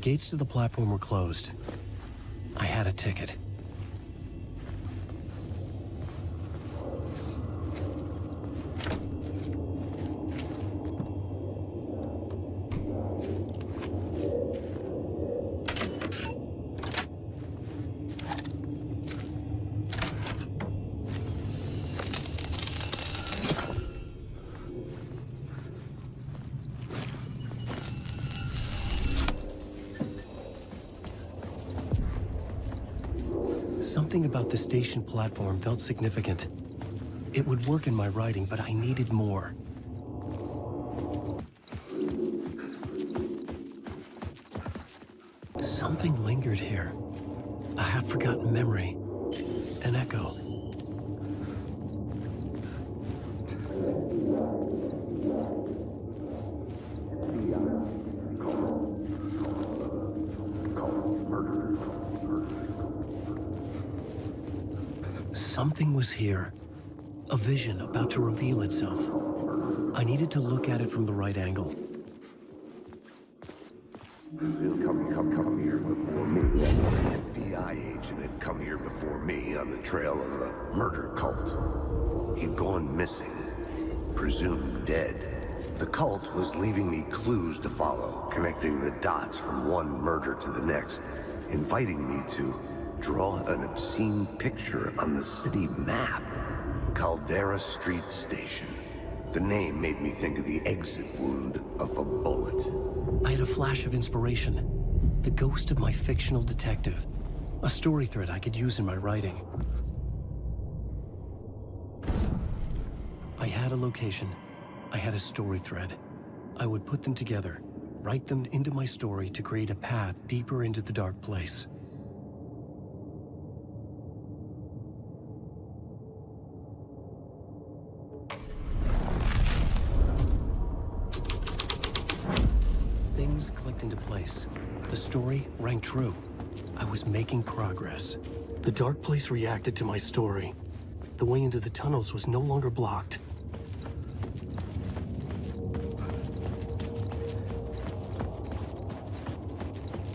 gates to the platform were closed. I had a ticket. Something about the station platform felt significant. It would work in my writing, but I needed more. Something lingered here. A half-forgotten memory. An echo. Something was here. A vision about to reveal itself. I needed to look at it from the right angle. Come here before me. An FBI agent had come here before me on the trail of a murder cult. He'd gone missing, presumed dead. The cult was leaving me clues to follow, connecting the dots from one murder to the next, inviting me to draw an obscene picture on the city map. Caldera Street Station. The name made me think of the exit wound of a bullet. I had a flash of inspiration. The ghost of my fictional detective. A story thread I could use in my writing. I had a location. I had a story thread. I would put them together, write them into my story to create a path deeper into the dark place. Things clicked into place. The story rang true. I was making progress. The dark place reacted to my story. The way into the tunnels was no longer blocked.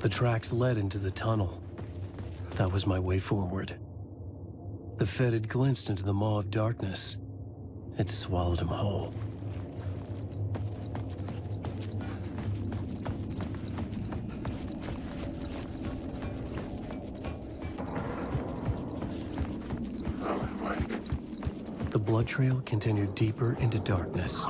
The tracks led into the tunnel. That was my way forward. The Fed had glimpsed into the maw of darkness. It swallowed him whole. The blood trail continued deeper into darkness.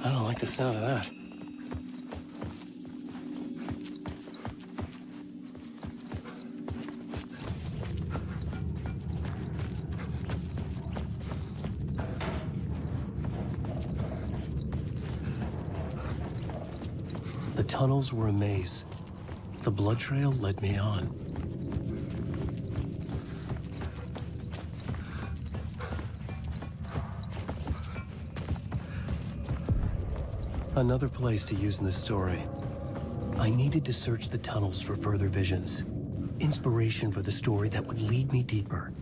I don't like the sound of that. The tunnels were a maze. The blood trail led me on. Another place to use in the story. I needed to search the tunnels for further visions. Inspiration for the story that would lead me deeper.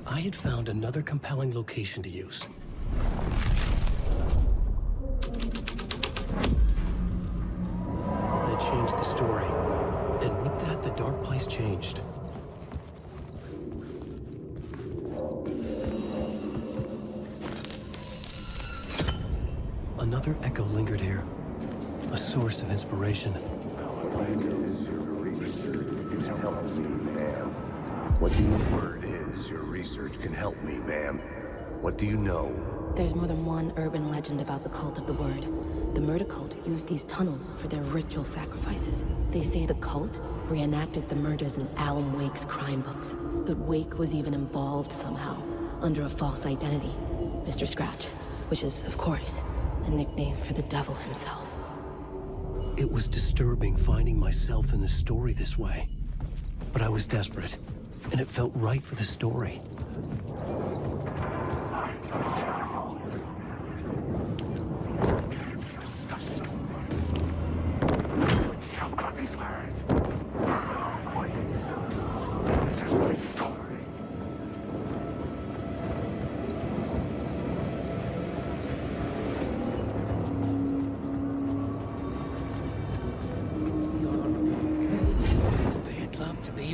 I had found another compelling location to use. I changed the story, and with that, the dark place changed. Another echo lingered here, a source of inspiration. What the word is, your research can help me, ma'am. What do you know? There's more than one urban legend about the Cult of the Word. The murder cult used these tunnels for their ritual sacrifices. They say the cult reenacted the murders in Alan Wake's crime books. That Wake was even involved somehow, under a false identity. Mr. Scratch, which is, of course, a nickname for the devil himself. It was disturbing finding myself in the story this way. But I was desperate, and it felt right for the story.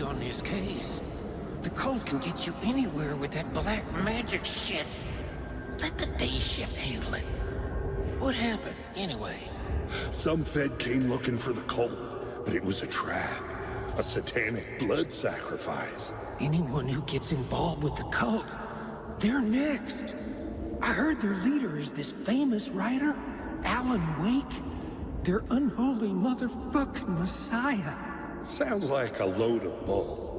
On this case. The cult can get you anywhere with that black magic shit. Let the day shift handle it. What happened, anyway? Some Fed came looking for the cult, but it was a trap. A satanic blood sacrifice. Anyone who gets involved with the cult, they're next. I heard their leader is this famous writer, Alan Wake. Their unholy motherfucking messiah. Sounds like a load of bull.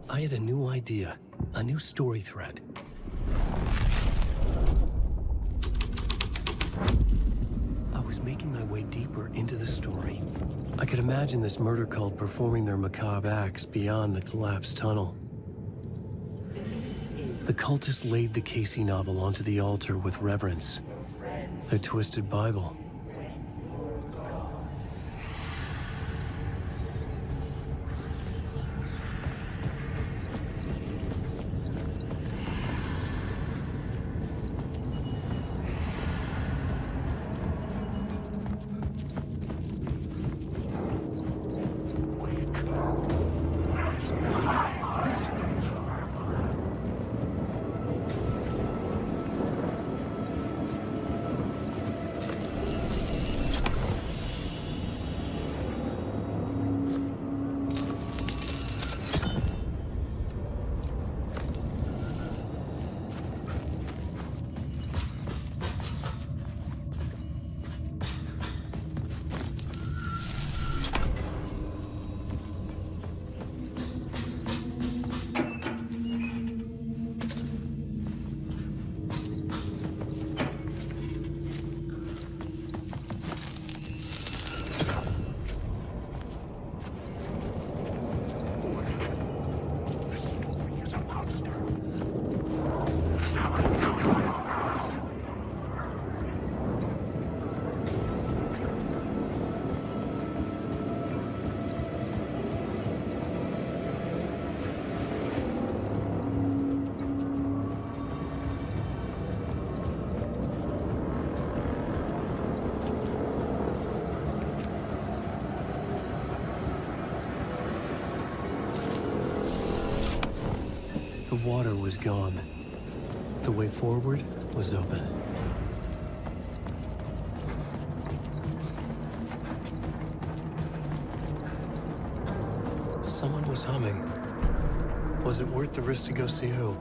I had a new idea, a new story thread. I was making my way deeper into the story. I could imagine this murder cult performing their macabre acts beyond the collapsed tunnel. The cultists laid the Casey novel onto the altar with reverence. Their twisted Bible. The water was gone. The way forward was open. Someone was humming. Was it worth the risk to go see who?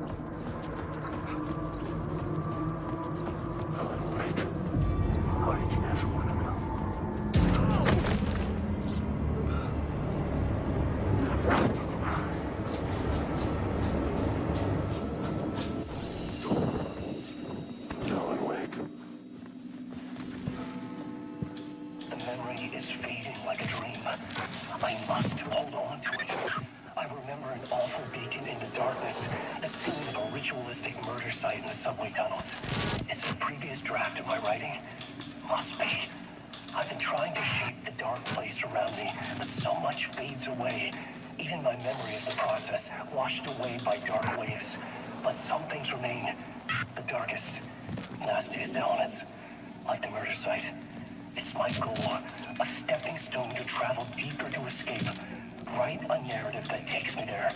Write a narrative that takes me there.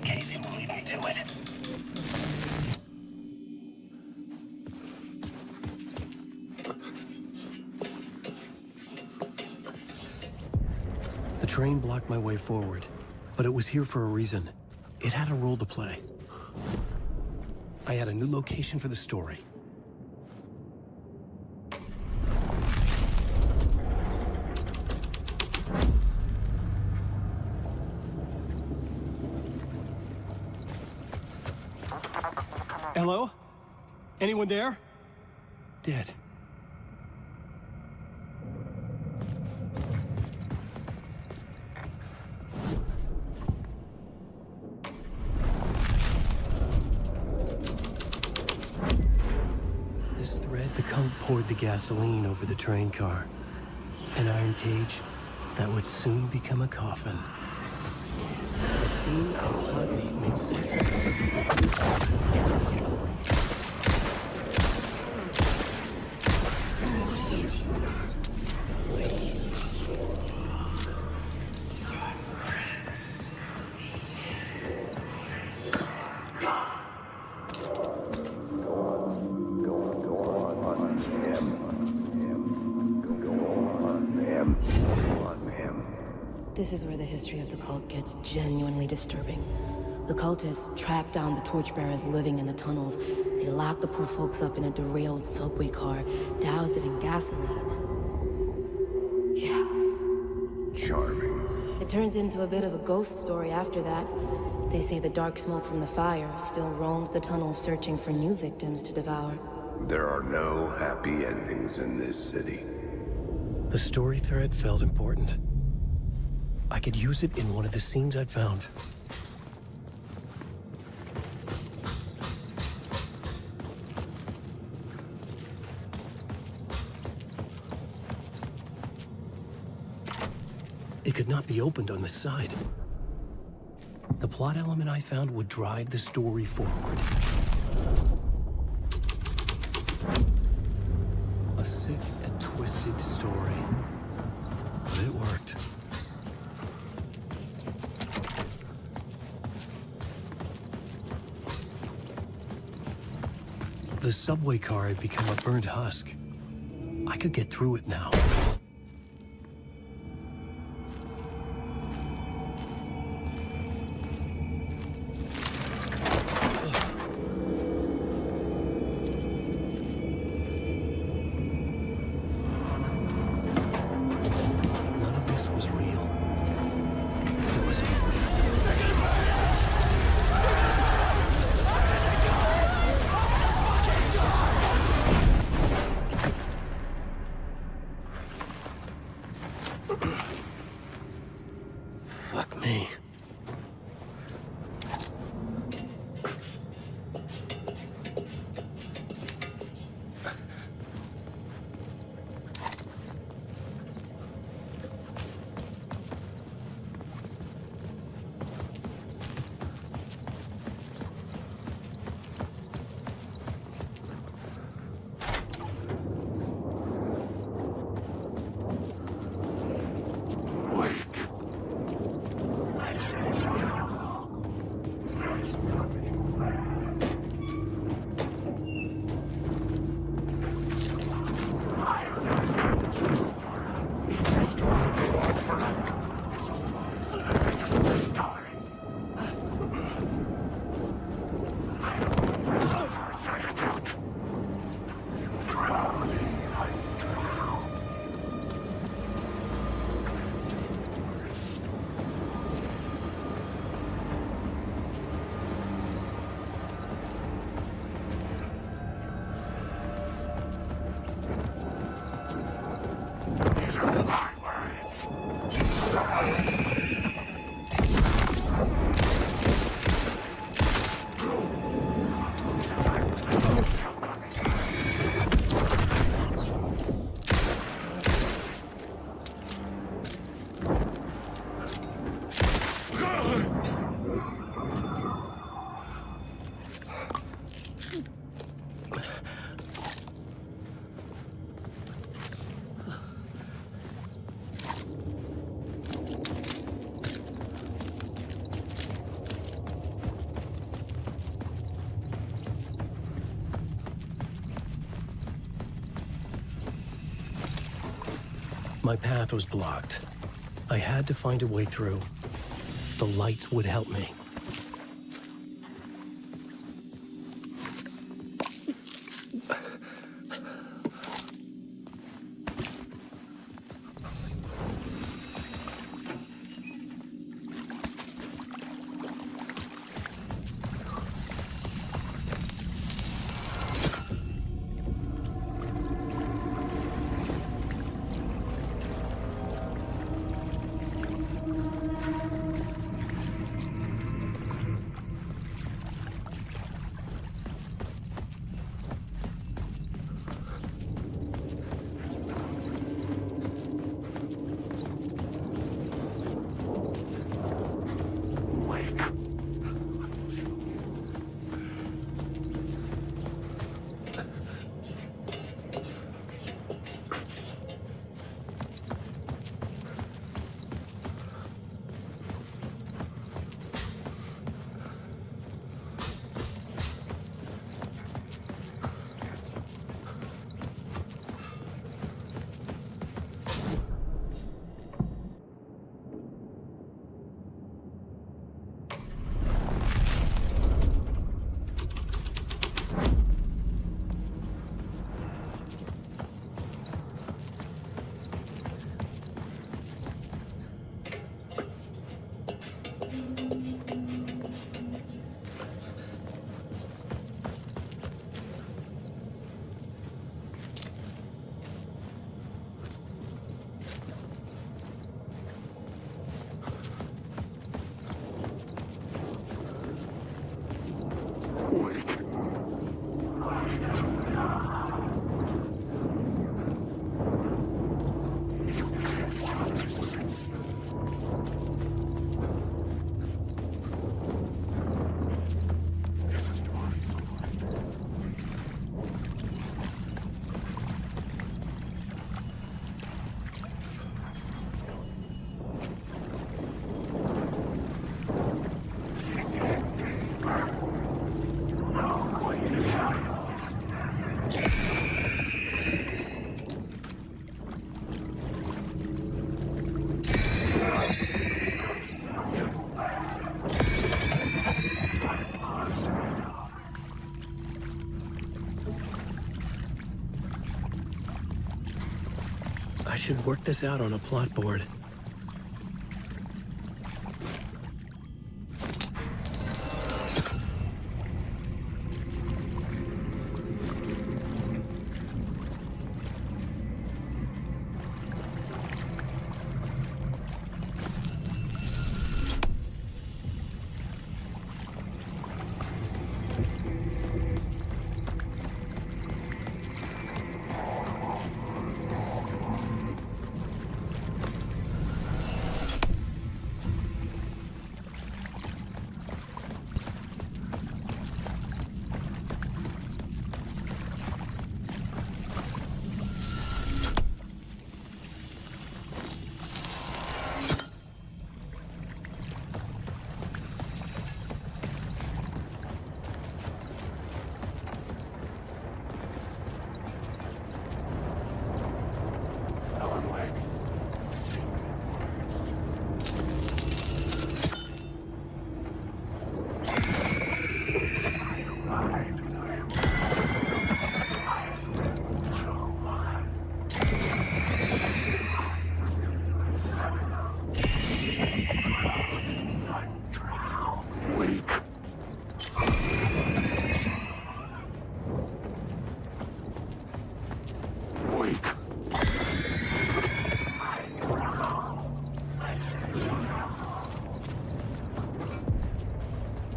Casey will lead me to it. The train blocked my way forward, but it was here for a reason. It had a role to play. I had a new location for the story. Hello? Anyone there? Dead. This thread, the cult poured the gasoline over the train car. An iron cage that would soon become a coffin. A scene our plot made sense. This is where the history of the cult gets genuinely disturbing. The cultists track down the torchbearers living in the tunnels. They lock the poor folks up in a derailed subway car, douse it in gasoline. Yeah. Charming. It turns into a bit of a ghost story after that. They say the dark smoke from the fire still roams the tunnels searching for new victims to devour. There are no happy endings in this city. The story thread felt important. I could use it in one of the scenes I'd found. It could not be opened on the side. The plot element I found would drive the story forward. A sick and twisted story. But it worked. The subway car had become a burnt husk. I could get through it now. None of this was real. It was Fuck me. My path was blocked. I had to find a way through. The lights would help me. I should work this out on a plot board.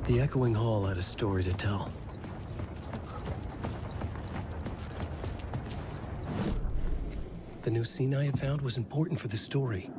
The Echoing Hall had a story to tell. The new scene I had found was important for the story.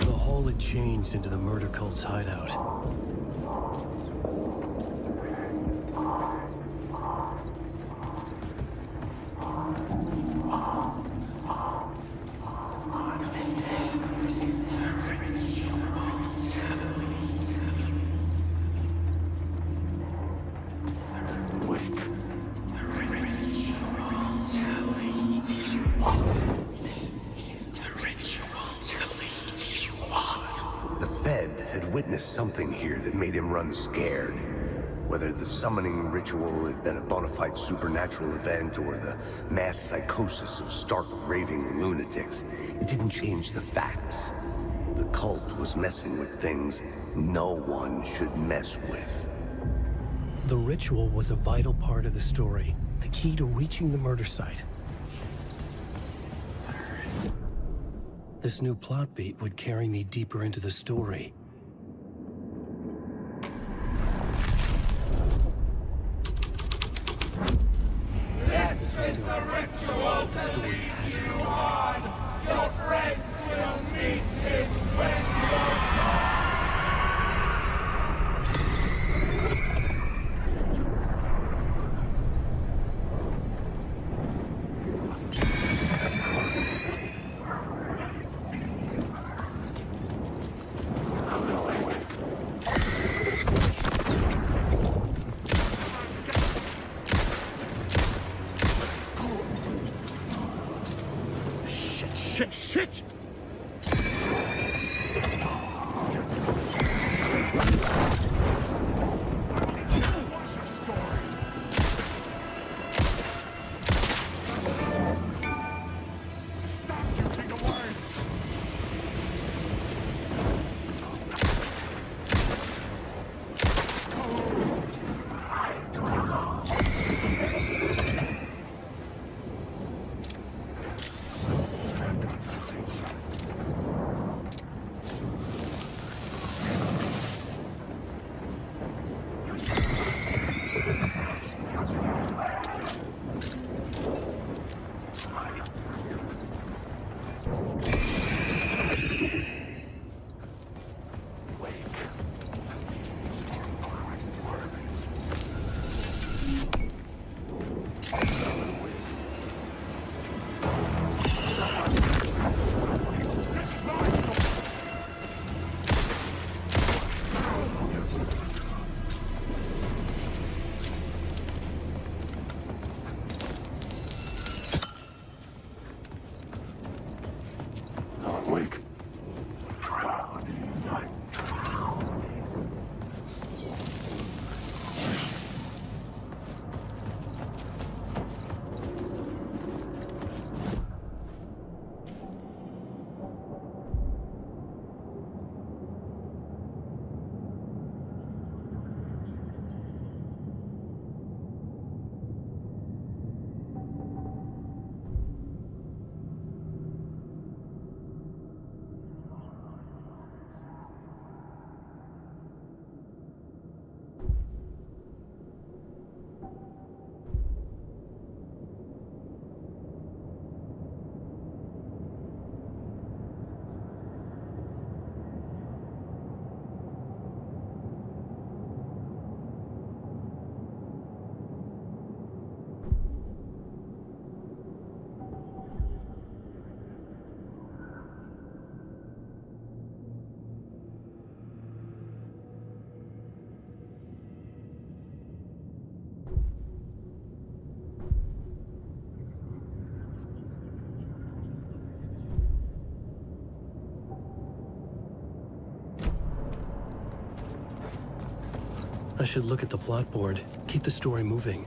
The hall had changed into the murder cult's hideout. The Fed had witnessed something here that made him run scared. Whether the summoning ritual had been a bona fide supernatural event or the mass psychosis of stark raving lunatics, it didn't change the facts. The cult was messing with things no one should mess with. The ritual was a vital part of the story, the key to reaching the murder site. This new plot beat would carry me deeper into the story. This is the ritual to lead you on. Your friends will meet him when you're gone. Shit, shit! I should look at the plot board, keep the story moving.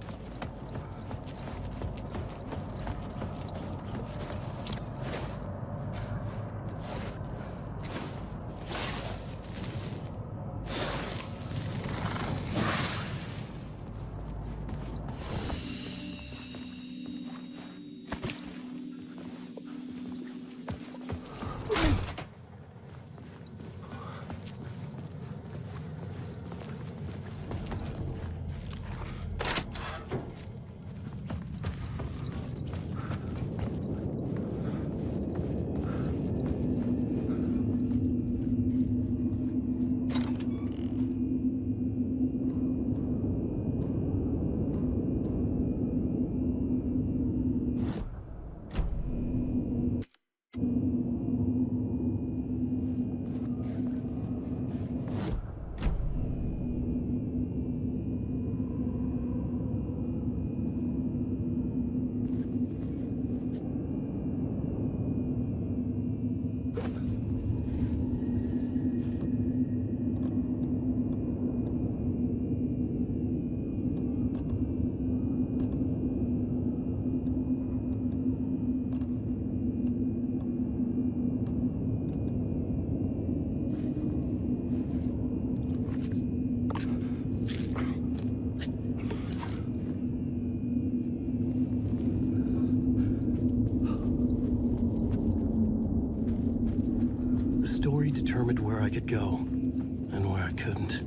Story determined where I could go, and where I couldn't.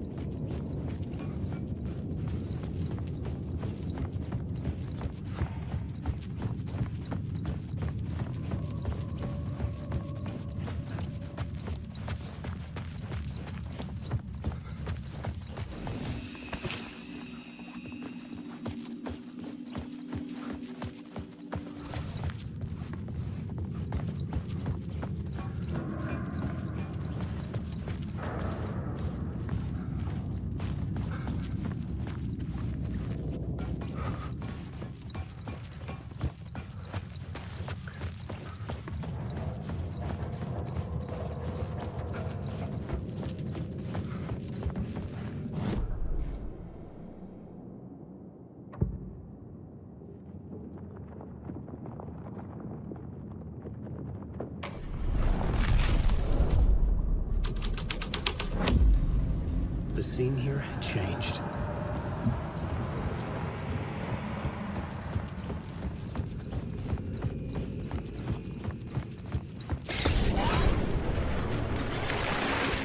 The scene here had changed.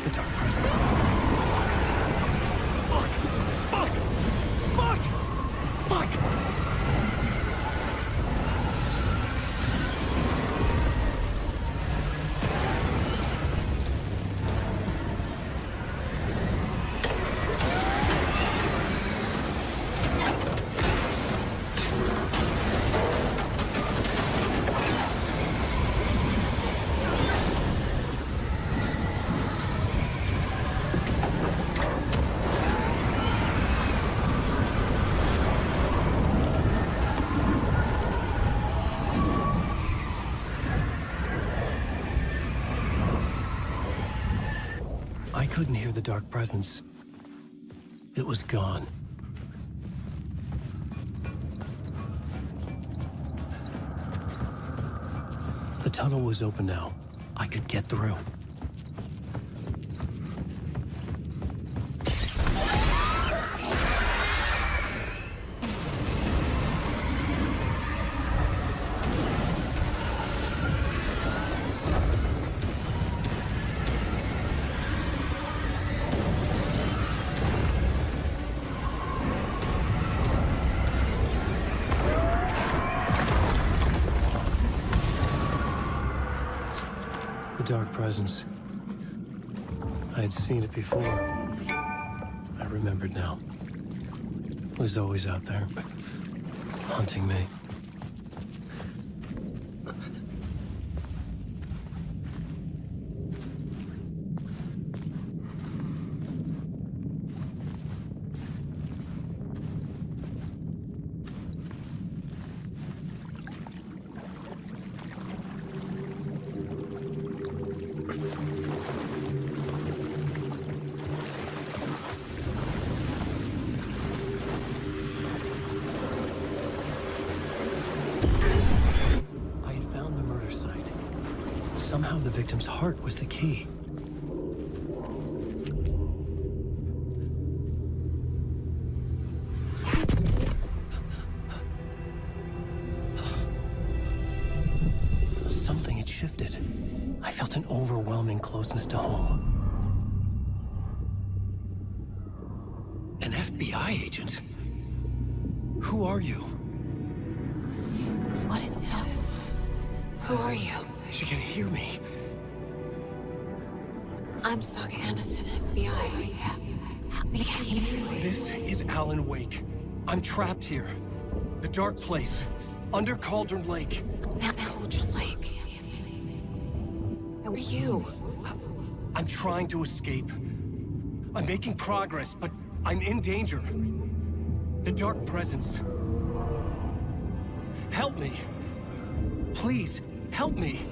The dark presence. Fuck! Fuck! Fuck! Fuck! I couldn't hear the dark presence. It was gone. The tunnel was open now. I could get through. Dark presence. I had seen it before. I remembered now. It was always out there, haunting me. Somehow the victim's heart was the key. Something had shifted. I felt an overwhelming closeness to home. An FBI agent? Who are you? What is this? Who are you? She can hear me. I'm Saga Anderson, FBI. This is Alan Wake. I'm trapped here. The dark place. Under Cauldron Lake. At Cauldron Lake. Who are you? I'm trying to escape. I'm making progress, but I'm in danger. The dark presence. Help me. Please, help me.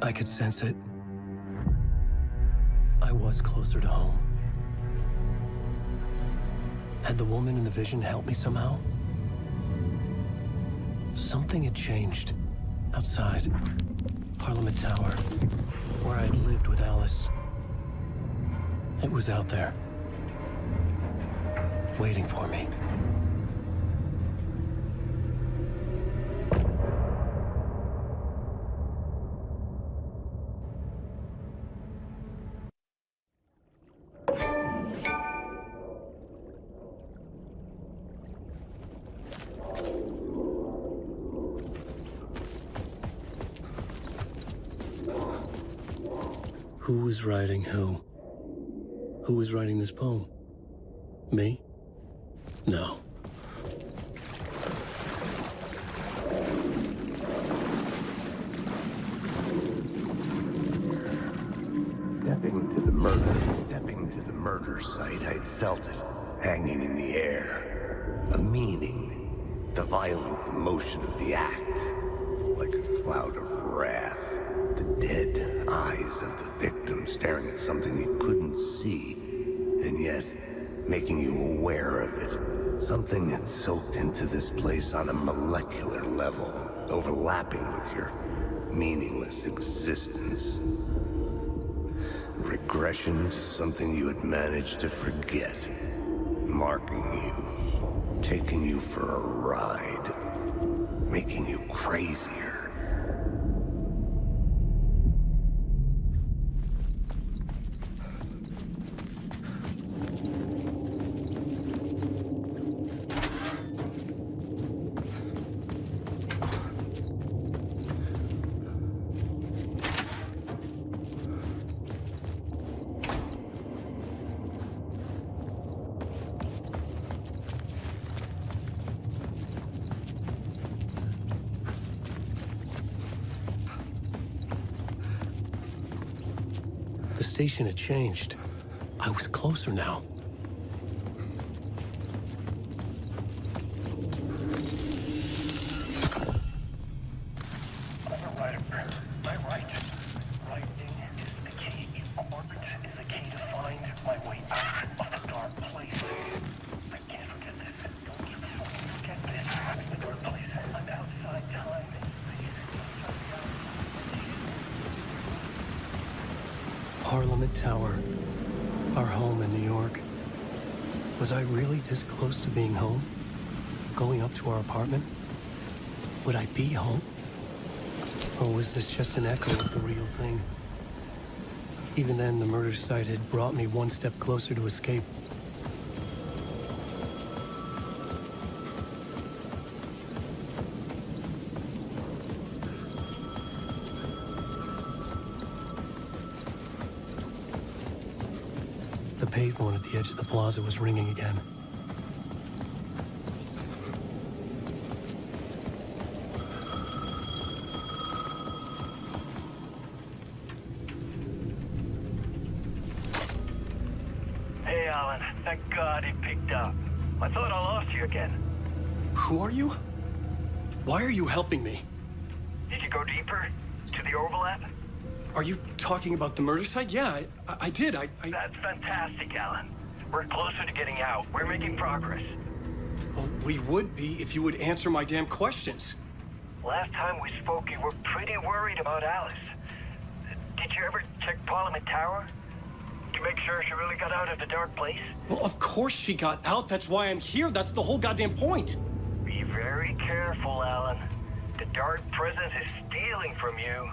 I could sense it. I was closer to home. Had the woman in the vision helped me somehow? Something had changed. Outside. Parliament Tower. Where I had lived with Alice. It was out there. Waiting for me. Who was writing who? Who was writing this poem? Me? No. Stepping to the murder site, I'd felt it, hanging in the air. A meaning, the violent emotion of the act, like a cloud of wrath. The dead eyes of the victim staring at something you couldn't see, and yet making you aware of it. Something had soaked into this place on a molecular level, overlapping with your meaningless existence. Regression to something you had managed to forget. Marking you, taking you for a ride, making you crazier. The station had changed. I was closer now. Parliament Tower, our home in New York. Was I really this close to being home? Going up to our apartment? Would I be home? Or was this just an echo of the real thing? Even then, the murder site had brought me one step closer to escape. The payphone at the edge of the plaza was ringing again. Hey, Alan. Thank God he picked up. I thought I lost you again. Who are you? Why are you helping me? Did you go deeper? To the overlap? Are you talking about the murder site? Yeah, I did. That's fantastic, Alan. We're closer to getting out. We're making progress. Well, we would be if you would answer my damn questions. Last time we spoke, you were pretty worried about Alice. Did you ever check Parliament Tower? To make sure she really got out of the dark place? Well, of course she got out. That's why I'm here. That's the whole goddamn point. Be very careful, Alan. The dark presence is stealing from you.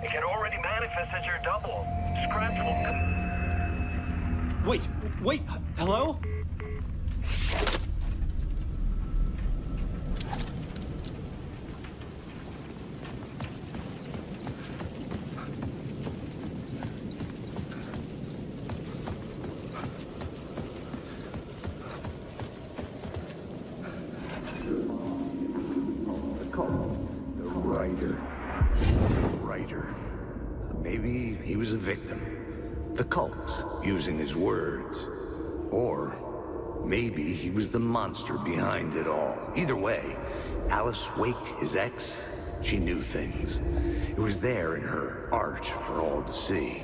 It can already manifest as your double. Scratch will... Wait, hello? Maybe he was a victim. The cult, using his words. Or maybe he was the monster behind it all. Either way, Alice Wake, his ex, she knew things. It was there in her art for all to see.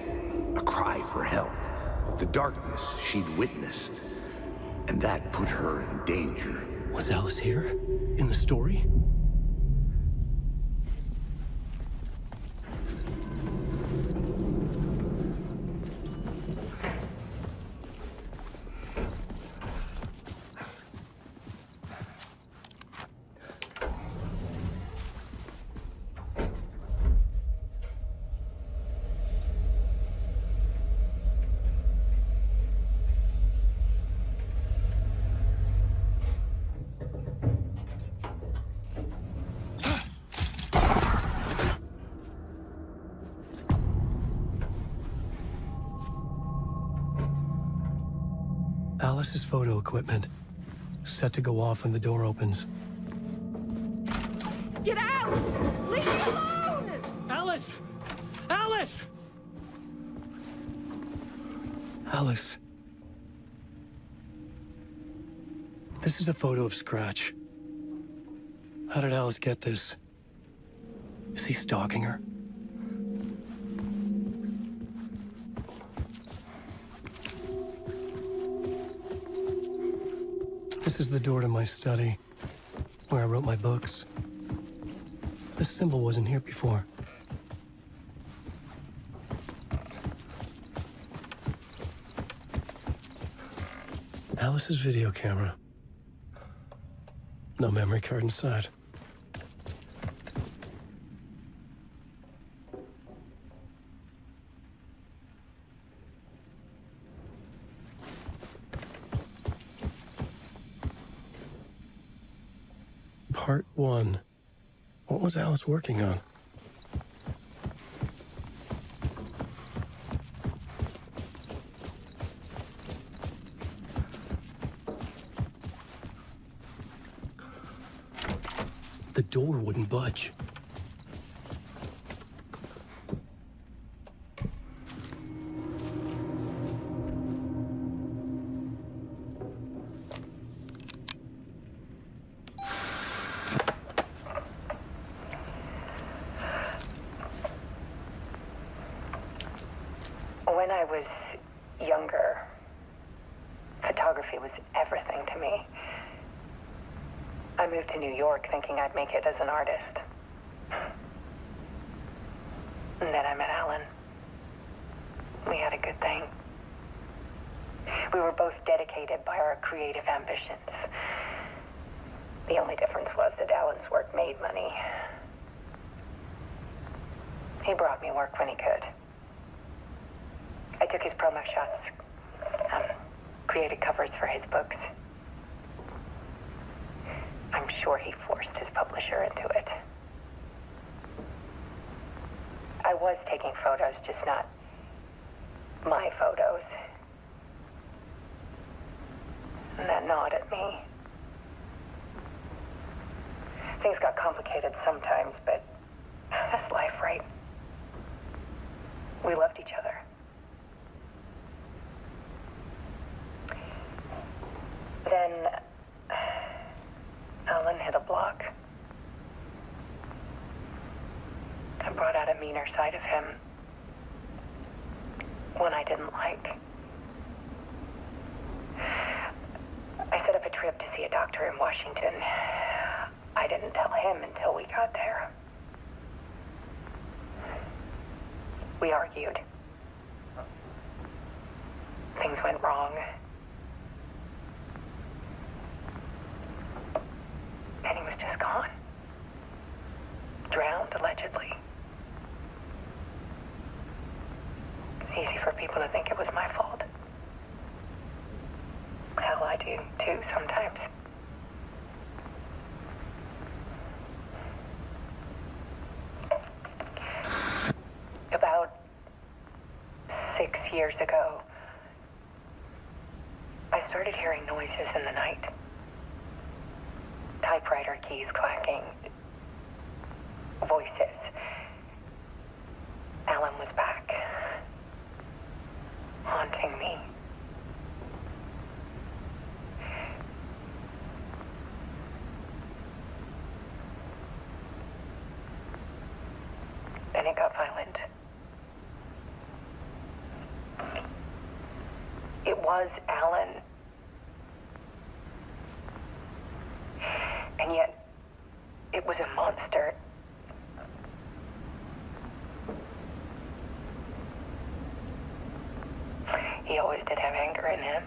A cry for help. The darkness she'd witnessed. And that put her in danger. Was Alice here? In the story? Alice's photo equipment. Set to go off when the door opens. Get out! Leave me alone! Alice! Alice! Alice. This is a photo of Scratch. How did Alice get this? Is he stalking her? This is the door to my study, where I wrote my books. This symbol wasn't here before. Alice's video camera. No memory card inside. Part 1. What was Alice working on? The door wouldn't budge. When I was younger, photography was everything to me. I moved to New York thinking I'd make it as an artist. And then I met Alan. We had a good thing. We were both dedicated by our creative ambitions. The only difference was that Alan's work made money. He brought me work when he could. I took his promo shots, created covers for his books. I'm sure he forced his publisher into it. I was taking photos, just not my photos. And that gnawed at me. Things got complicated sometimes, but that's life, right? We loved each other. Then Alan hit a block. I brought out a meaner side of him. One I didn't like. I set up a trip to see a doctor in Washington. I I didn't tell him until we got there. We argued. Things went wrong. And he was just gone. Drowned, allegedly. It's easy for people to think it was my fault. Hell, I do too sometimes. About 6 years ago, I started hearing noises in the night. Typewriter keys clacking. Voices. Alan was back. Haunting me. Then it got violent. It was Alan. And yet, it was a monster. He always did have anger in him.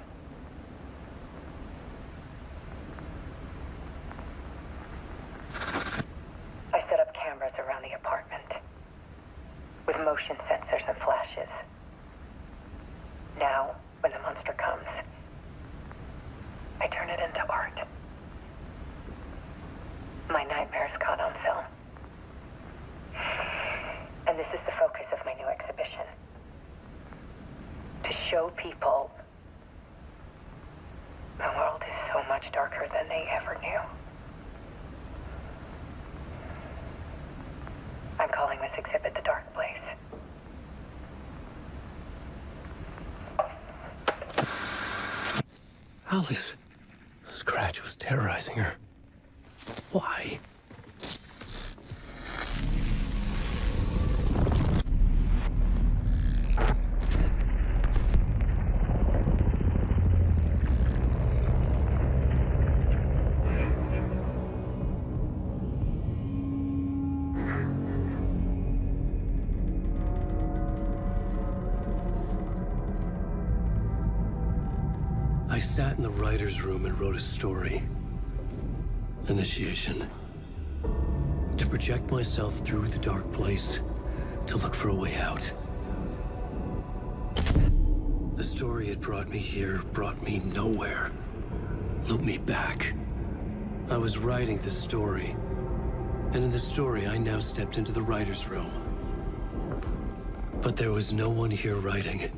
I set up cameras around the apartment with motion sensors and flashes. Now, when the monster comes, I turn it into art. My nightmares caught on film. And this is the focus of my new exhibition. To show people the world is so much darker than they ever knew. I'm calling this exhibit The Dark Place. Alice. Scratch was terrorizing her. Why? I sat in the writer's room and wrote a story. Initiation. To project myself through the dark place, to look for a way out. The story had brought me here, brought me nowhere. Looped me back. I was writing the story. And in the story, I now stepped into the writer's room. But there was no one here writing it.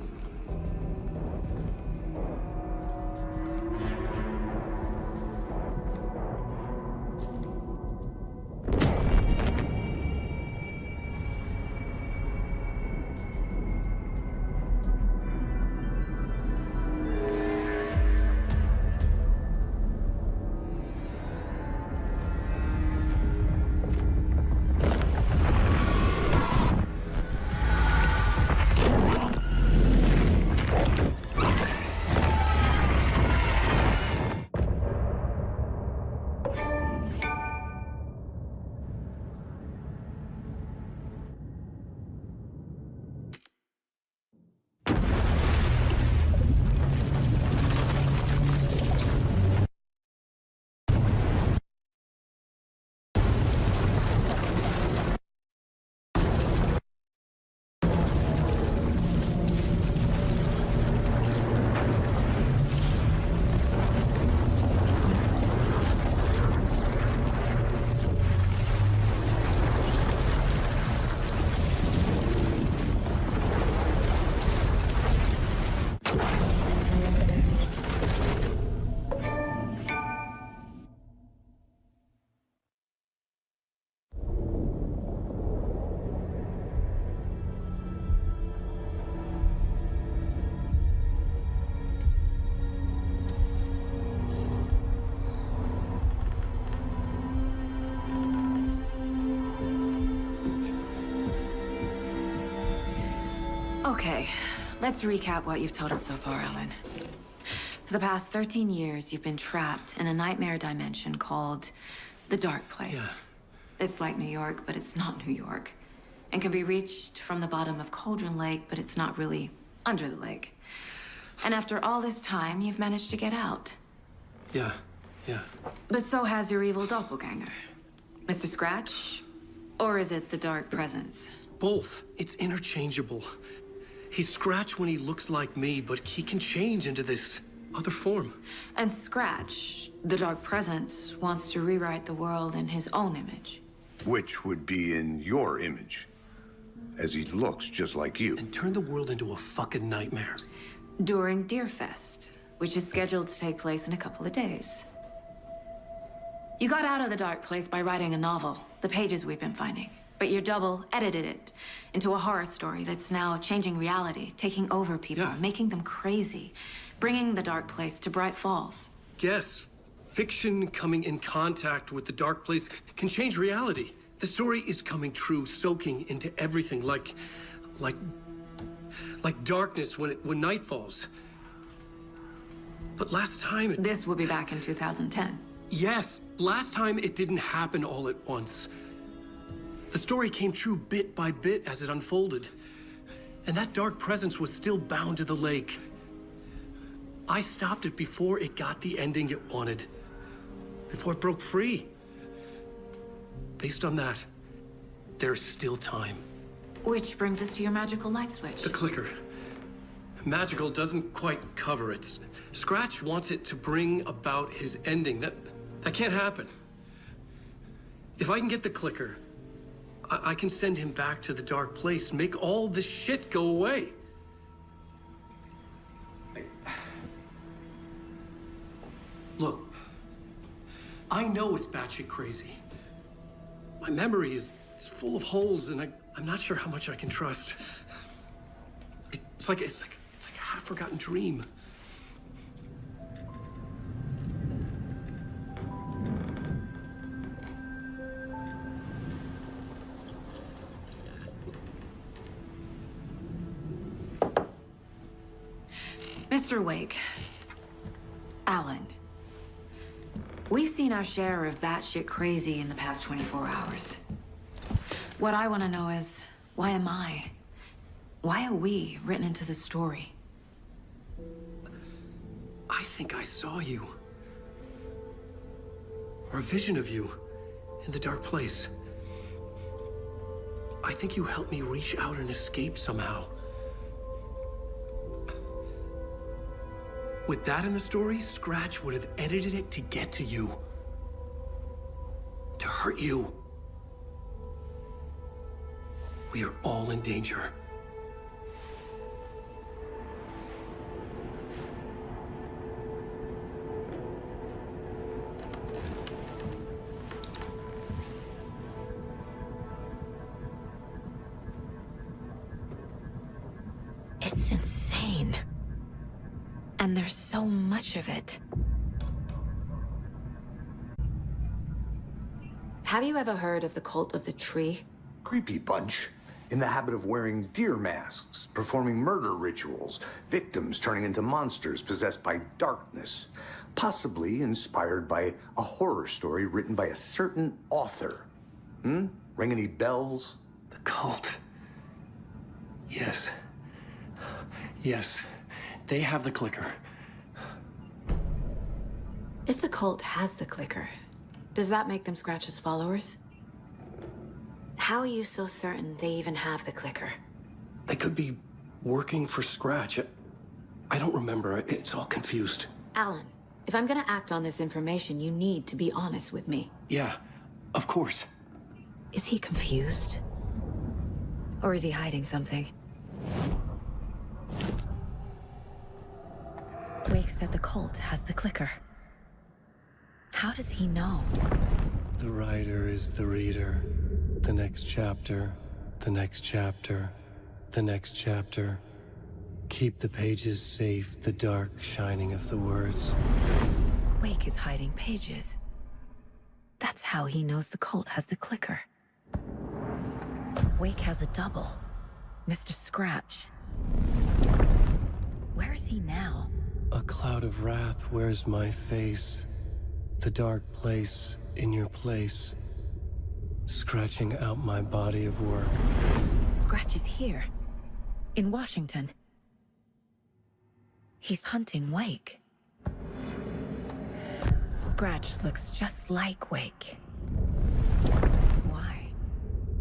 Okay, let's recap what you've told us so far, Ellen. For the past 13 years, you've been trapped in a nightmare dimension called The Dark Place. Yeah. It's like New York, but it's not New York. And can be reached from the bottom of Cauldron Lake, but it's not really under the lake. And after all this time, you've managed to get out. Yeah. But so has your evil doppelganger. Mr. Scratch? Or is it the Dark Presence? Both. It's interchangeable. He's Scratch when he looks like me, but he can change into this other form. And Scratch, the Dark Presence, wants to rewrite the world in his own image. Which would be in your image, as he looks just like you. And turn the world into a fucking nightmare. During Deerfest, which is scheduled to take place in a couple of days. You got out of the Dark Place by writing a novel, the pages we've been finding. But your double edited it into a horror story that's now changing reality, taking over people, making them crazy, bringing the Dark Place to Bright Falls. Yes, fiction coming in contact with the Dark Place can change reality. The story is coming true, soaking into everything like darkness when night falls. But last time This will be back in 2010. Yes, last time it didn't happen all at once. The story came true bit by bit as it unfolded. And that Dark Presence was still bound to the lake. I stopped it before it got the ending it wanted. Before it broke free. Based on that, there's still time. Which brings us to your magical light switch. The clicker. Magical doesn't quite cover it. Scratch wants it to bring about his ending. That can't happen. If I can get the clicker, I can send him back to the Dark Place, make all this shit go away. Look, I know it's batshit crazy. My memory is full of holes, and I'm not sure how much I can trust. It's like a half-forgotten dream. Mr. Wake. Alan. We've seen our share of batshit crazy in the past 24 hours. What I want to know is, why am I? Why are we written into the story? I think I saw you. Or a vision of you in the Dark Place. I think you helped me reach out and escape somehow. With that in the story, Scratch would have edited it to get to you. To hurt you. We are all in danger. It's insane. And there's so much of it. Have you ever heard of the Cult of the Tree? Creepy bunch. In the habit of wearing deer masks, performing murder rituals, victims turning into monsters possessed by darkness, possibly inspired by a horror story written by a certain author. Ring any bells? The cult. Yes. Yes. They have the clicker. If the cult has the clicker, does that make them Scratch's followers? How are you so certain they even have the clicker? They could be working for Scratch. I don't remember. It's all confused. Alan, if I'm gonna act on this information, you need to be honest with me. Yeah, of course. Is he confused? Or is he hiding something? Wake said the cult has the clicker. How does he know? The writer is the reader. The next chapter, the next chapter, the next chapter. Keep the pages safe, the dark shining of the words. Wake is hiding pages. That's how he knows the cult has the clicker. Wake has a double. Mr. Scratch. Where is he now? A cloud of wrath wears my face. The dark place in your place, scratching out my body of work. Scratch is here, in Washington. He's hunting Wake. Scratch looks just like Wake. Why?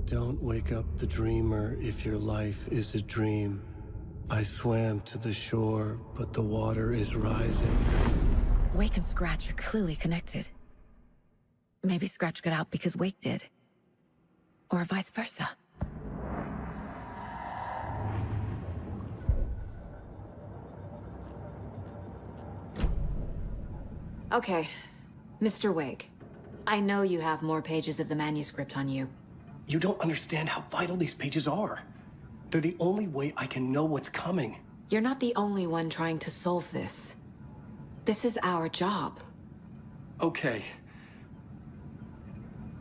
Don't wake up the dreamer if your life is a dream. I swam to the shore, but the water is rising. Wake and Scratch are clearly connected. Maybe Scratch got out because Wake did. Or vice versa. Okay, Mr. Wake. I know you have more pages of the manuscript on you. You don't understand how vital these pages are. They're the only way I can know what's coming. You're not the only one trying to solve this. This is our job. Okay.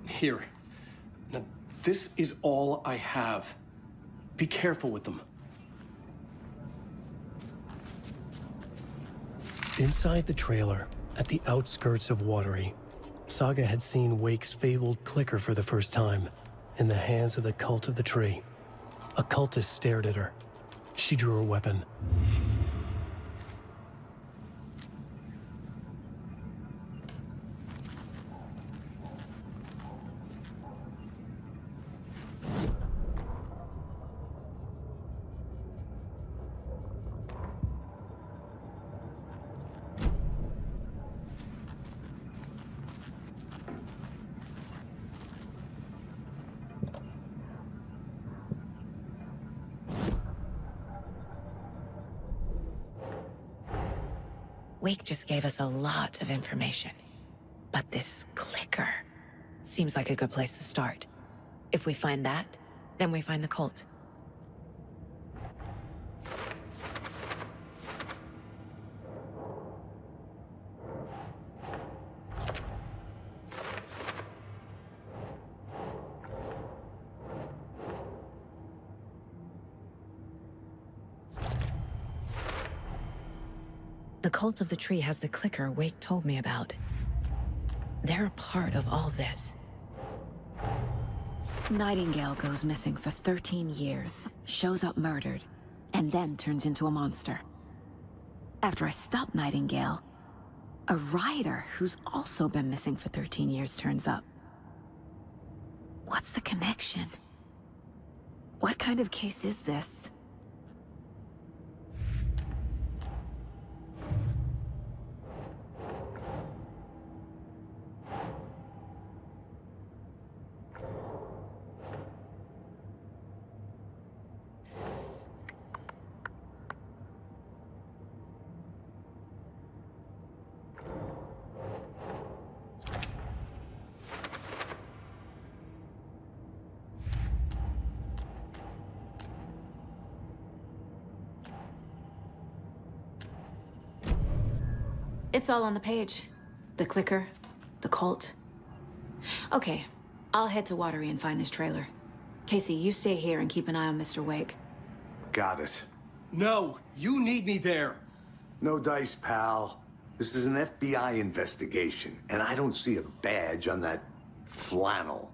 Here. Now, this is all I have. Be careful with them. Inside the trailer, at the outskirts of Watery, Saga had seen Wake's fabled clicker for the first time, in the hands of the Cult of the Tree. A cultist stared at her. She drew her weapon. Wake just gave us a lot of information. But this clicker seems like a good place to start. If we find that, then we find the cult. The Cult of the Tree has the clicker Wake told me about. They're a part of all this. Nightingale goes missing for 13 years, shows up murdered, and then turns into a monster. After I stop Nightingale, a rider who's also been missing for 13 years turns up. What's the connection? What kind of case is this? It's all on the page. The clicker, the cult. Okay, I'll head to Watery and find this trailer. Casey, you stay here and keep an eye on Mr. Wake. Got it. No, you need me there. No dice, pal. This is an FBI investigation, and I don't see a badge on that flannel.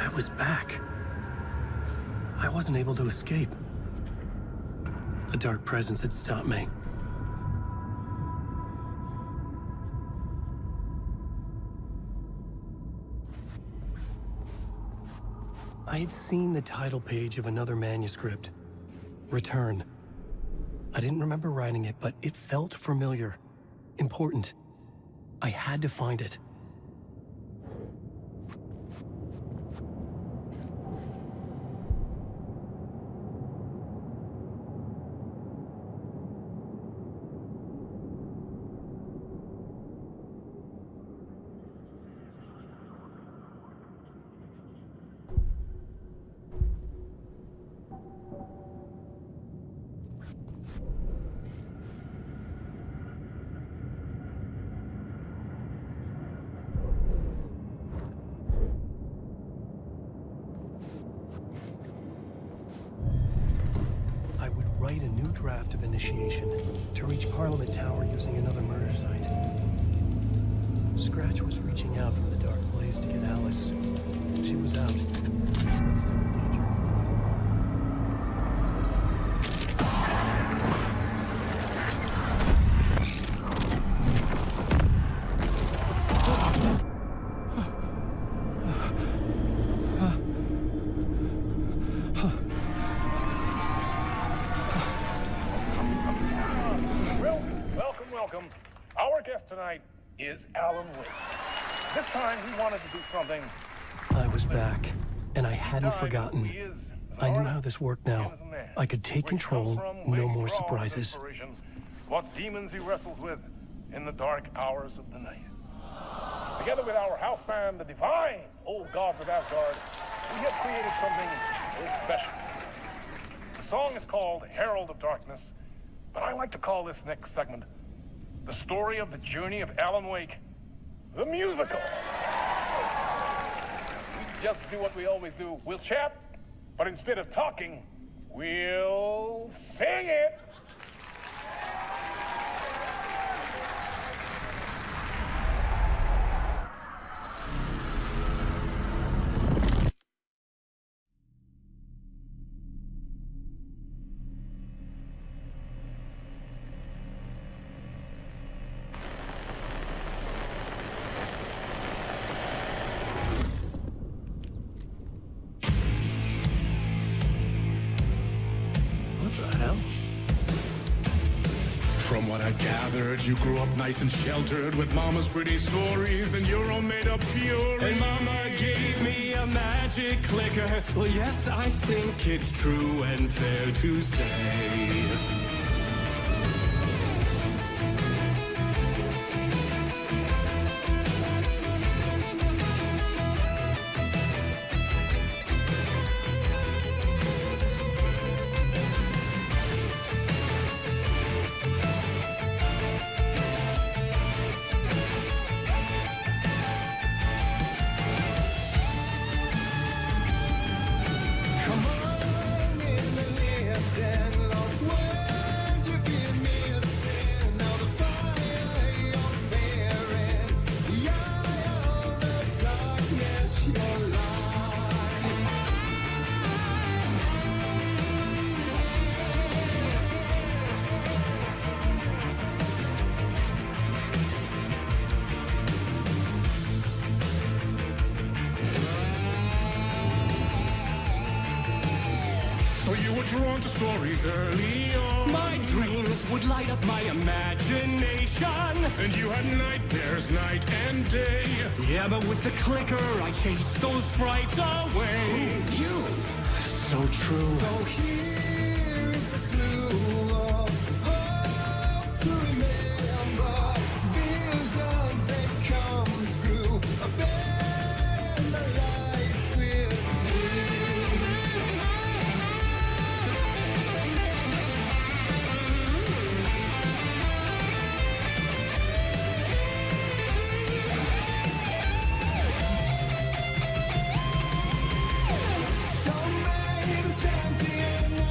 I was back. I wasn't able to escape. A dark presence had stopped me. I had seen the title page of another manuscript. Return. I didn't remember writing it, but it felt familiar. Important. I had to find it. Write a new draft of initiation to reach Parliament Tower using another murder site. Scratch was reaching out from the dark place to get Alice. She was out, but still in danger. Welcome. Our guest tonight is Alan Wake. This time he wanted to do something. I was back, and I hadn't forgotten. I knew how this worked now. I could take control, no more surprises. What demons he wrestles with in the dark hours of the night. Together with our house band, the Divine Old Gods of Asgard, we have created something very special. The song is called Herald of Darkness, but I like to call this next segment the story of the journey of Alan Wake, the musical. We just do what we always do. We'll chat, but instead of talking, we'll sing it. From what I've gathered, you grew up nice and sheltered with mama's pretty stories and your own made-up fury. And mama gave me a magic clicker. Well, yes, I think it's true and fair to say. Drawn to stories early on. My dreams would light up my imagination. And you had nightmares night and day. Yeah, but with the clicker, I chased those frights away. Who knew? So true. So here is the clue of hope to remember. Visions that come true. Bend the lights with steel. Champion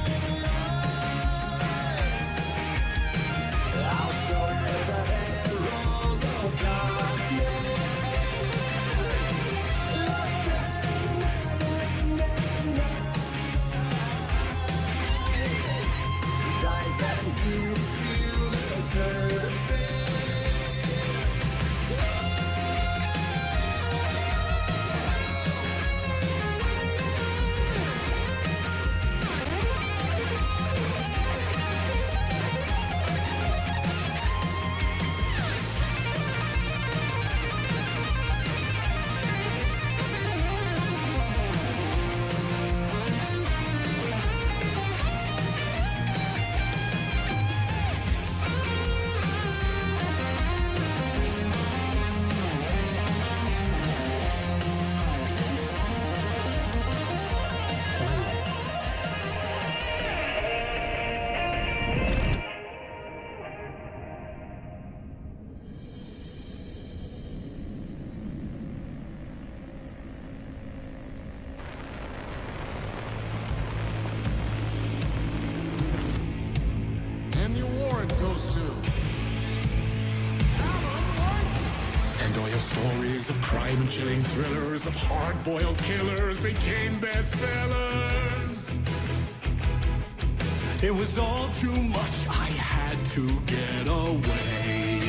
Stories of crime and chilling thrillers of hard-boiled killers became bestsellers. It was all too much, I had to get away.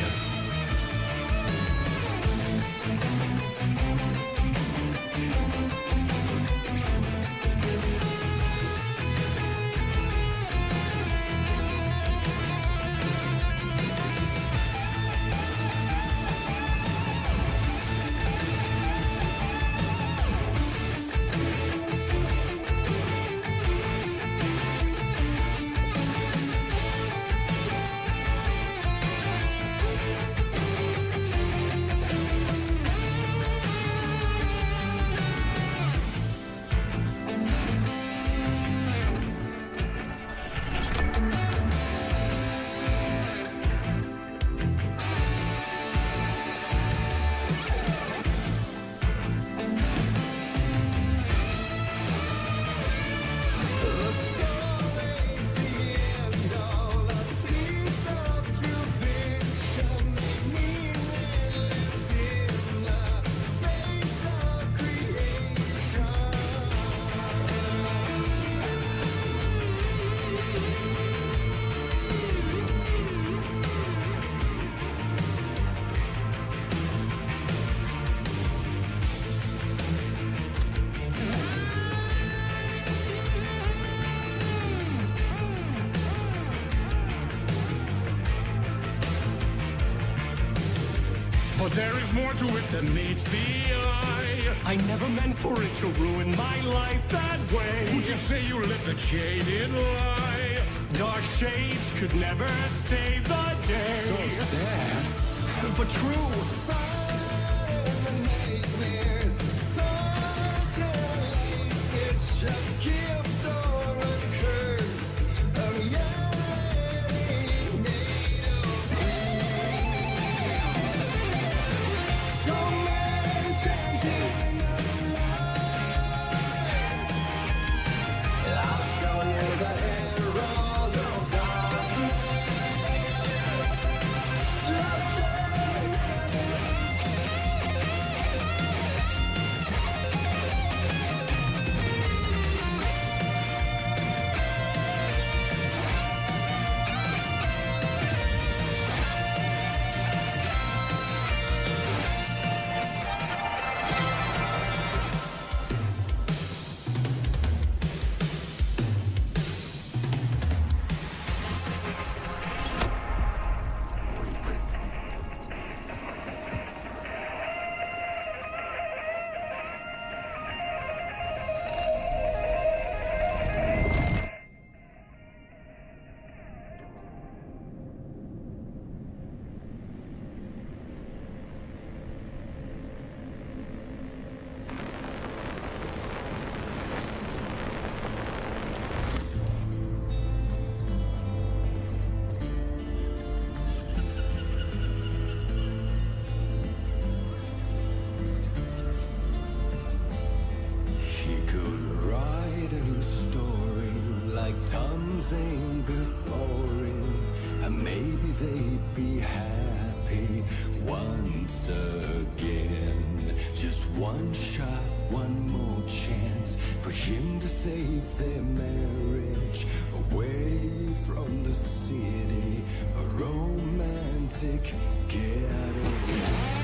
But there is more to it than meets the eye. I never meant for it to ruin my life that way. Would you say you let the jaded lie? Dark shades could never save the day. So sad, but true. Zane before him, and maybe they'd be happy once again. Just one shot, one more chance for him to save their marriage away from the city, a romantic getaway.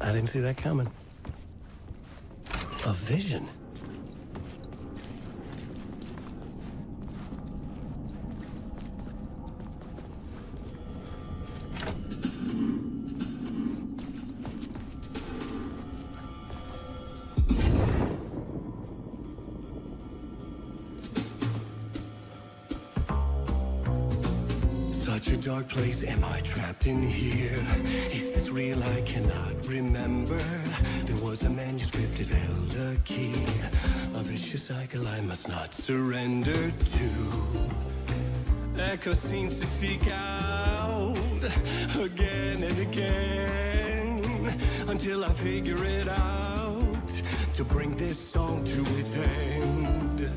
I didn't see that coming. A vision? Such a dark place, am I trapped in here? Is this real? I cannot remember. There was a manuscript, it held a key. A vicious cycle I must not surrender to. Echo seems to seek out again and again until I figure it out to bring this song to its end.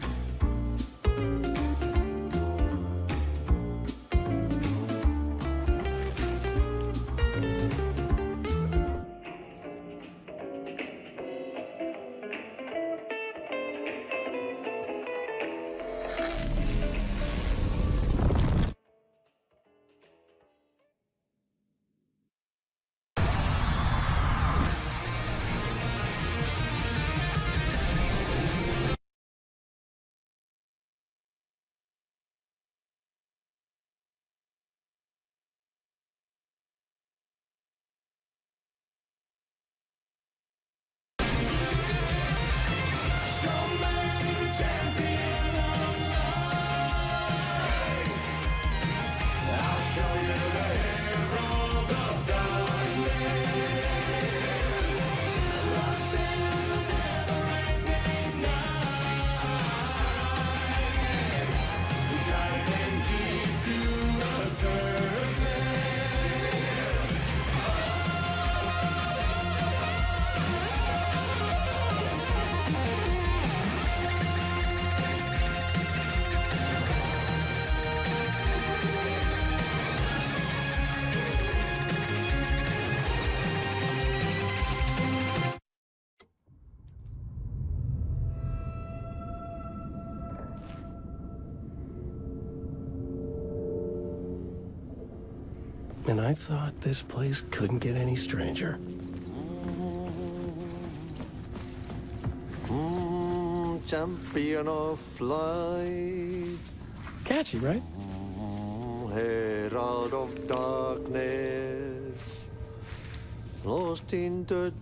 And I thought this place couldn't get any stranger. Champion of light. Catchy, right? Herald of darkness. Lost in the...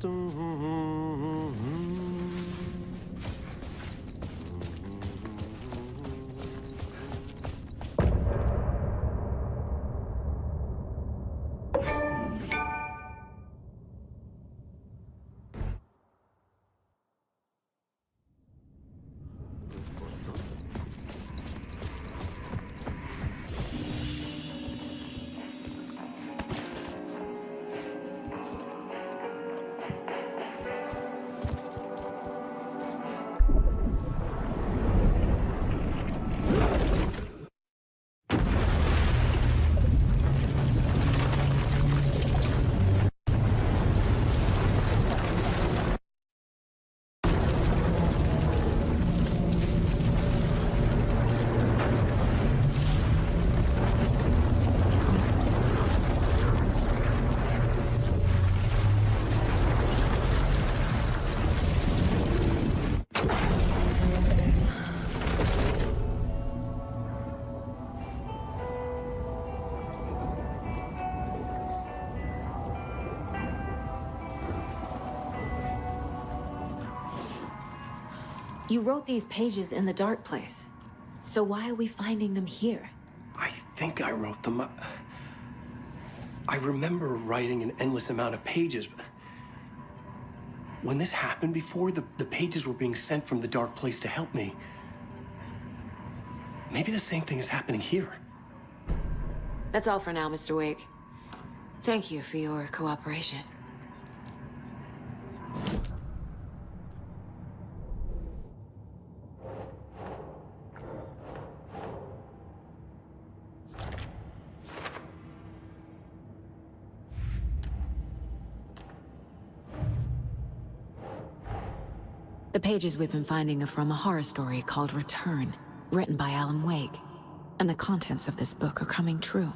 You wrote these pages in the dark place. So why are we finding them here? I think I wrote them. I remember writing an endless amount of pages, but when this happened before, the pages were being sent from the dark place to help me. Maybe the same thing is happening here. That's all for now, Mr. Wake. Thank you for your cooperation. The pages we've been finding are from a horror story called Return, written by Alan Wake. And the contents of this book are coming true.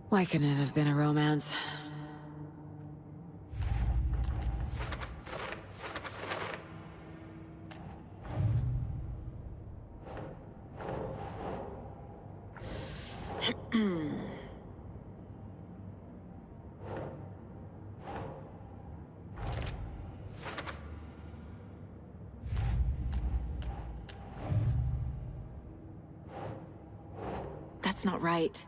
Why couldn't it have been a romance? That's not right.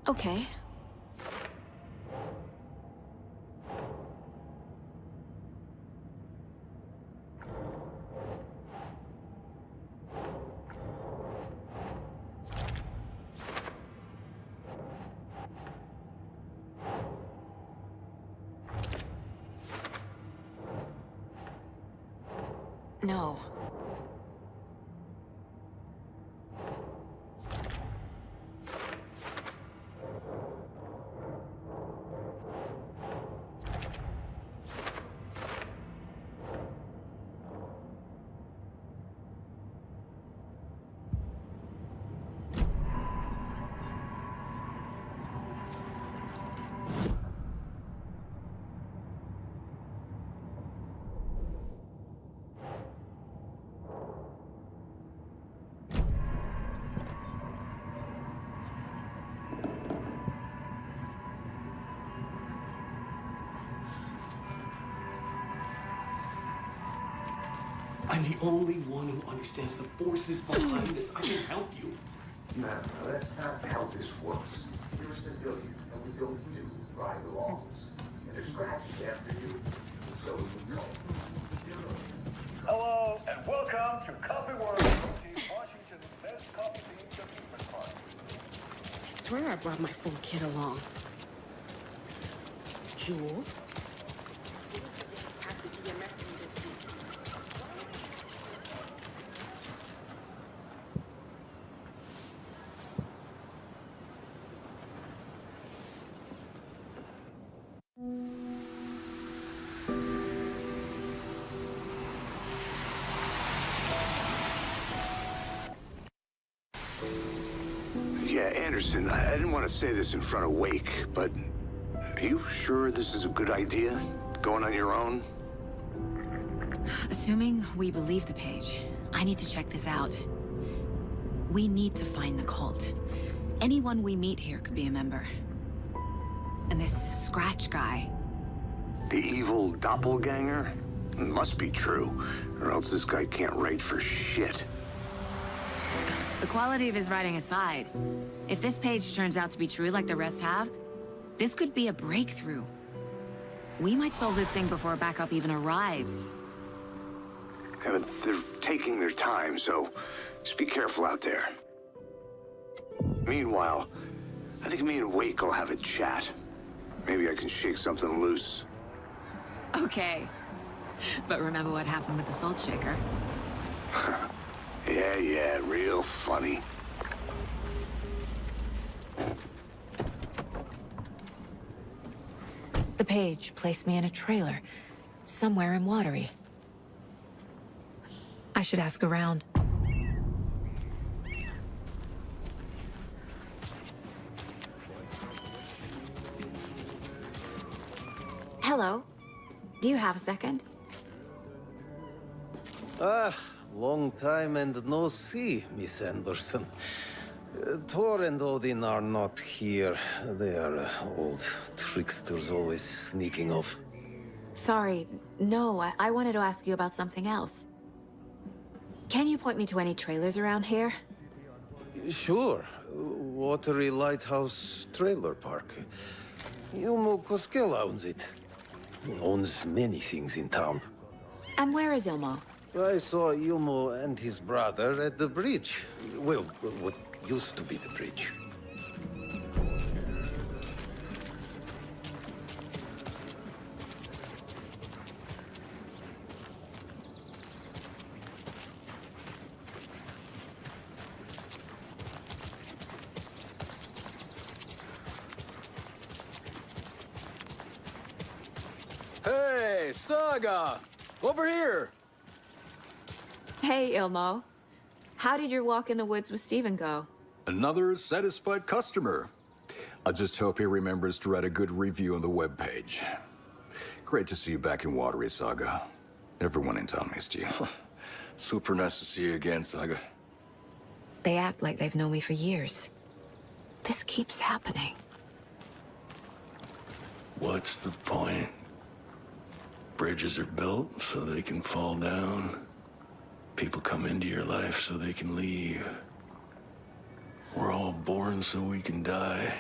Okay. No. I'm the only one who understands the forces behind this. I can help you. No, that's not how this works. You're a civilian, and we don't do by the laws. And they're scratched after you, so you know. Hello, and welcome to Coffee World, Washington's best coffee beans amusement park. I swear I brought my full kit along. Jules? Yeah, Anderson, I didn't want to say this in front of Wake, but are you sure this is a good idea? Going on your own? Assuming we believe the page, I need to check this out. We need to find the cult. Anyone we meet here could be a member. And this Scratch guy. The evil doppelganger? Must be true, or else this guy can't write for shit. The quality of his writing aside, if this page turns out to be true like the rest have, this could be a breakthrough. We might solve this thing before backup even arrives. Yeah, but they're taking their time, so just be careful out there. Meanwhile, I think me and Wake will have a chat. Maybe I can shake something loose. Okay. But remember what happened with the Salt Shaker? Yeah, real funny. The page placed me in a trailer, somewhere in Watery. I should ask around. Hello. Do you have a second? Ah, long time and no see, Miss Anderson. Thor and Odin are not here. They are old tricksters always sneaking off. Sorry, no, I wanted to ask you about something else. Can you point me to any trailers around here? Sure. Watery Lighthouse Trailer Park. Ilmo Koskela owns it. He owns many things in town. And where is Ilmo? I saw Ilmo and his brother at the bridge. Well, what used to be the bridge. Hey, Saga! Over here! Hey, Ilmo. How did your walk in the woods with Steven go? Another satisfied customer. I just hope he remembers to write a good review on the webpage. Great to see you back in Watery, Saga. Everyone in town missed you. Super nice to see you again, Saga. They act like they've known me for years. This keeps happening. What's the point? Bridges are built so they can fall down. People come into your life so they can leave. We're all born so we can die.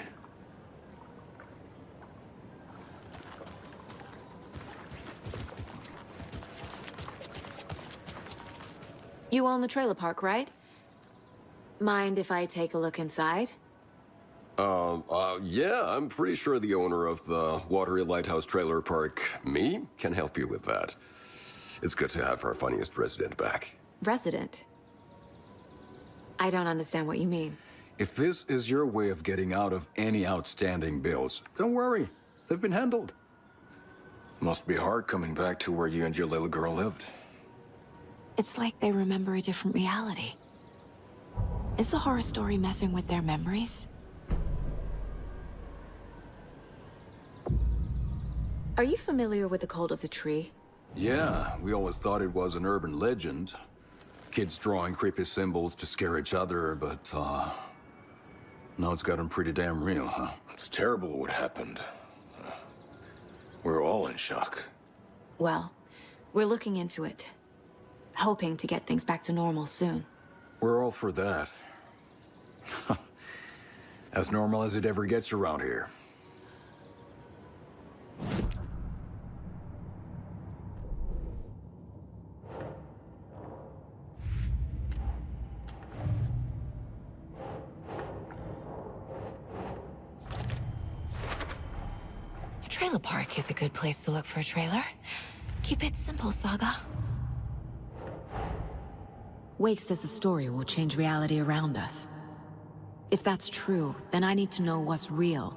You own the trailer park, right? Mind if I take a look inside? Yeah, I'm pretty sure the owner of the Watery Lighthouse Trailer Park, me, can help you with that. It's good to have our funniest resident back. Resident? I don't understand what you mean. If this is your way of getting out of any outstanding bills, don't worry. They've been handled. Must be hard coming back to where you and your little girl lived. It's like they remember a different reality. Is the horror story messing with their memories? Are you familiar with the Cult of the Tree? Yeah, we always thought it was an urban legend. Kids drawing creepy symbols to scare each other, but, now it's gotten pretty damn real, huh? It's terrible what happened. We're all in shock. Well, we're looking into it. Hoping to get things back to normal soon. We're all for that. As normal as it ever gets around here. A trailer park is a good place to look for a trailer. Keep it simple, Saga. Wake says the story will change reality around us. If that's true, then I need to know what's real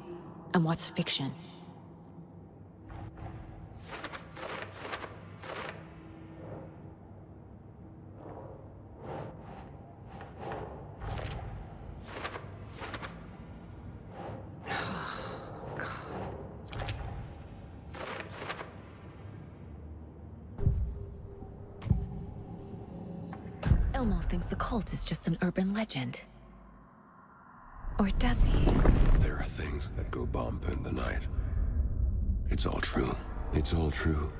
and what's fiction. Elmo thinks the cult is just an urban legend. Or does he? There are things that go bump in the night. It's all true. It's all true.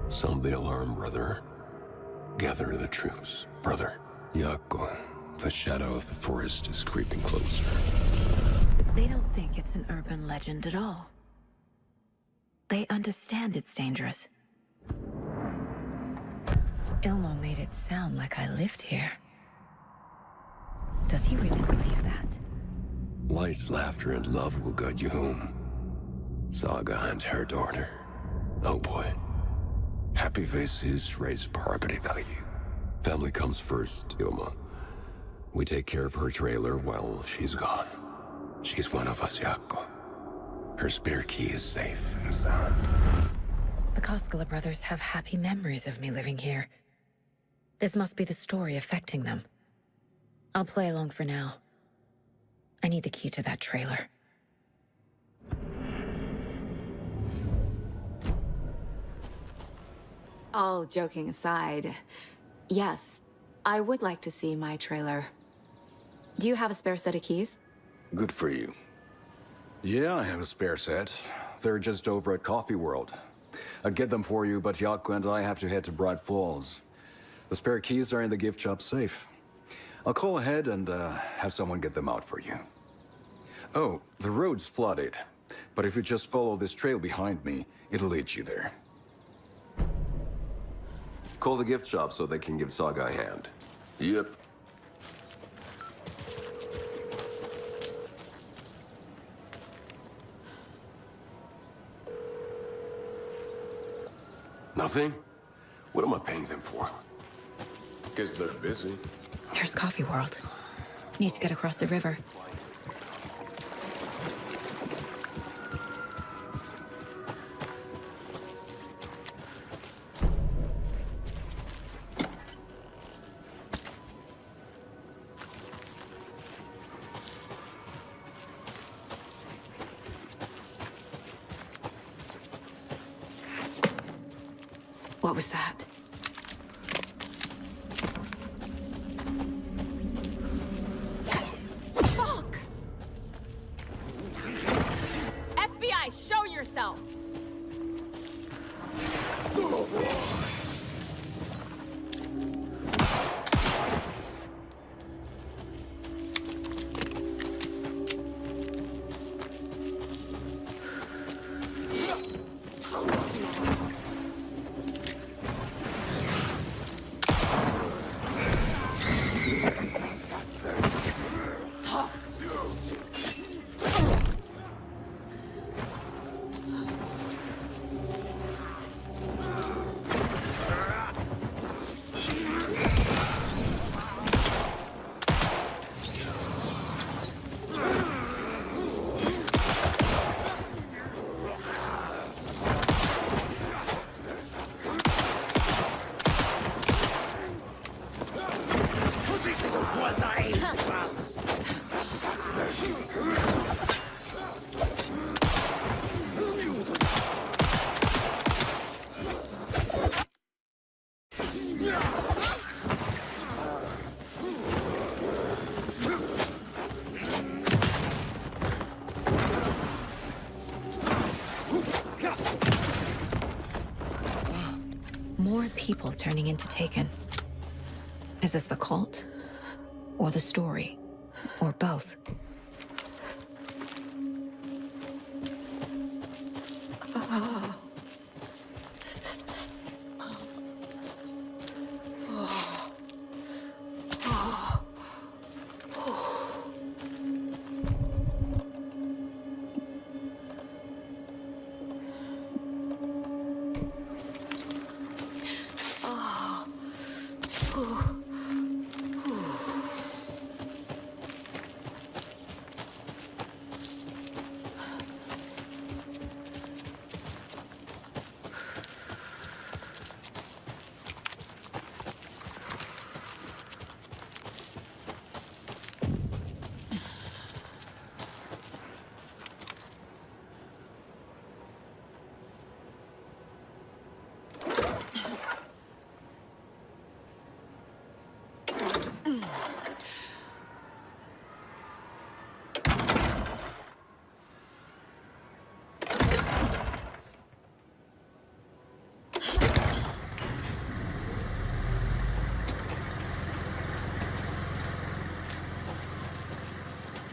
Sound the alarm, brother. Gather the troops, brother. Yako, the shadow of the forest is creeping closer. They don't think it's an urban legend at all. They understand it's dangerous. Ilmo made it sound like I lived here. Does he really believe that? Light, laughter, and love will guide you home. Saga and her daughter. Oh boy. Happy faces raise property value. Family comes first, Ilma. We take care of her trailer while she's gone. She's one of us, Yako. Her spare key is safe and sound. The Koskela brothers have happy memories of me living here. This must be the story affecting them. I'll play along for now. I need the key to that trailer. All joking aside, yes, I would like to see my trailer. Do you have a spare set of keys? Good for you. Yeah, I have a spare set. They're just over at Coffee World. I'd get them for you, but Yako and I have to head to Bright Falls. The spare keys are in the gift shop safe. I'll call ahead and have someone get them out for you. Oh, the road's flooded, but if you just follow this trail behind me, it'll lead you there. Call the gift shop so they can give Saga a hand. Yep. Nothing? What am I paying them for? Guess they're busy. There's Coffee World. Need to get across the river. What was that? Fuck! FBI, show yourself! More people turning into Taken. Is this the cult? Or the story? Or both?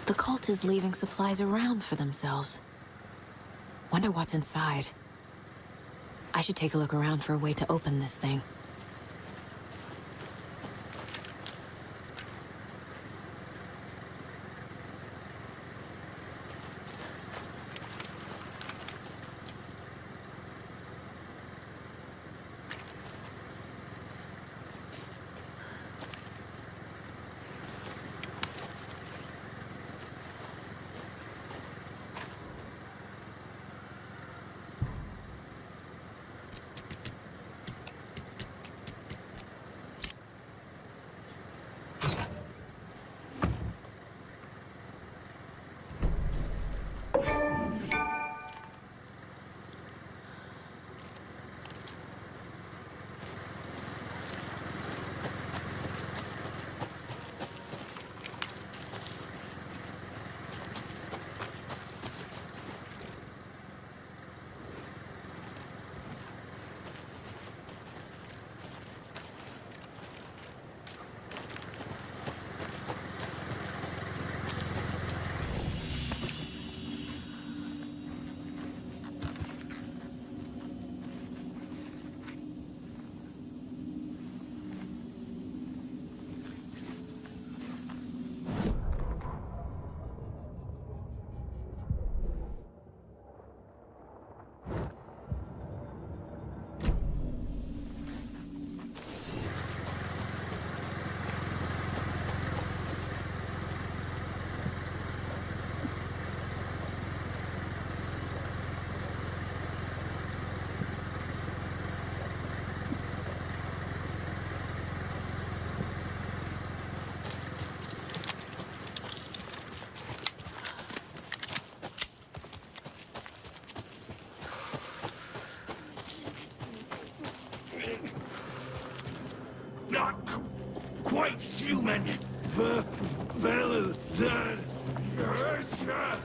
The cult is leaving supplies around for themselves. Wonder what's inside. I should take a look around for a way to open this thing. Then Gersha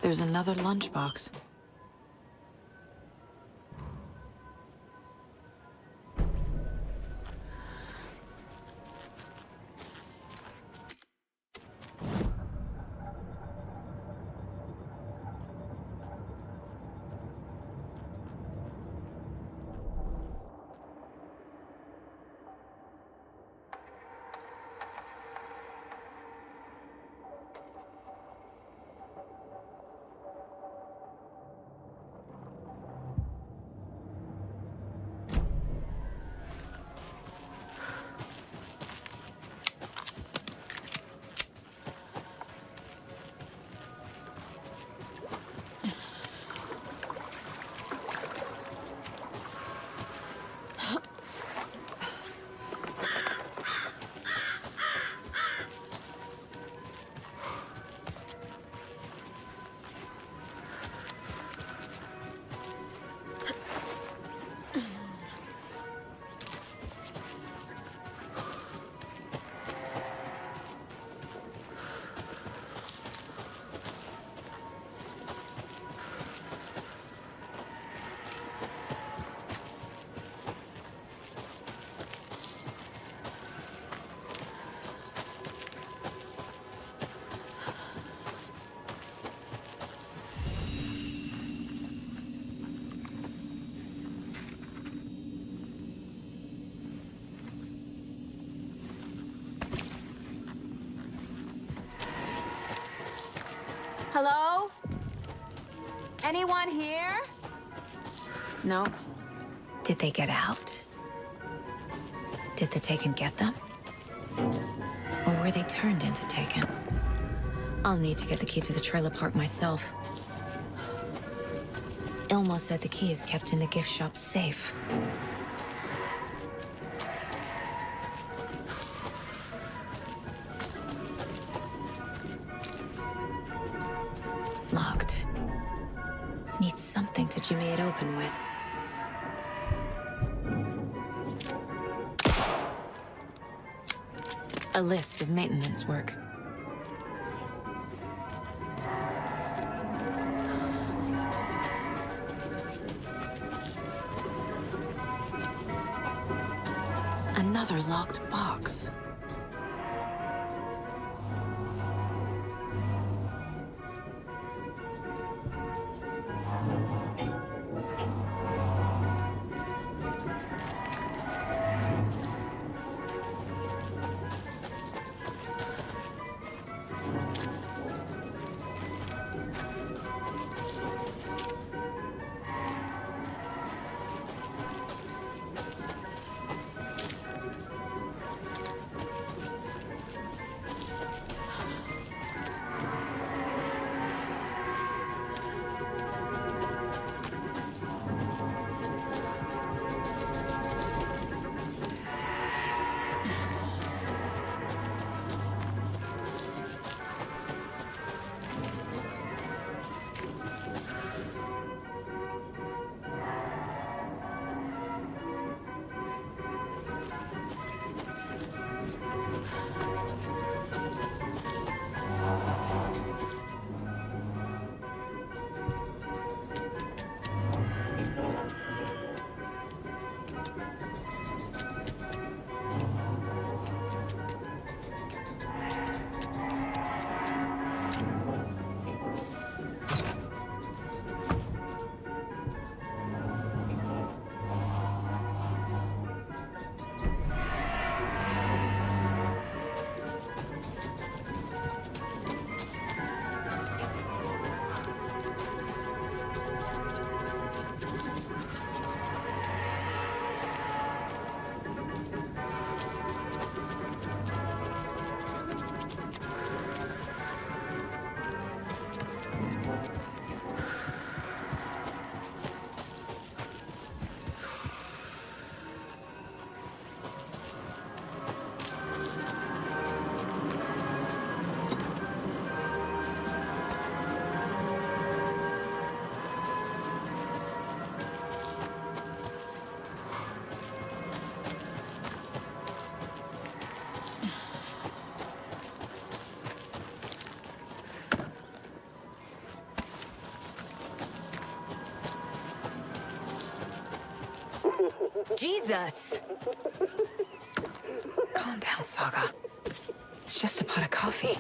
There's another lunchbox. Hello? Anyone here? Nope. Did they get out? Did the Taken get them? Or were they turned into Taken? I'll need to get the key to the trailer park myself. Ilmo said the key is kept in the gift shop safe. Locked. Needs something to jimmy it open with. A list of maintenance work. Another locked box. Jesus! Calm down, Saga. It's just a pot of coffee.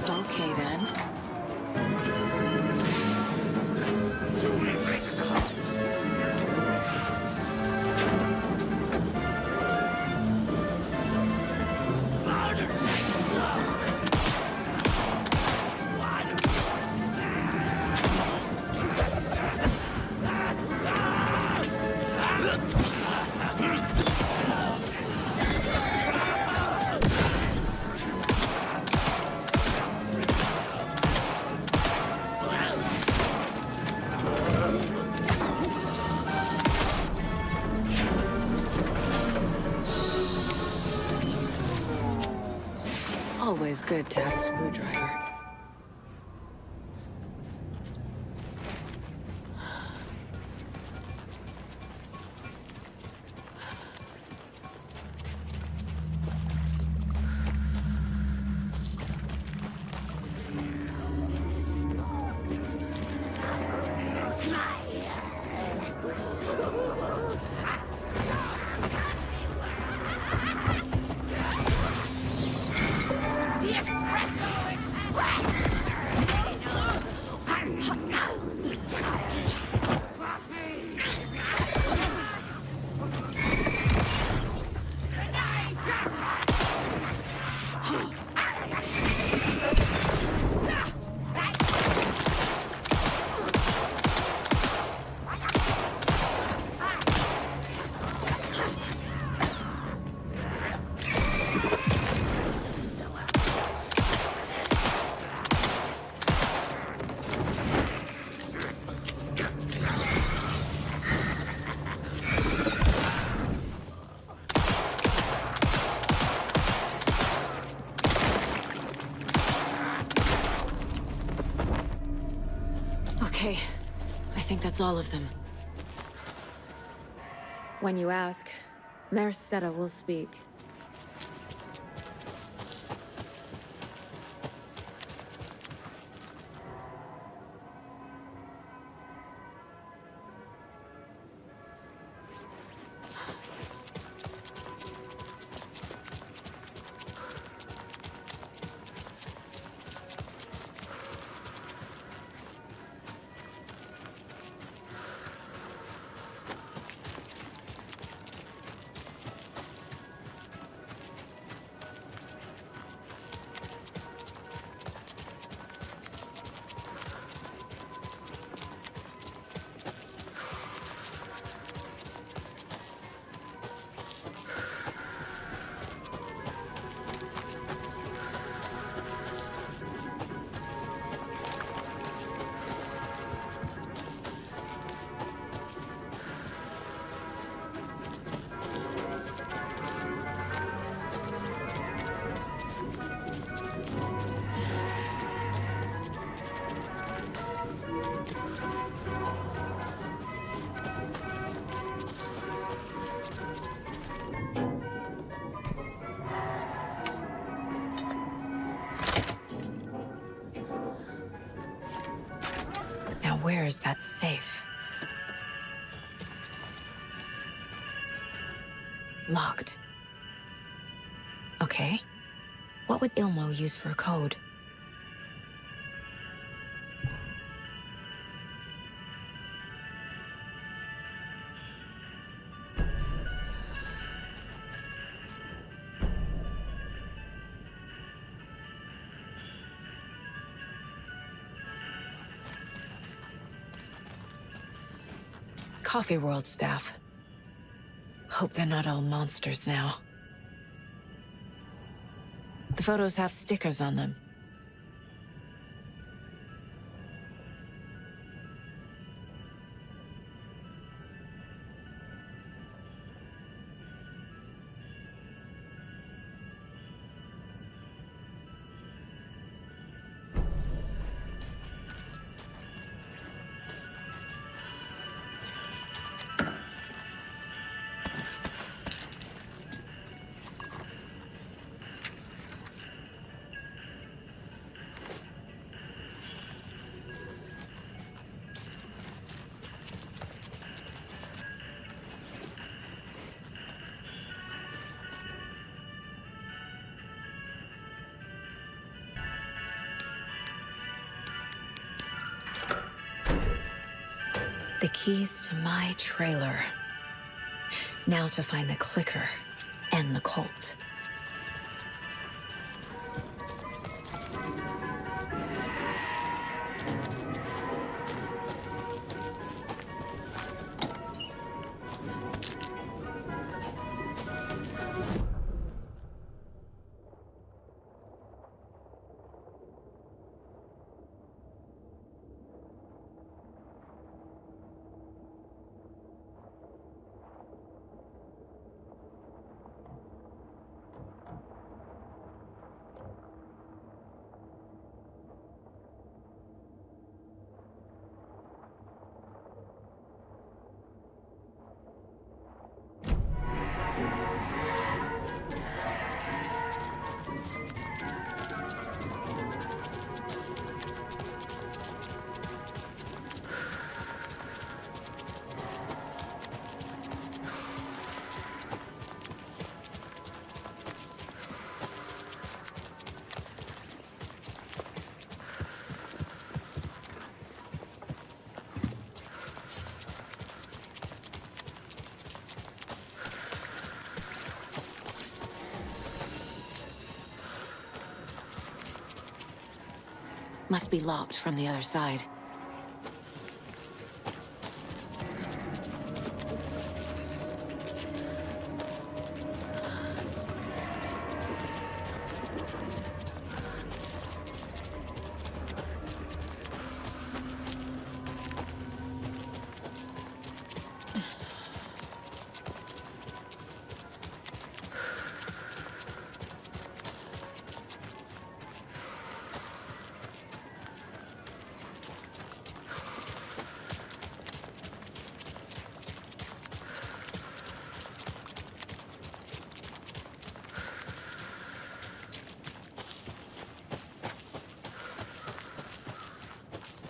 Okay, then. Always good to have a screwdriver. Okay, I think that's all of them. When you ask, Merceda will speak. where is that safe? Locked. Okay. What would Ilmo use for a code? Coffee World staff. Hope they're not all monsters now. The photos have stickers on them. The keys to my trailer. Now to find the clicker and the cult. Must be locked from the other side.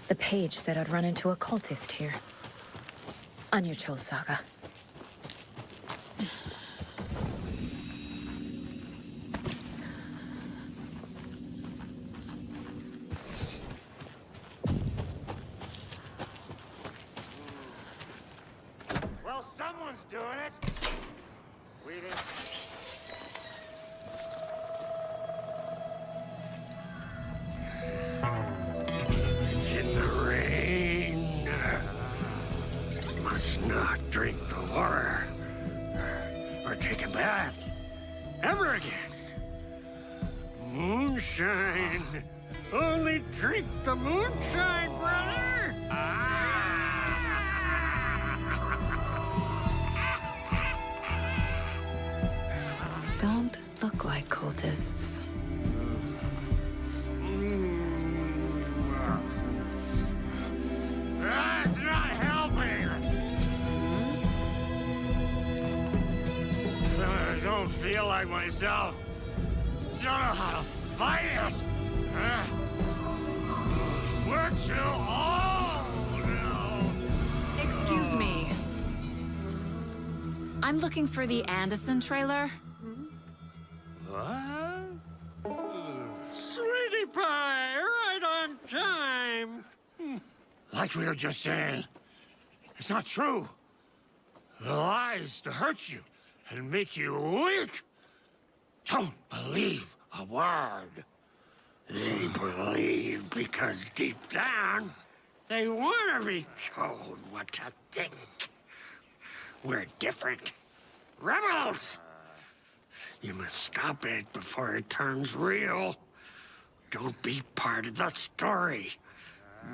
The page said I'd run into a cultist here. On your toes, Saga. Well, someone's doing it. We didn't. In the rain. Must not drink the water. Or take a bath. Ever again. Moonshine. Only drink the moonshine, brother! Don't look like cultists. That's not helping! I don't feel like myself. Don't know how to fight it. We're too old. Excuse me. I'm looking for the Anderson trailer. What? Sweetie pie, right on time. Like we were just saying, it's not true. The lies to hurt you and make you weak. Don't believe a word. They believe because deep down, they want to be told what to think. We're different. Rebels! You must stop it before it turns real. Don't be part of the story.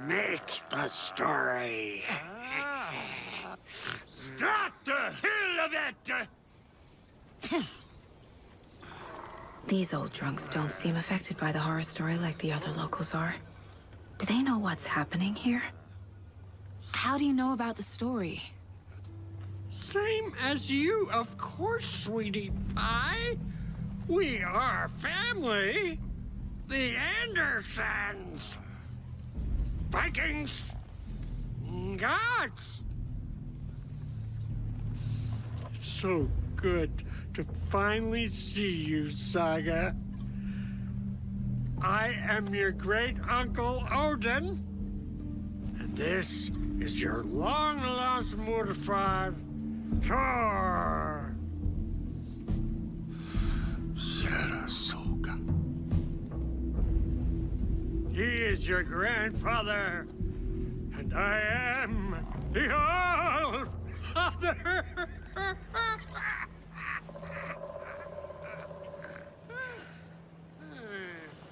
Make the story. Start the hell of it! These old drunks don't seem affected by the horror story like the other locals are. Do they know what's happening here? How do you know about the story? Same as you, of course, sweetie pie. We are family. The Andersons. Vikings. Gods. It's so good to finally see you, Saga. I am your great-uncle Odin, and this is your long-lost Mordefar, Thor. Saratoga. He is your grandfather, and I am the All-Father.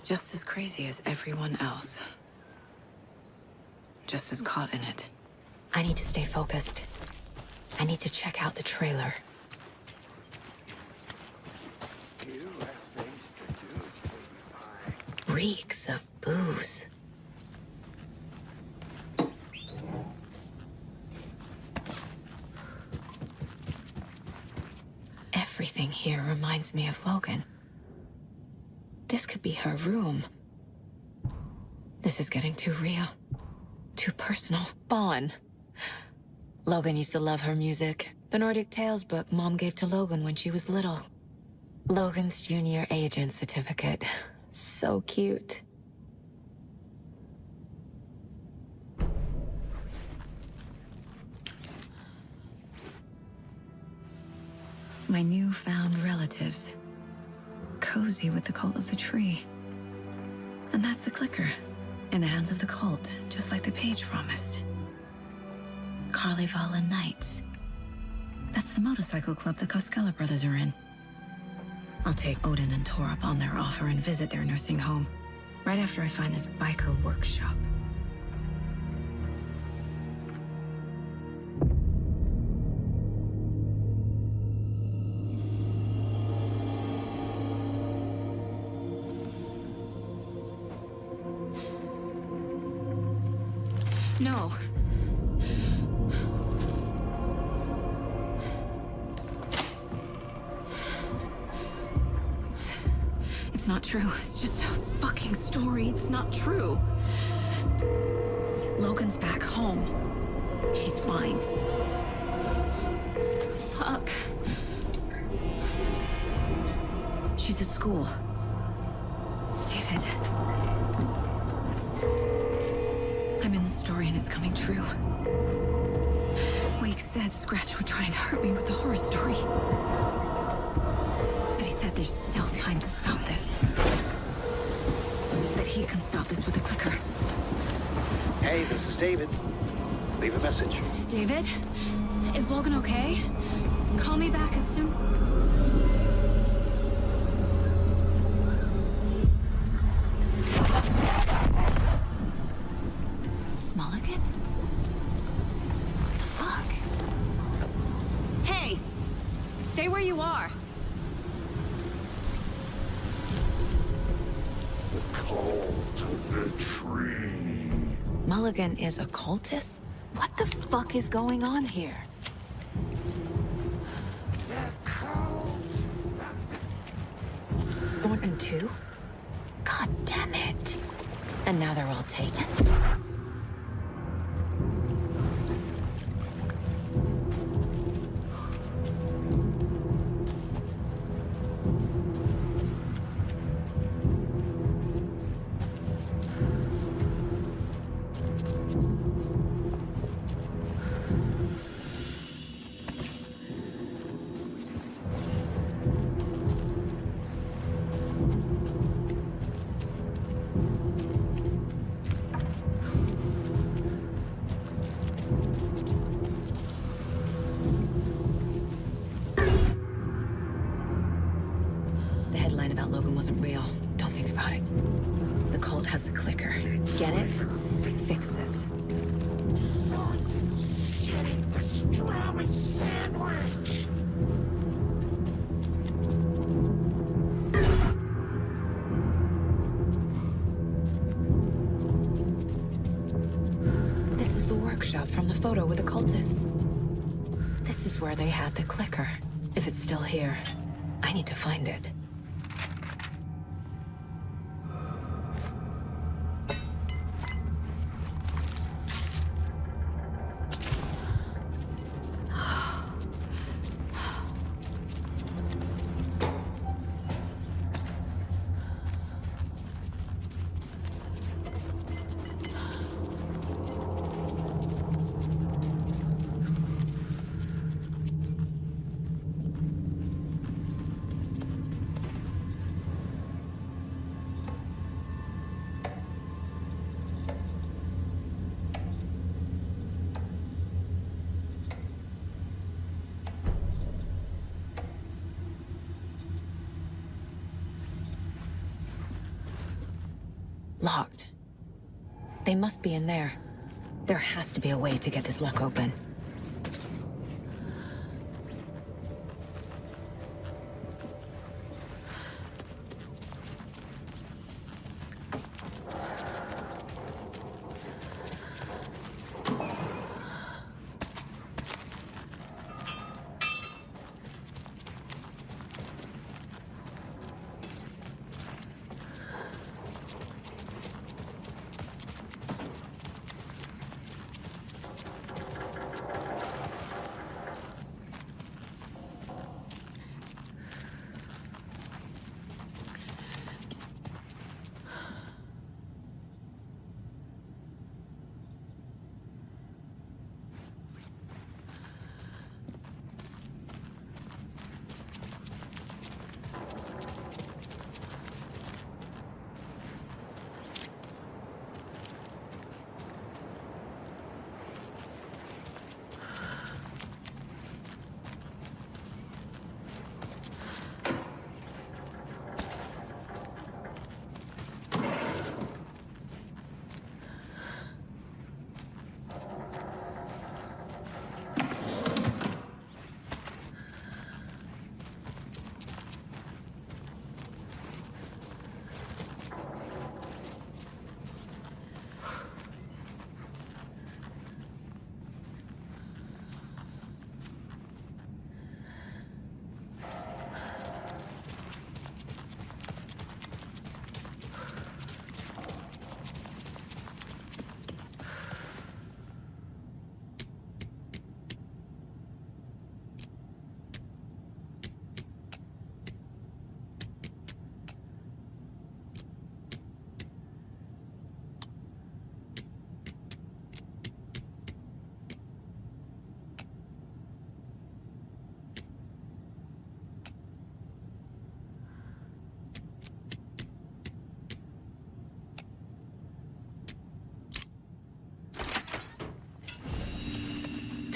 Just as crazy as everyone else. Just as caught in it. I need to stay focused. I need to check out the trailer. You have things to do, sweetie pie. Reeks of booze. Everything here reminds me of Logan. This could be her room. This is getting too real. Too personal. Bon. Logan used to love her music. The Nordic Tales book Mom gave to Logan when she was little. Logan's junior agent certificate. So cute. My newfound relatives. Cozy with the cult of the tree. And that's the clicker. In the hands of the cult, just like the page promised. Carnival Knights. That's the motorcycle club the Koskela brothers are in. I'll take Odin and Tor up on their offer and visit their nursing home. Right after I find this biker workshop. No. It's not true. It's just a fucking story. It's not true. Logan's back home. She's fine. Fuck. She's at school. David. I'm in the story and it's coming true. Wake said Scratch would try and hurt me with the horror story. But he said there's still time to stop this. That he can stop this with a clicker. Hey, this is David. Leave a message. David? Is Logan okay? Call me back as soon... Mulligan? What the fuck? Hey! Stay where you are! The cult of the tree. Mulligan is a cultist? What the fuck is going on here? Thornton too? God damn it. And now they're all taken? The headline about Logan wasn't real. Don't think about it. The cult has the clicker. Get it? Fix this. Pastrami sandwich! This is the workshop from the photo with the cultists. This is where they had the clicker. If it's still here, I need to find it. Locked. They must be in there. There has to be a way to get this lock open.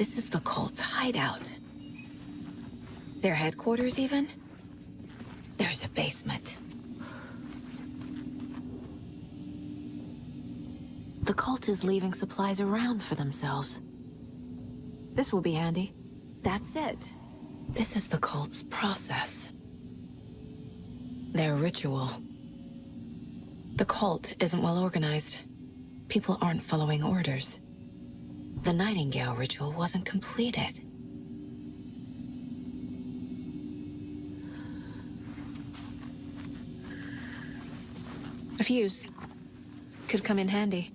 This is the cult's hideout. Their headquarters, even? There's a basement. The cult is leaving supplies around for themselves. This will be handy. That's it. This is the cult's process. Their ritual. The cult isn't well organized. People aren't following orders. The Nightingale ritual wasn't completed. A fuse. Could come in handy.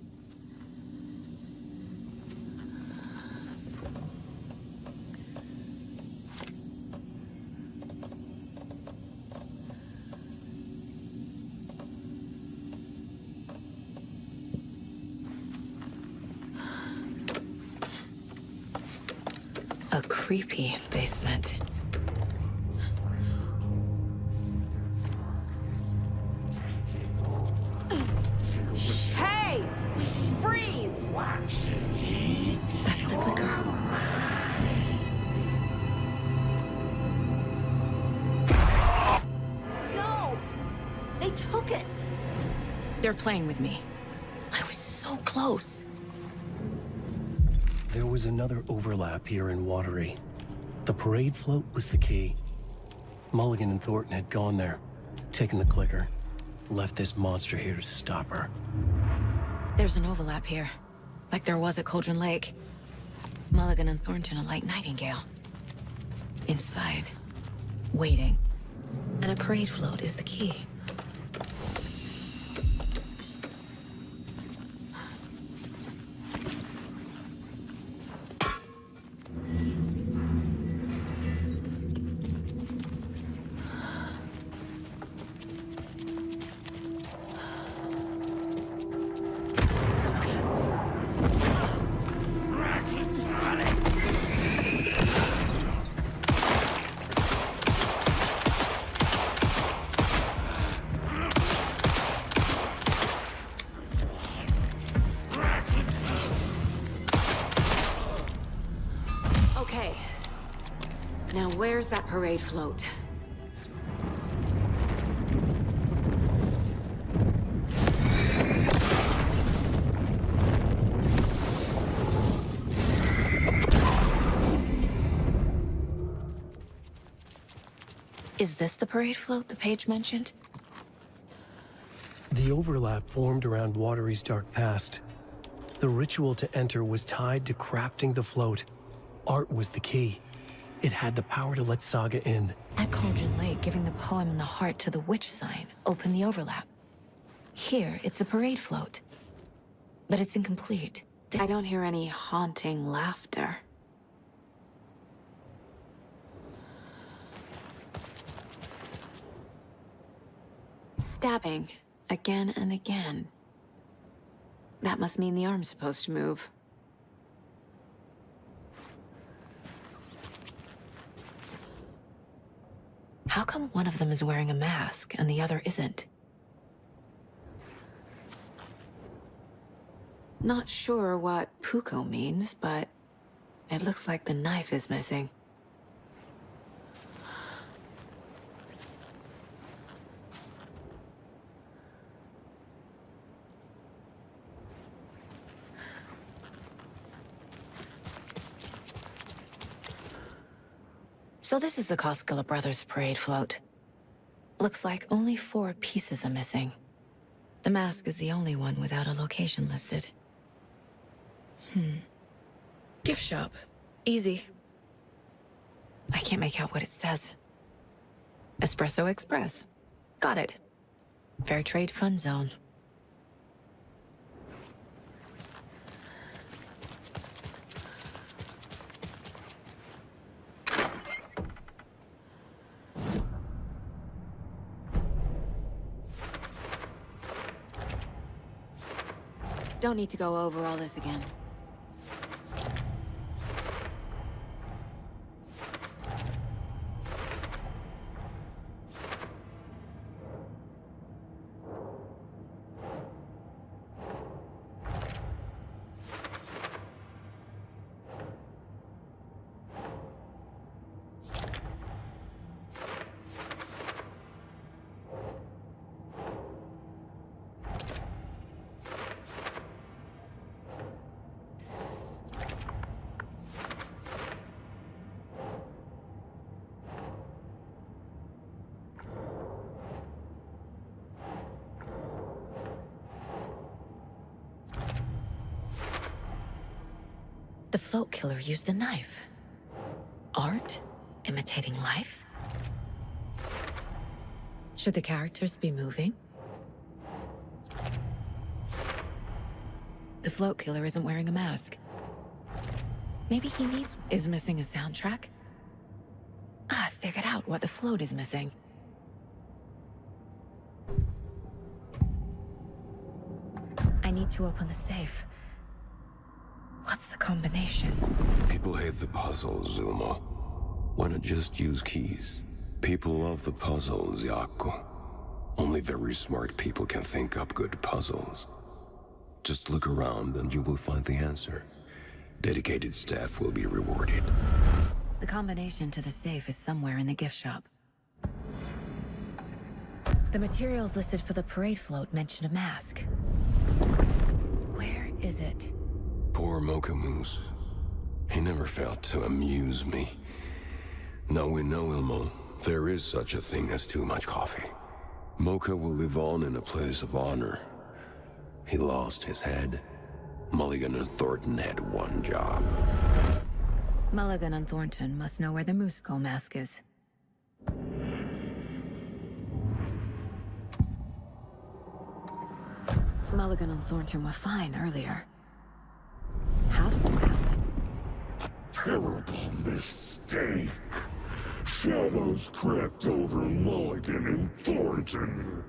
A creepy basement. Hey! Freeze! That's the clicker. No! took it! They're playing with me. I was so close. There was another overlap here in Watery. The parade float was the key. Mulligan and Thornton had gone there, taken the clicker, left this monster here to stop her. There's an overlap here, like there was at Cauldron Lake. Mulligan and Thornton are like Nightingale. Inside, waiting. And a parade float is the key. Okay. Now where's that parade float? Is this the parade float the page mentioned? The overlap formed around Watery's dark past. The ritual to enter was tied to crafting the float. Art was the key. It had the power to let Saga in. At Cauldron Lake, giving the poem and the heart to the witch sign opened the overlap. Here, it's the parade float. But it's incomplete. I don't hear any haunting laughter. Stabbing, again and again. That must mean the arm's supposed to move. How come one of them is wearing a mask and the other isn't? Not sure what Puko means, but it looks like the knife is missing. So this is the Koskela Brothers parade float. Looks like only 4 pieces are missing. The mask is the only one without a location listed. Gift shop. Easy. I can't make out what it says. Espresso Express. Got it. Fair Trade Fun Zone. Don't need to go over all this again. The float killer used a knife. Art? Imitating life? Should the characters be moving? The float killer isn't wearing a mask. Maybe he needs... Is missing a soundtrack? I figured out what the float is missing. I need to open the safe. What's the combination? People hate the puzzles, Ilmo. Why not just use keys? People love the puzzles, Jaakko. Only very smart people can think up good puzzles. Just look around and you will find the answer. Dedicated staff will be rewarded. The combination to the safe is somewhere in the gift shop. The materials listed for the parade float mention a mask. Where is it? Poor Mocha Moose. He never failed to amuse me. Now we know, Ilmo, there is such a thing as too much coffee. Mocha will live on in a place of honor. He lost his head. Mulligan and Thornton had one job. Mulligan and Thornton must know where the Moose Skull mask is. Mulligan and Thornton were fine earlier. How did this happen? Terrible mistake. Shadows crept over Mulligan and Thornton.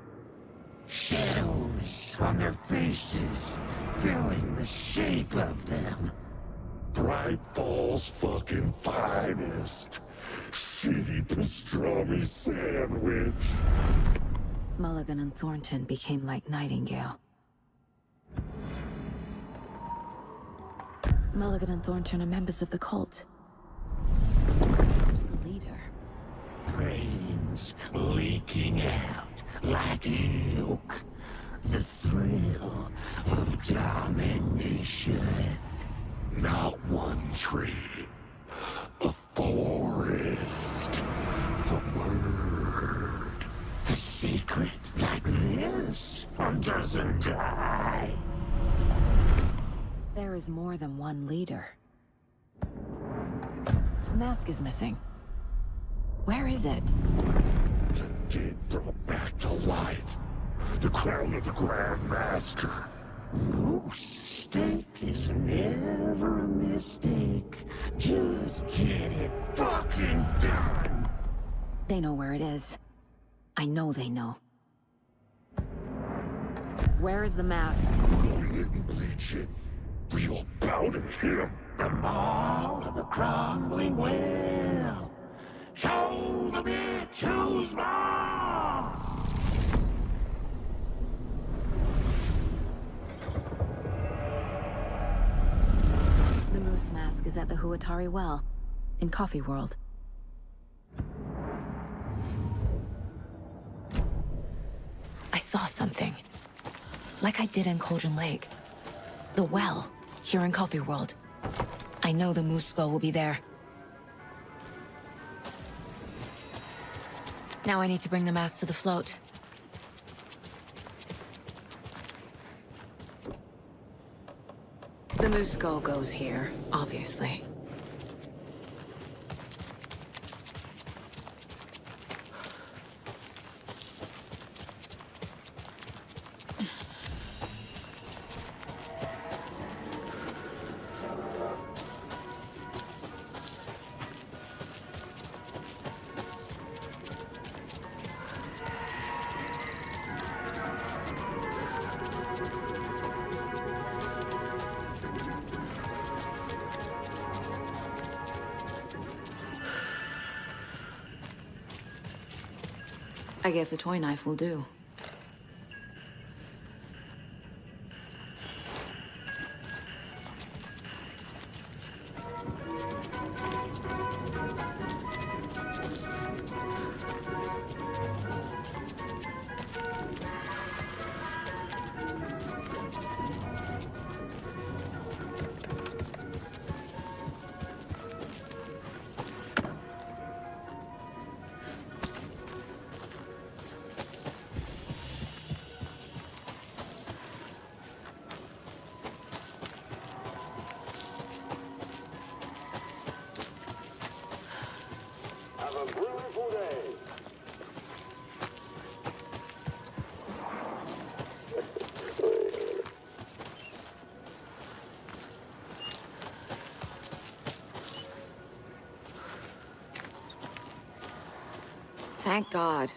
Shadows on their faces, filling the shape of them. Bright Falls fucking finest. Shitty pastrami sandwich. Mulligan and Thornton became like Nightingale. Mulligan and Thornton are members of the cult. Who's the leader? Brains leaking out like ilk. The thrill of domination. Not one tree. A forest. The word. A secret like this doesn't die. There is more than one leader. The mask is missing. Where is it? The dead brought back to life. The crown of the Grand Master. Moose steak is never a mistake. Just get it fucking done. They know where it is. I know they know. Where is the mask? Mulligan bleach it. We'll bow to him. The maw of the crumbling well. Show the bitch who's boss. The Moose mask is at the Huatari Well, in Coffee World. I saw something. Like I did in Cauldron Lake. The well, here in Coffee World. I know the Moose Skull will be there. Now I need to bring the mask to the float. The Moose Skull goes here, obviously. I guess a toy knife will do. Thank God.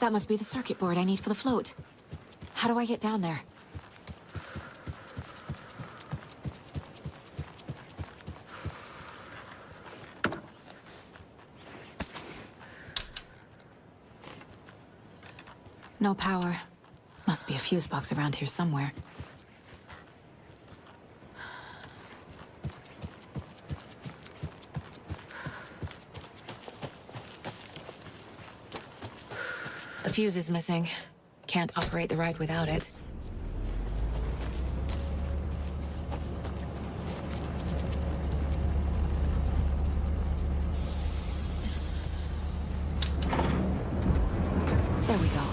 That must be the circuit board I need for the float. How do I get down there? No power. Must be a fuse box around here somewhere. A fuse is missing. Can't operate the ride without it. There we go.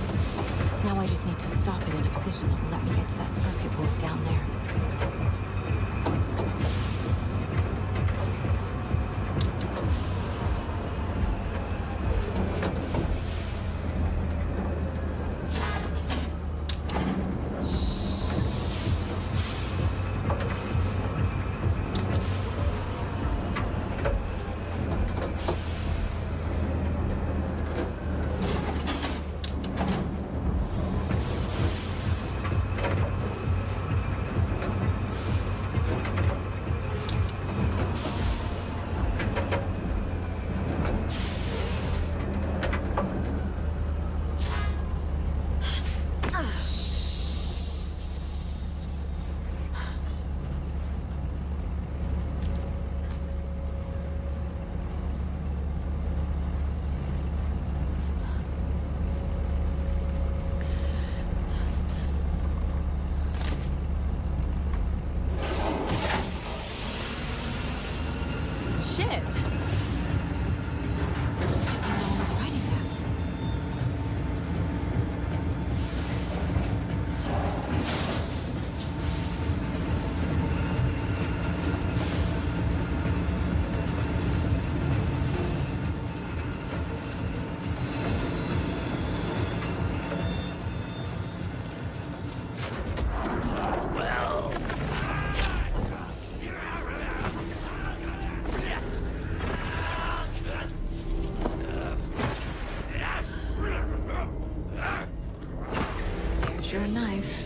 Now I just need to stop it in a position that will let me get to that circuit board down there. Shit! I think no one was writing that. Your knife.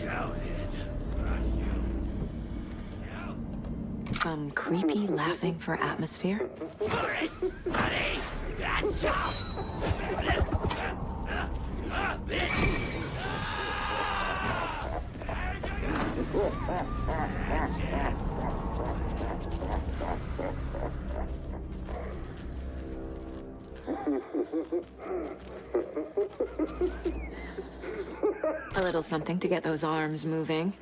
Some creepy laughing for atmosphere. A little something to get those arms moving.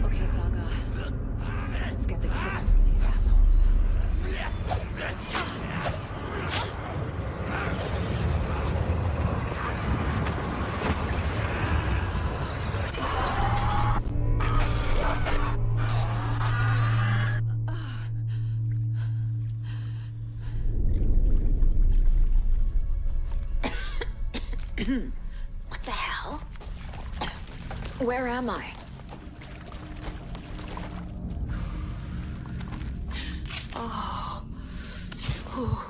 Okay, Saga. Let's get the clicker from these assholes. What the hell? Where am I? Oh. Ooh.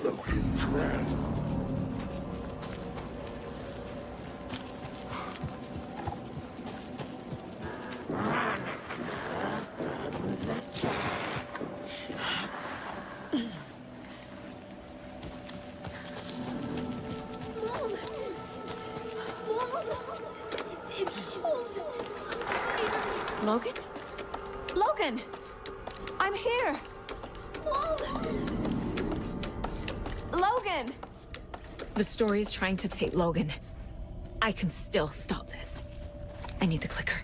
Logan Trap. It's cold. Logan? Logan! I'm here! Logan! The story is trying to take Logan. I can still stop this. I need the clicker.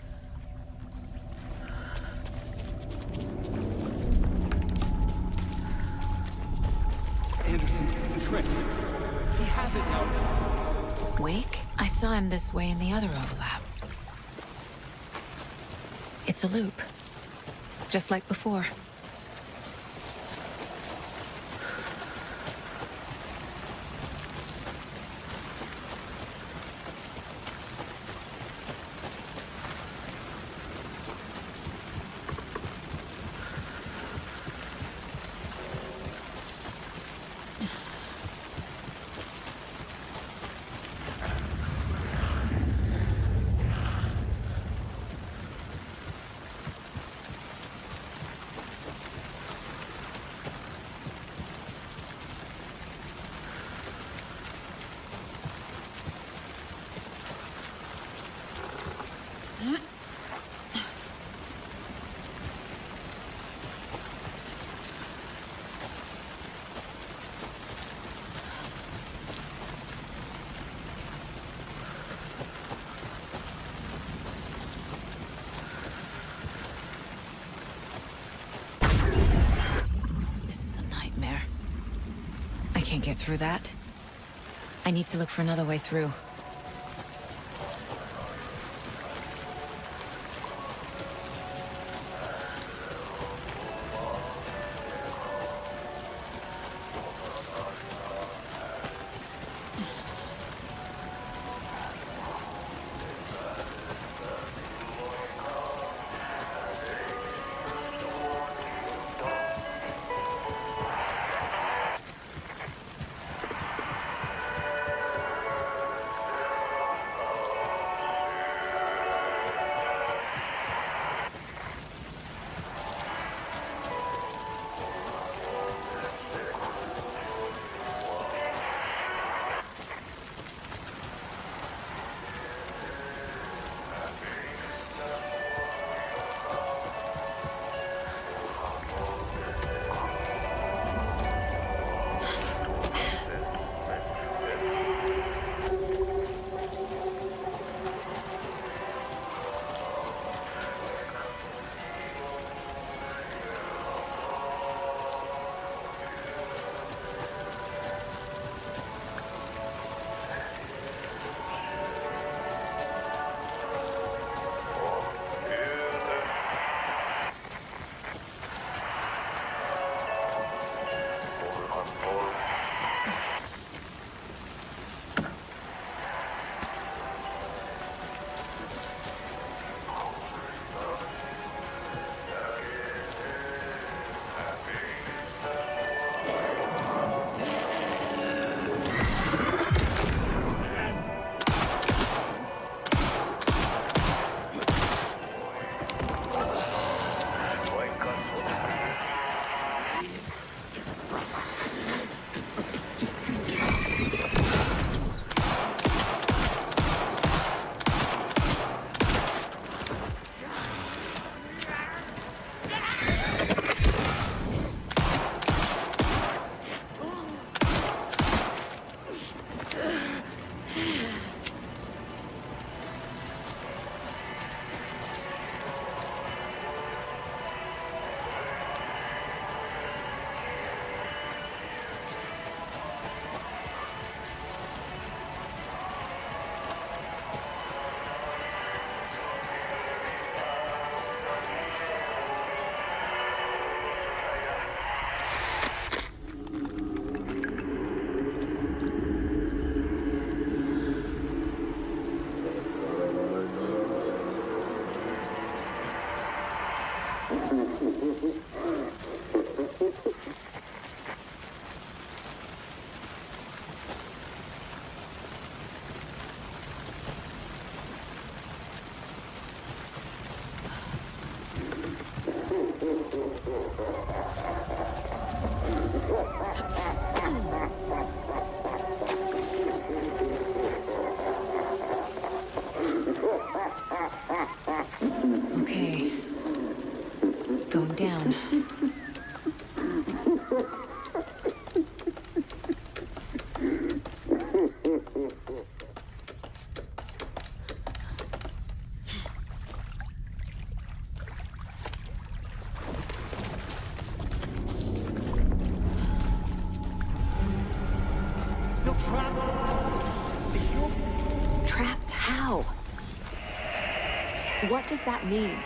Anderson, the trick. He has it now. Wake? I saw him this way in the other overlap. It's a loop. Just like before. I can't get through that. I need to look for another way through. Okay. Going down. Trapped how? What does that mean?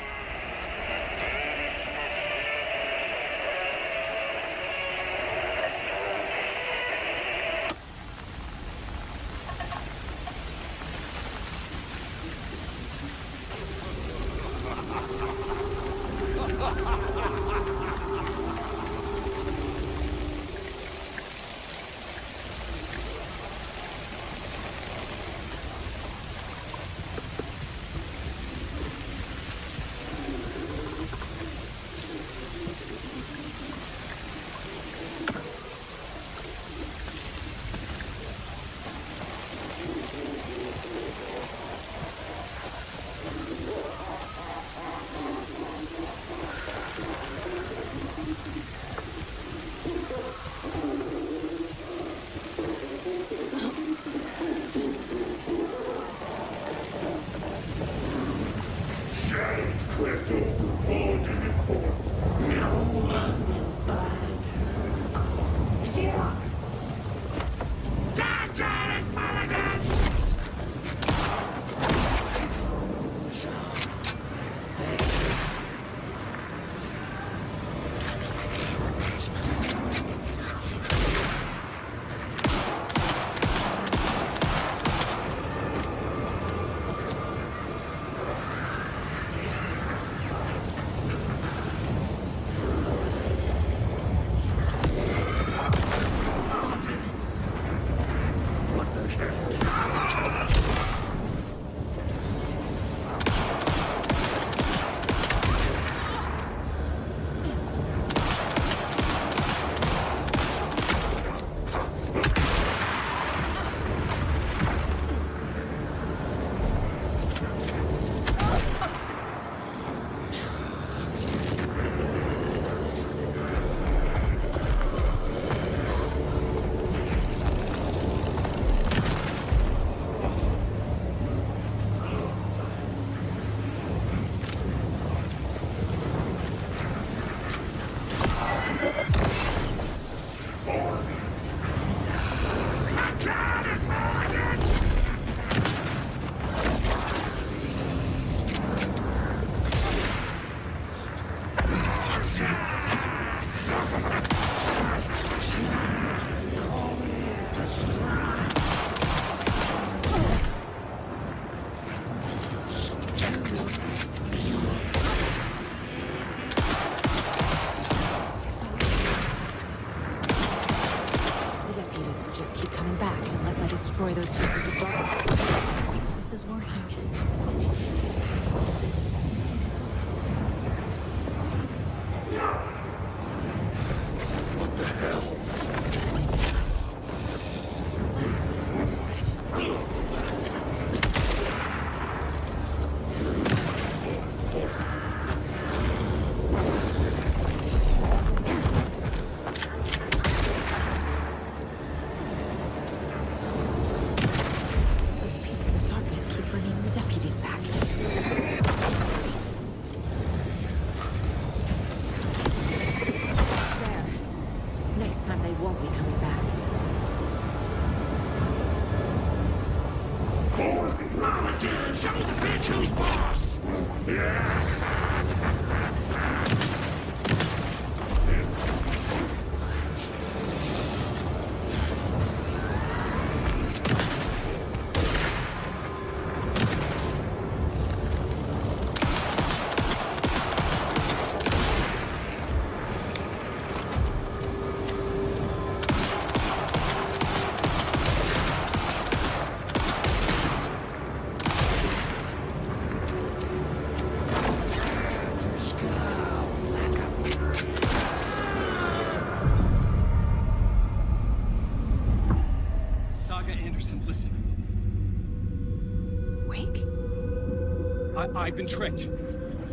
I've been tricked.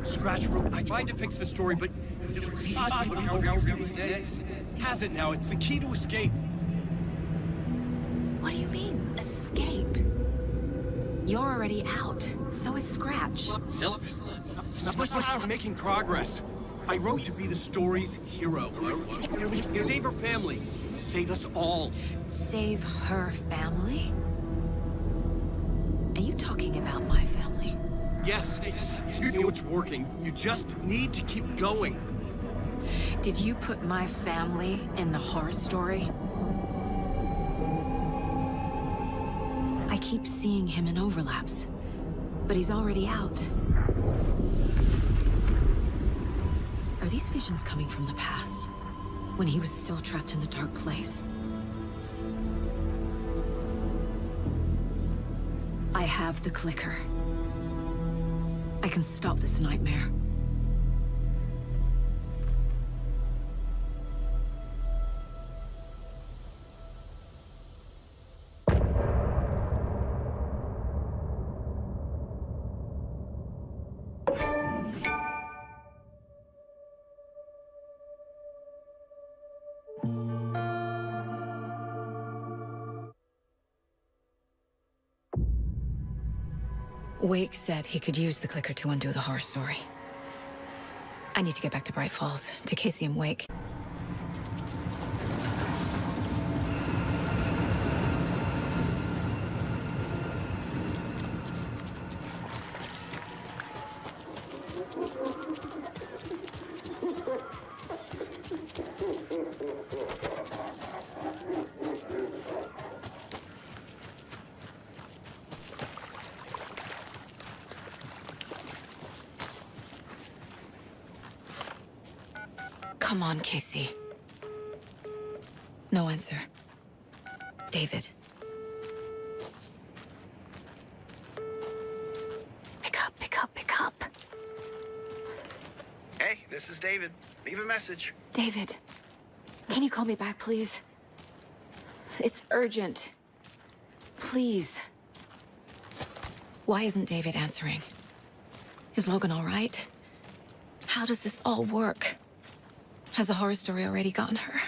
Scratch wrote. I tried to fix the story, but has it now. It's the key to escape. What do you mean, escape? You're already out. So is Scratch. We're making progress. I wrote to be the story's hero. Save her family. Save us all. Save her family? Are you talking about my family? Yes, you know it's working. You just need to keep going. Did you put my family in the horror story? I keep seeing him in overlaps, but he's already out. Are these visions coming from the past, when he was still trapped in the dark place? I have the clicker. I can stop this nightmare. Wake said he could use the clicker to undo the horror story. I need to get back to Bright Falls, to Casey and Wake. Come on, Casey. No answer. David. Pick up, pick up, pick up. Hey, this is David. Leave a message. David, can you call me back, please? It's urgent. Please. Why isn't David answering? Is Logan all right? How does this all work? Has the horror story already gotten her?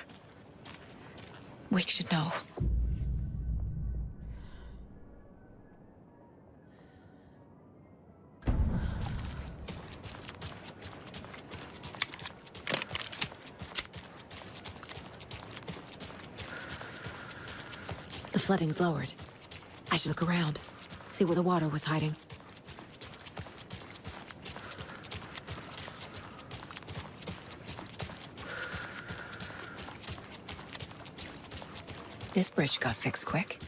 Wake should know. The flooding's lowered. I should look around, see where the water was hiding. This bridge got fixed quick.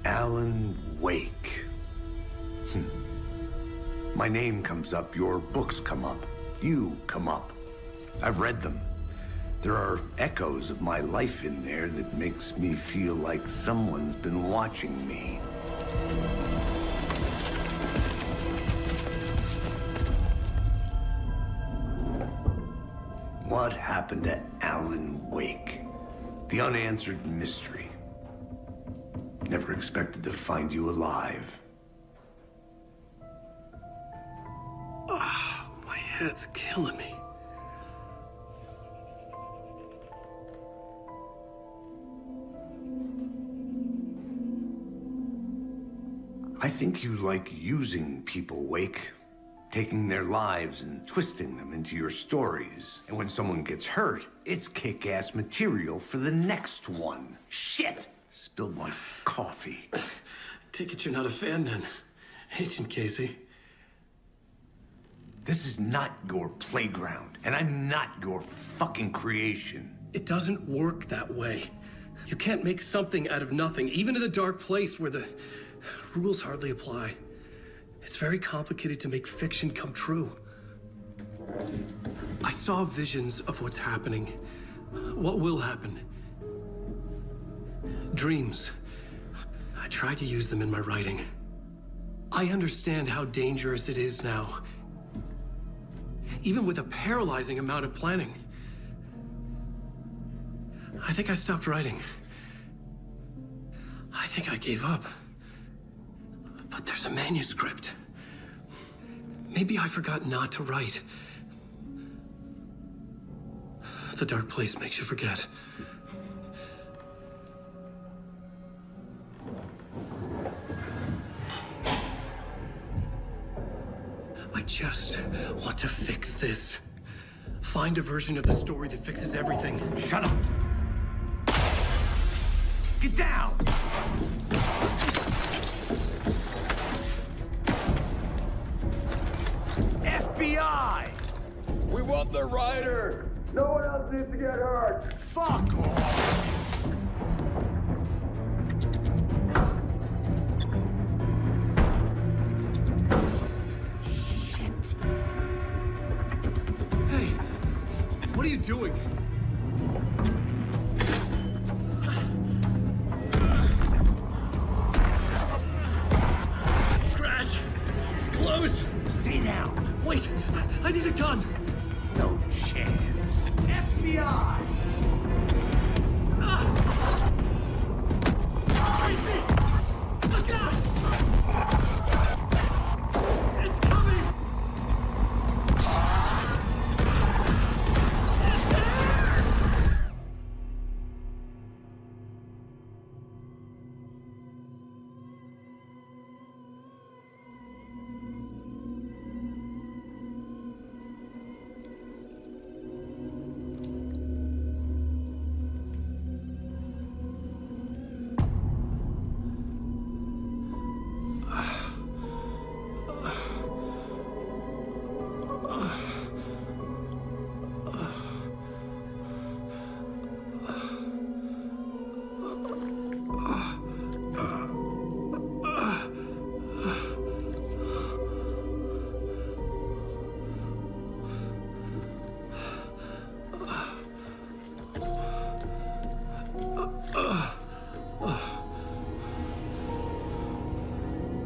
Alan Wake. My name comes up, your books come up, you come up. I've read them. There are echoes of my life in there that makes me feel like someone's been watching me. What happened to Alan Wake? The unanswered mystery. Never expected to find you alive. My head's killing me. I think you like using people, Wake. Taking their lives and twisting them into your stories. And when someone gets hurt, it's kick-ass material for the next one. Shit! Spilled my coffee. Take it you're not a fan then, Agent Casey. This is not your playground, and I'm not your fucking creation. It doesn't work that way. You can't make something out of nothing, even in the dark place where the rules hardly apply. It's very complicated to make fiction come true. I saw visions of what's happening, what will happen. Dreams. I tried to use them in my writing. I understand how dangerous it is now. Even with a paralyzing amount of planning. I think I stopped writing. I think I gave up. But there's a manuscript. Maybe I forgot not to write. The dark place makes you forget. I just want to fix this. Find a version of the story that fixes everything. Shut up! Get down! FBI! We want the rider! No one else needs to get hurt! Fuck off! Hey, what are you doing? Scratch! It's close! Stay down! Wait, I need a gun! No chance. FBI! Crazy! Look out! It's coming! It's there!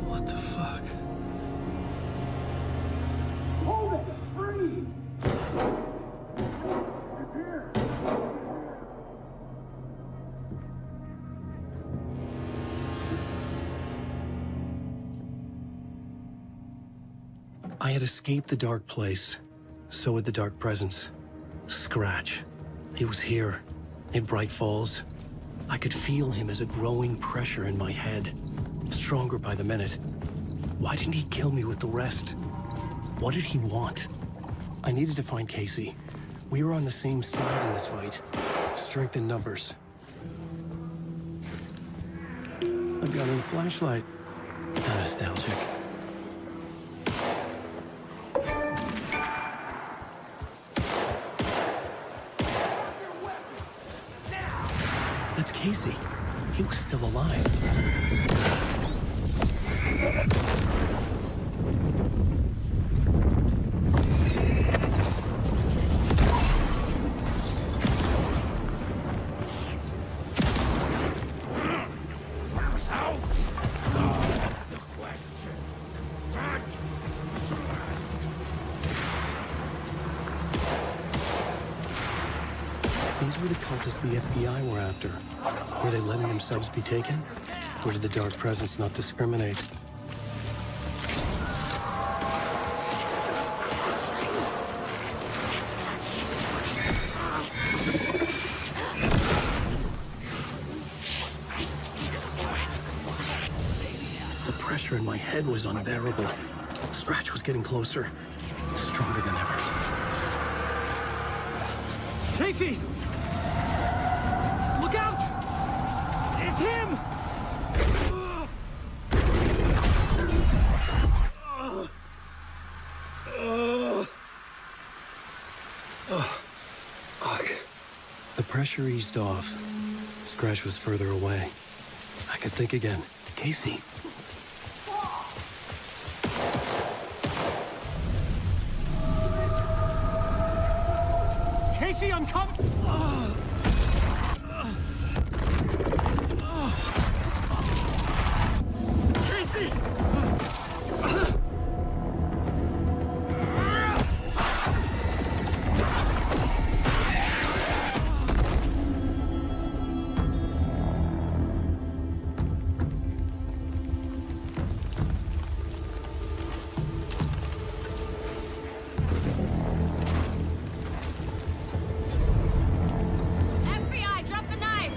What the fuck? Hold it! Free! I had escaped the dark place. So had the dark presence. Scratch. He was here, in Bright Falls. I could feel him as a growing pressure in my head. Stronger by the minute. Why didn't he kill me with the rest? What did he want? I needed to find Casey. We were on the same side in this fight. Strength in numbers. A gun and a flashlight. How nostalgic. That's Casey. He was still alive. These were the cultists the FBI were after. Were they letting themselves be taken? Or did the dark presence not discriminate? The pressure in my head was unbearable. Scratch was getting closer, stronger than ever. Casey! Look out! It's him! The pressure eased off. Scratch was further away. I could think again. Casey. Casey, I'm coming! Casey! FBI, drop the knife!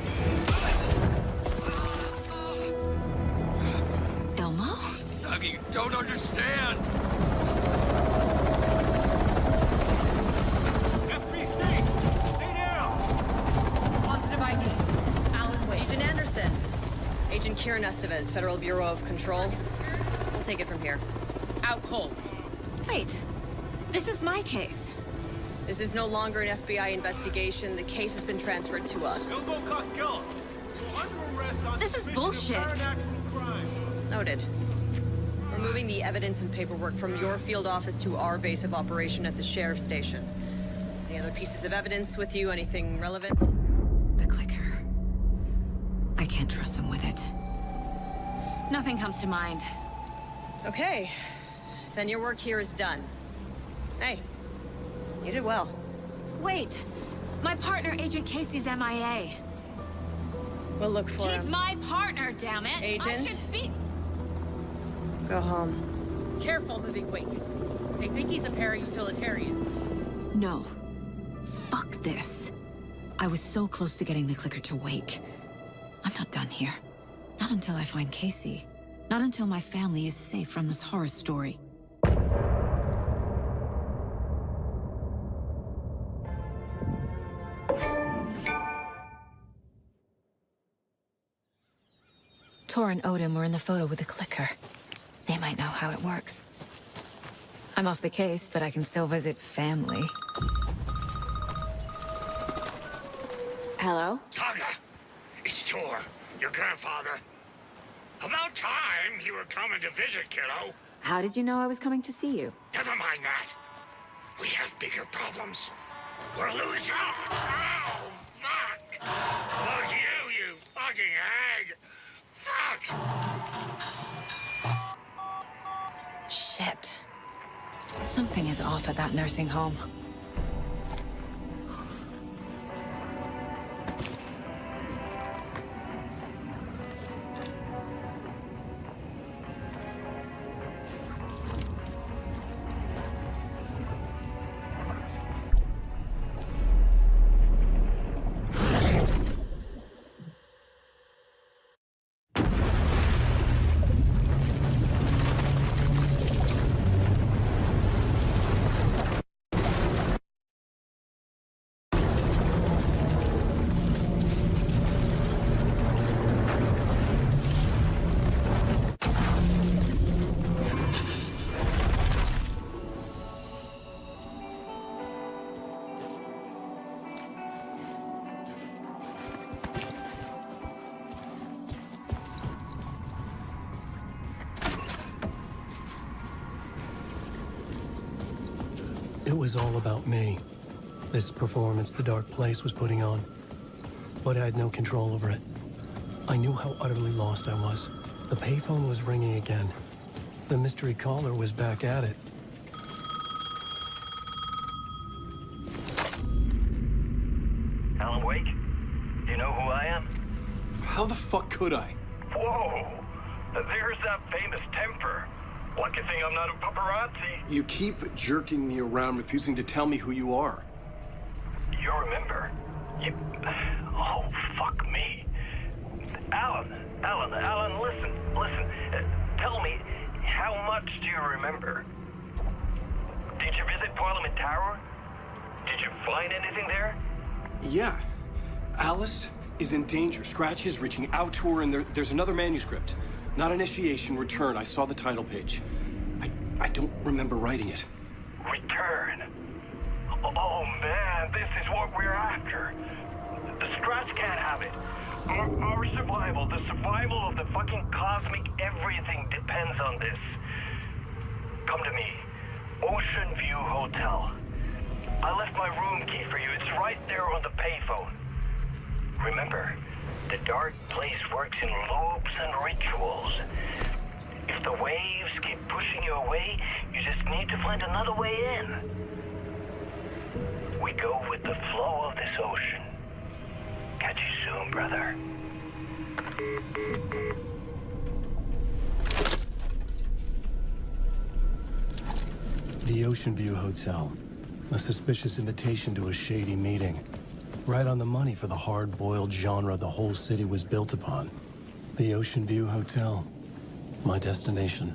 Elmo? Suggy, you don't understand! Positive ID. Alan Wake. Agent Anderson. Agent Kieran Estevez, Federal Bureau of Control. We'll take it from here. Out cold. Wait, this is my case. This is no longer an FBI investigation. The case has been transferred to us. This is bullshit. Noted. We're moving the evidence and paperwork from your field office to our base of operation at the sheriff's station. Any other pieces of evidence with you? Anything relevant? The clicker. I can't trust them with it. Nothing comes to mind. Okay. Then your work here is done. Hey, you did well. Wait, my partner, Agent Casey's MIA. We'll look for He's him. my partner, damn it! Agent? I should be... Go home. Careful, moving quick. They think he's a para-utilitarian. No. Fuck this. I was so close to getting the clicker to wake. I'm not done here. Not until I find Casey. Not until my family is safe from this horror story. Tor and Odin were in the photo with the clicker. They might know how it works. I'm off the case, but I can still visit family. Hello? Saga, it's Tor, your grandfather. About time you were coming to visit, kiddo. How did you know I was coming to see you? Never mind that. We have bigger problems. We're losing. Oh, fuck! Fuck you fucking hag! Fuck! Shit. Something is off at that nursing home. It was all about me. This performance the Dark Place was putting on. But I had no control over it. I knew how utterly lost I was. The payphone was ringing again. The mystery caller was back at it. Alan Wake? Do you know who I am? How the fuck could I? Whoa! There's that famous temper. Lucky thing I'm not a paparazzi. You keep jerking me around, refusing to tell me who you are. You remember? Oh, fuck me. Alan, listen. Tell me, much do you remember? Did you visit Parliament Tower? Did you find anything there? Yeah. Alice is in danger. Scratch is reaching out to her, and there's another manuscript. Not initiation, return. I saw the title page. I don't remember writing it. Return? Oh man, this is what we're after. The Scratch can't have it. Our survival, the survival of the fucking cosmic everything depends on this. Come to me. Ocean View Hotel. I left my room key for you. It's right there on the payphone. Remember, the dark place works in loops and rituals. If the waves keep pushing you away, you just need to find another way in. We go with the flow of this ocean. Catch you soon, brother. The Ocean View Hotel. A suspicious invitation to a shady meeting. Right on the money for the hard-boiled genre the whole city was built upon. The Ocean View Hotel. My destination.